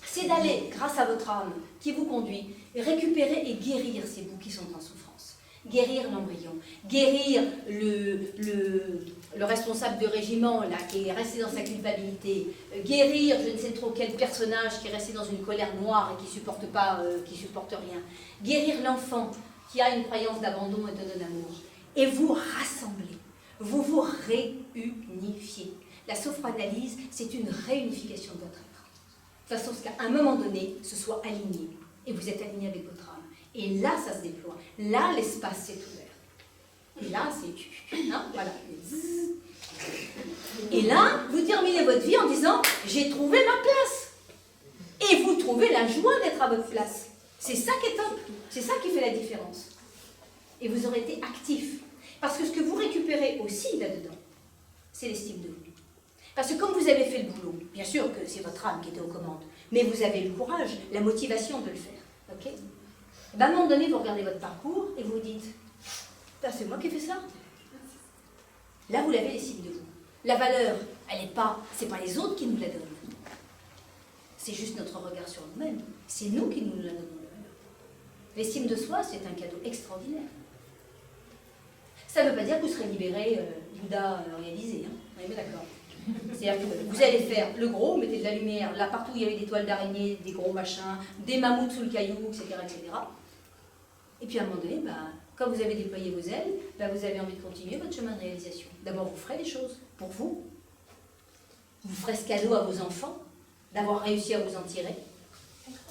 C'est d'aller, grâce à votre âme qui vous conduit, récupérer et guérir ces bouts qui sont en souffrance. Guérir l'embryon, guérir le responsable de régiment là, qui est resté dans sa culpabilité, guérir je ne sais trop quel personnage qui est resté dans une colère noire et qui supporte pas, qui supporte rien, guérir l'enfant qui a une croyance d'abandon et de non-amour, et vous rassembler, vous vous réunifiez. La sophranalyse, c'est une réunification de votre être, de façon à qu'à un moment donné, ce soit aligné, et vous êtes aligné avec votre âme. Et là, ça se déploie. Là, l'espace s'est ouvert. Et là, c'est... Hein, voilà. Et là, vous terminez votre vie en disant « J'ai trouvé ma place ». Et vous trouvez la joie d'être à votre place. C'est ça qui est top. C'est ça qui fait la différence. Et vous aurez été actif. Parce que ce que vous récupérez aussi là-dedans, c'est l'estime de vous. Parce que comme vous avez fait le boulot, bien sûr que c'est votre âme qui était aux commandes, mais vous avez le courage, la motivation de le faire. Ok ? À un moment donné, vous regardez votre parcours et vous vous dites « c'est moi qui ai fait ça ». Là, vous l'avez l'estime de vous. La valeur, elle n'est pas, c'est pas les autres qui nous la donnent. C'est juste notre regard sur nous-mêmes. C'est nous qui nous la donnons. L'estime de soi, c'est un cadeau extraordinaire. Ça ne veut pas dire que vous serez libéré, Bouddha réalisé. Hein. On est bien d'accord. C'est-à-dire que vous allez faire le gros, mettez de la lumière, là partout où il y avait des toiles d'araignée, des gros machins, des mammouths sous le caillou, etc. etc. Et puis à un moment donné, quand vous avez déployé vos ailes, vous avez envie de continuer votre chemin de réalisation. D'abord, vous ferez des choses pour vous. Vous ferez ce cadeau à vos enfants, d'avoir réussi à vous en tirer.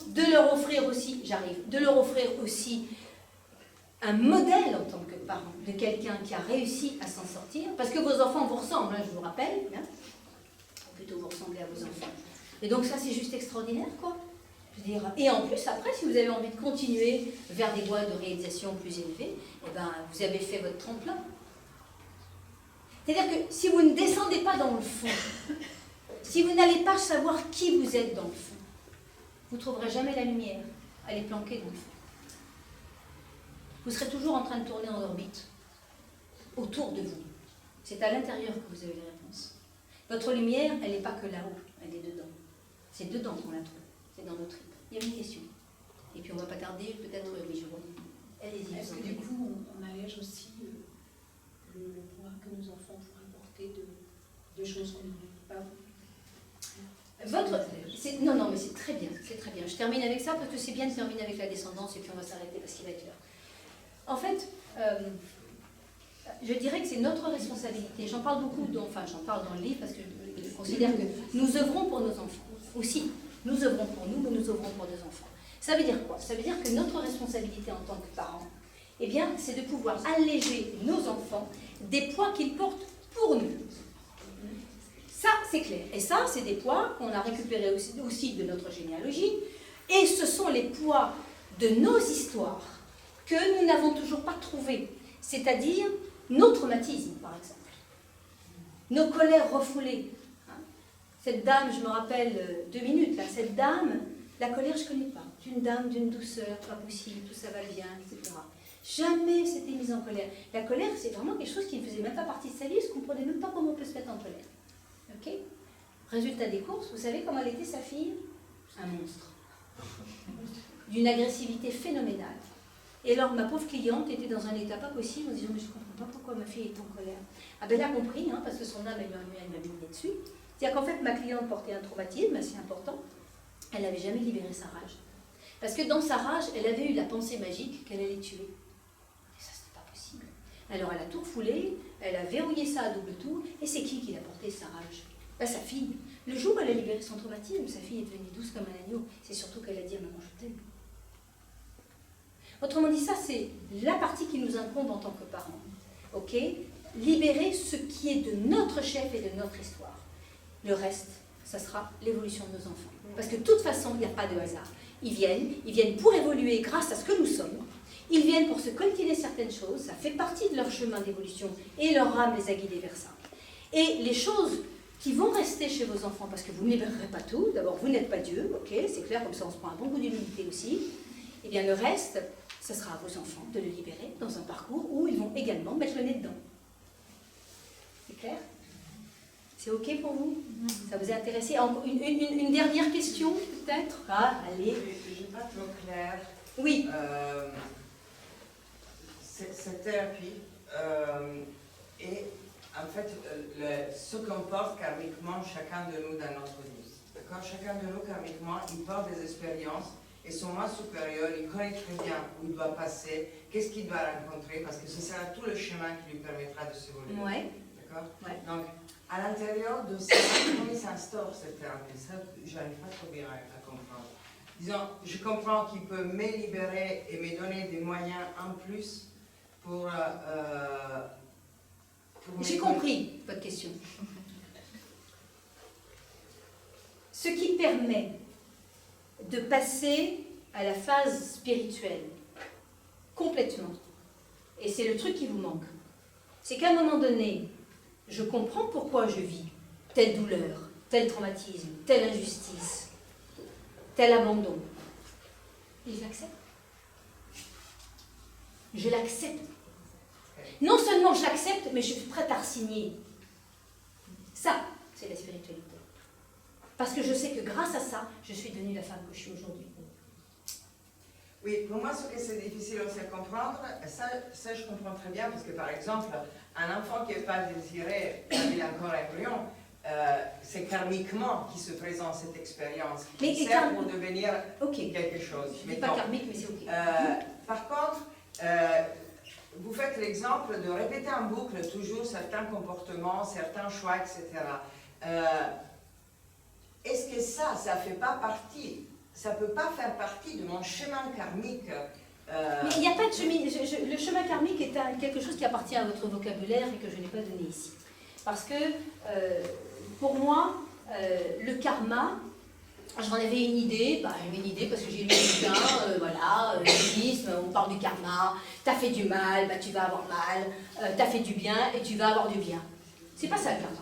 De leur offrir aussi, de leur offrir aussi un modèle en tant que parent, de quelqu'un qui a réussi à s'en sortir. Parce que vos enfants vous ressemblent, hein, je vous rappelle. Hein, plutôt vous ressemblez à vos enfants. Et donc ça, c'est juste extraordinaire, quoi. Je veux dire, et en plus, après, si vous avez envie de continuer vers des voies de réalisation plus élevées, vous avez fait votre tremplin. C'est-à-dire que si vous ne descendez pas dans le fond, si vous n'allez pas savoir qui vous êtes dans le fond, vous ne trouverez jamais la lumière. Elle est planquée dans le fond. Vous serez toujours en train de tourner en orbite, autour de vous. C'est à l'intérieur que vous avez les réponses. Votre lumière, elle n'est pas que là-haut, elle est dedans. C'est dedans qu'on la trouve. C'est dans nos tripes. Il y a une question. Et puis on ne va pas tarder, peut-être, oui, je vois. Allez-y. Est-ce que du coup, on allège aussi le poids que nos enfants pourraient porter de choses qu'on n'aurait pas Non, mais c'est très bien, c'est très bien. Je termine avec ça parce que c'est bien de terminer avec la descendance et puis on va s'arrêter parce qu'il va être l'heure. En fait, je dirais que c'est notre responsabilité. J'en parle beaucoup, j'en parle dans le livre parce que je considère que nous œuvrons pour nos enfants aussi. Nous œuvrons pour nous, mais nous œuvrons pour nos enfants. Ça veut dire quoi? Ça veut dire que notre responsabilité en tant que parents, c'est de pouvoir alléger nos enfants des poids qu'ils portent pour nous. Ça, c'est clair. Et ça, c'est des poids qu'on a récupérés aussi de notre généalogie. Et ce sont les poids de nos histoires que nous n'avons toujours pas trouvés. C'est-à-dire nos traumatismes, par exemple. Nos colères refoulées. Cette dame, je me rappelle 2 minutes, là, cette dame, la colère, je ne connais pas. Une dame d'une douceur, pas possible, tout ça va bien, etc. Jamais s'était mise en colère. La colère, c'est vraiment quelque chose qui ne faisait même pas partie de sa vie, je ne comprenais même pas comment on peut se mettre en colère. Ok? Résultat des courses, vous savez comment elle était, sa fille? Un monstre. D'une agressivité phénoménale. Et alors, ma pauvre cliente était dans un état pas possible, en disant, mais je ne comprends pas pourquoi ma fille est en colère. Ah ben, elle a compris, parce que son âme, elle m'a mis dessus. C'est-à-dire qu'en fait, ma cliente portait un traumatisme assez important. Elle n'avait jamais libéré sa rage. Parce que dans sa rage, elle avait eu la pensée magique qu'elle allait tuer. Et ça, c'était pas possible. Alors, elle a tout refoulé, elle a verrouillé ça à double tour, et c'est qui l'a porté sa rage? Sa fille. Le jour où elle a libéré son traumatisme, sa fille est devenue douce comme un agneau. C'est surtout qu'elle a dit à maman, je t'aime. Autrement dit, ça, c'est la partie qui nous incombe en tant que parents. Ok? Libérer ce qui est de notre chef et de notre histoire. Le reste, ça sera l'évolution de nos enfants. Parce que de toute façon, il n'y a pas de hasard. Ils viennent pour évoluer grâce à ce que nous sommes. Ils viennent pour se coltiner certaines choses. Ça fait partie de leur chemin d'évolution et leur âme les a guidés vers ça. Et les choses qui vont rester chez vos enfants, parce que vous ne libérerez pas tout, d'abord vous n'êtes pas Dieu, ok, c'est clair, comme ça on se prend un bon coup d'humilité aussi, et bien le reste, Ce sera à vos enfants de le libérer dans un parcours où ils vont également mettre le nez dedans. C'est clair? C'est OK pour vous? Ça vous a intéressé? Une dernière question, peut-être? Ah, allez. Je n'ai pas trop clair. Oui. Cette thérapie est en fait se comporte karmiquement chacun de nous dans notre vie. D'accord? Chacun de nous karmiquement, il porte des expériences et son moi supérieur, il connaît très bien où il doit passer, qu'est-ce qu'il doit rencontrer, parce que ce sera tout le chemin qui lui permettra de s'évoluer. Ouais. D'accord? Ouais. Donc, à l'intérieur de ça, comment il s'instaure cette thérapie? Ça, j'arrive pas trop bien à comprendre. Disons, je comprends qu'il peut me libérer et me donner des moyens en plus pour J'ai compris votre question. Ce qui permet de passer à la phase spirituelle, complètement, et c'est le truc qui vous manque, c'est qu'à un moment donné, je comprends pourquoi je vis telle douleur, tel traumatisme, telle injustice, tel abandon. Et je l'accepte. Je l'accepte. Non seulement je l'accepte, mais je suis prête à re-signer. Ça, c'est la spiritualité. Parce que je sais que grâce à ça, je suis devenue la femme que je suis aujourd'hui. Oui, pour moi, ce que c'est difficile aussi à comprendre, ça je comprends très bien, parce que par exemple, un enfant qui n'est pas désiré, quand il est encore embryon, c'est karmiquement qu'il se présente cette expérience, qui sert pour devenir quelque chose. Je ne dis pas karmique, mais c'est OK. Par contre, vous faites l'exemple de répéter en boucle toujours certains comportements, certains choix, etc. Est-ce que ça fait pas partie, ça peut pas faire partie de mon chemin karmique? Mais il n'y a pas de chemin. Le chemin karmique est quelque chose qui appartient à votre vocabulaire et que je n'ai pas donné ici. Parce que, pour moi, le karma, j'en avais une idée, j'avais une idée parce que j'ai lu un bouquin, voilà, le bouddhisme, on parle du karma, t'as fait du mal, tu vas avoir mal, t'as fait du bien et tu vas avoir du bien. C'est pas ça le karma.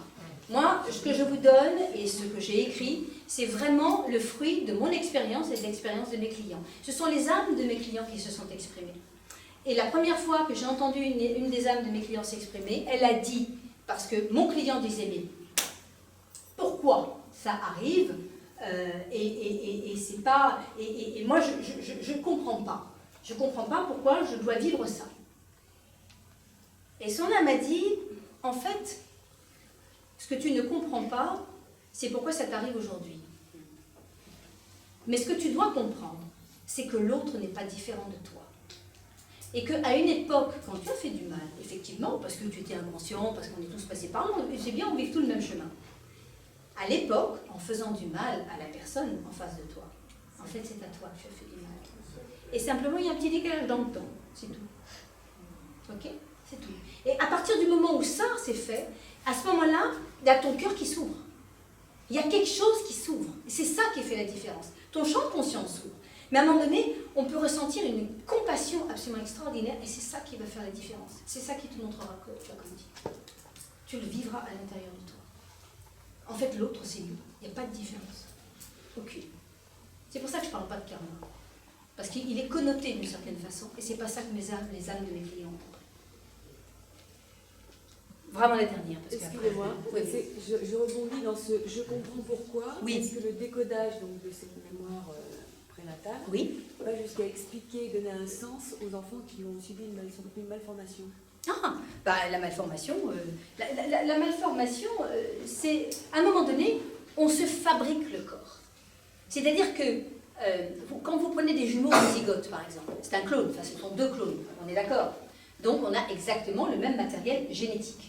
Moi, ce que je vous donne et ce que j'ai écrit, c'est vraiment le fruit de mon expérience et de l'expérience de mes clients. Ce sont les âmes de mes clients qui se sont exprimées. Et la première fois que j'ai entendu une des âmes de mes clients s'exprimer, elle a dit, parce que mon client disait, mais pourquoi ça arrive et c'est pas... Et moi, je ne comprends pas. Je ne comprends pas pourquoi je dois vivre ça. Et son âme a dit, en fait... Ce que tu ne comprends pas, c'est pourquoi ça t'arrive aujourd'hui. Mais ce que tu dois comprendre, c'est que l'autre n'est pas différent de toi. Et qu'à une époque, quand tu as fait du mal, effectivement, parce que tu étais inconscient, parce qu'on est tous passés par là, c'est bien, on vit tout le même chemin. À l'époque, en faisant du mal à la personne en face de toi, en fait, c'est à toi que tu as fait du mal. Et simplement, il y a un petit décalage dans le temps, c'est tout. Ok? C'est tout. Et à partir du moment où ça, c'est fait, à ce moment-là, il y a ton cœur qui s'ouvre. Il y a quelque chose qui s'ouvre. Et c'est ça qui fait la différence. Ton champ de conscience s'ouvre. Mais à un moment donné, on peut ressentir une compassion absolument extraordinaire et c'est ça qui va faire la différence. C'est ça qui te montrera que tu as grandi. Tu le vivras à l'intérieur de toi. En fait, l'autre, c'est lui. Il n'y a pas de différence. Aucune. C'est pour ça que je ne parle pas de karma. Parce qu'il est connoté d'une certaine façon et c'est pas ça que les âmes de mes clients ont. Vraiment la dernière. Excusez-moi, oui. Je rebondis dans ce « je comprends pourquoi ». Oui. Est-ce que le décodage donc, de cette mémoire prénatale va jusqu'à expliquer et donner un sens aux enfants qui ont subi une malformation? La malformation, la malformation, c'est, à un moment donné, on se fabrique le corps. C'est-à-dire que, quand vous prenez des jumeaux zygotes, par exemple, c'est un clone, enfin ce sont deux clones, on est d'accord. Donc on a exactement le même matériel génétique.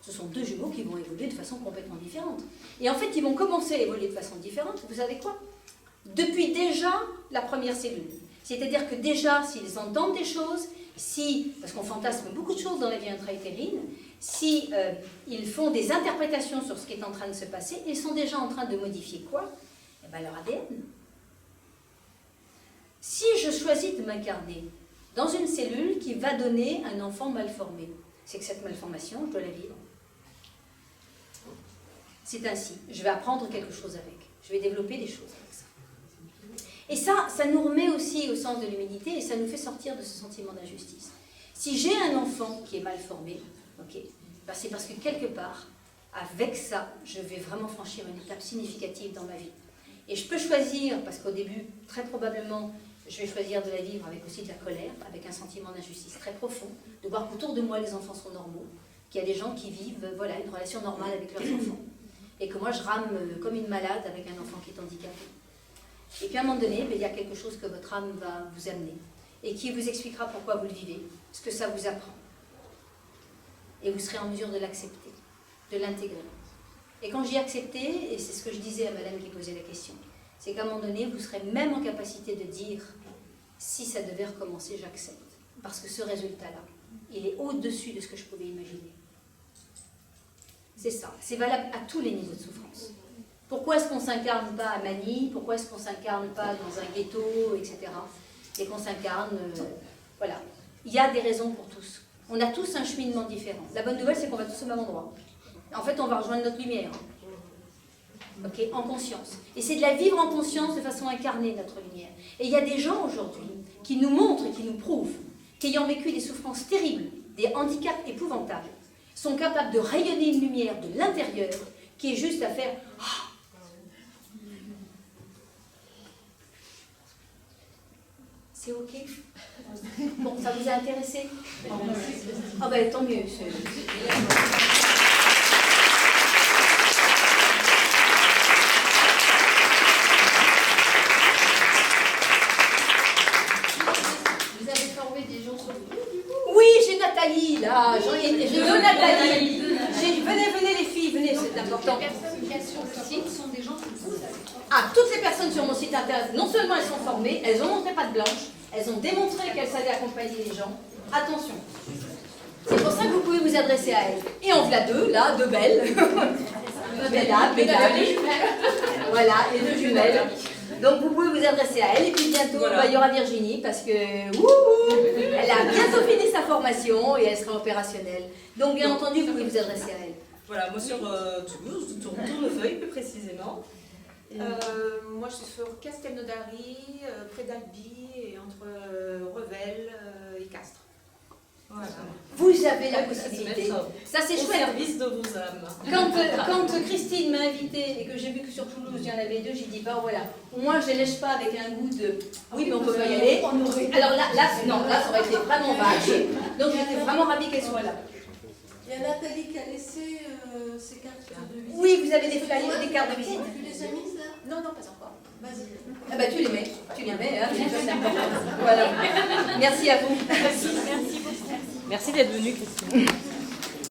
Ce sont deux jumeaux qui vont évoluer de façon complètement différente. Et en fait, ils vont commencer à évoluer de façon différente, vous savez quoi? Depuis déjà la première cellule. C'est-à-dire que déjà, s'ils entendent des choses, parce qu'on fantasme beaucoup de choses dans la vie intra-utérine, si ils font des interprétations sur ce qui est en train de se passer, ils sont déjà en train de modifier quoi? Eh bien, leur ADN. Si je choisis de m'incarner dans une cellule qui va donner un enfant mal formé, c'est que cette malformation, je dois la vivre. C'est ainsi. Je vais apprendre quelque chose avec. Je vais développer des choses avec ça. Et ça nous remet aussi au sens de l'humilité et ça nous fait sortir de ce sentiment d'injustice. Si j'ai un enfant qui est mal formé, ok, ben c'est parce que quelque part, avec ça, je vais vraiment franchir une étape significative dans ma vie. Et je peux choisir, parce qu'au début, très probablement, je vais choisir de la vivre avec aussi de la colère, avec un sentiment d'injustice très profond, de voir qu'autour de moi, les enfants sont normaux, qu'il y a des gens qui vivent voilà, une relation normale avec leurs enfants. Et que moi, je rame comme une malade avec un enfant qui est handicapé. Et puis à un moment donné, il y a quelque chose que votre âme va vous amener et qui vous expliquera pourquoi vous le vivez, ce que ça vous apprend. Et vous serez en mesure de l'accepter, de l'intégrer. Et quand j'y accepté, et c'est ce que je disais à madame qui posait la question, c'est qu'à un moment donné, vous serez même en capacité de dire si ça devait recommencer, j'accepte. Parce que ce résultat-là, il est au-dessus de ce que je pouvais imaginer. C'est ça. C'est valable à tous les niveaux de souffrance. Pourquoi est-ce qu'on ne s'incarne pas à Manille? Pourquoi est-ce qu'on ne s'incarne pas dans un ghetto, etc. Et qu'on s'incarne... voilà. Il y a des raisons pour tous. On a tous un cheminement différent. La bonne nouvelle, c'est qu'on va tous au même endroit. En fait, on va rejoindre notre lumière. Okay, en conscience. Et c'est de la vivre en conscience de façon incarnée, notre lumière. Et il y a des gens aujourd'hui qui nous montrent et qui nous prouvent qu'ayant vécu des souffrances terribles, des handicaps épouvantables, sont capables de rayonner une lumière de l'intérieur qui est juste à faire... C'est ok? Bon, ça vous a intéressé? Ah ben tant mieux. Vous avez formé des gens sur vous? Oui, j'ai Nathalie, là. J'ai deux Nathalie. Venez les filles, venez, c'est important. Les personnes qui sont sur le site sont des gens que vous avez. Ah, toutes les personnes sur mon site internet, non seulement elles sont formées, elles ont montré patte blanche, elles ont démontré qu'elles savaient accompagner les gens. Attention. C'est pour ça que vous pouvez vous adresser à elles. Et en voilà deux, là, deux belles. Mesdames. Voilà, les deux jumelles. Donc vous pouvez vous adresser à elle et puis bientôt il y aura Virginie parce que elle a bientôt fini sa formation et elle sera opérationnelle. Donc bien entendu vous pouvez vous adresser à elle. Voilà, moi sur Toulouse, Tournefeuille plus précisément. Moi je suis sur Castelnaudary, près d'Albi et entre Revel et Castres. Voilà. Vous avez la possibilité. Ça c'est chouette. Au service de vos âmes. Quand Christine m'a invitée et que j'ai vu que sur Toulouse il y en avait deux, j'ai dit bah voilà, moi je ne lèche pas avec un goût de oui mais on peut pas y aller. Alors là ça aurait été vraiment vache. Donc j'étais vraiment ravie qu'elle soit là. Il y a Nathalie qui a laissé ses cartes de visite. Oui, vous avez des flyers, des cartes de visite. Tu les as mises là? Non, pas encore. Vas-y. Ah bah tu les mets, hein, c'est important. Voilà. Merci à vous. Merci d'être venue, Christine.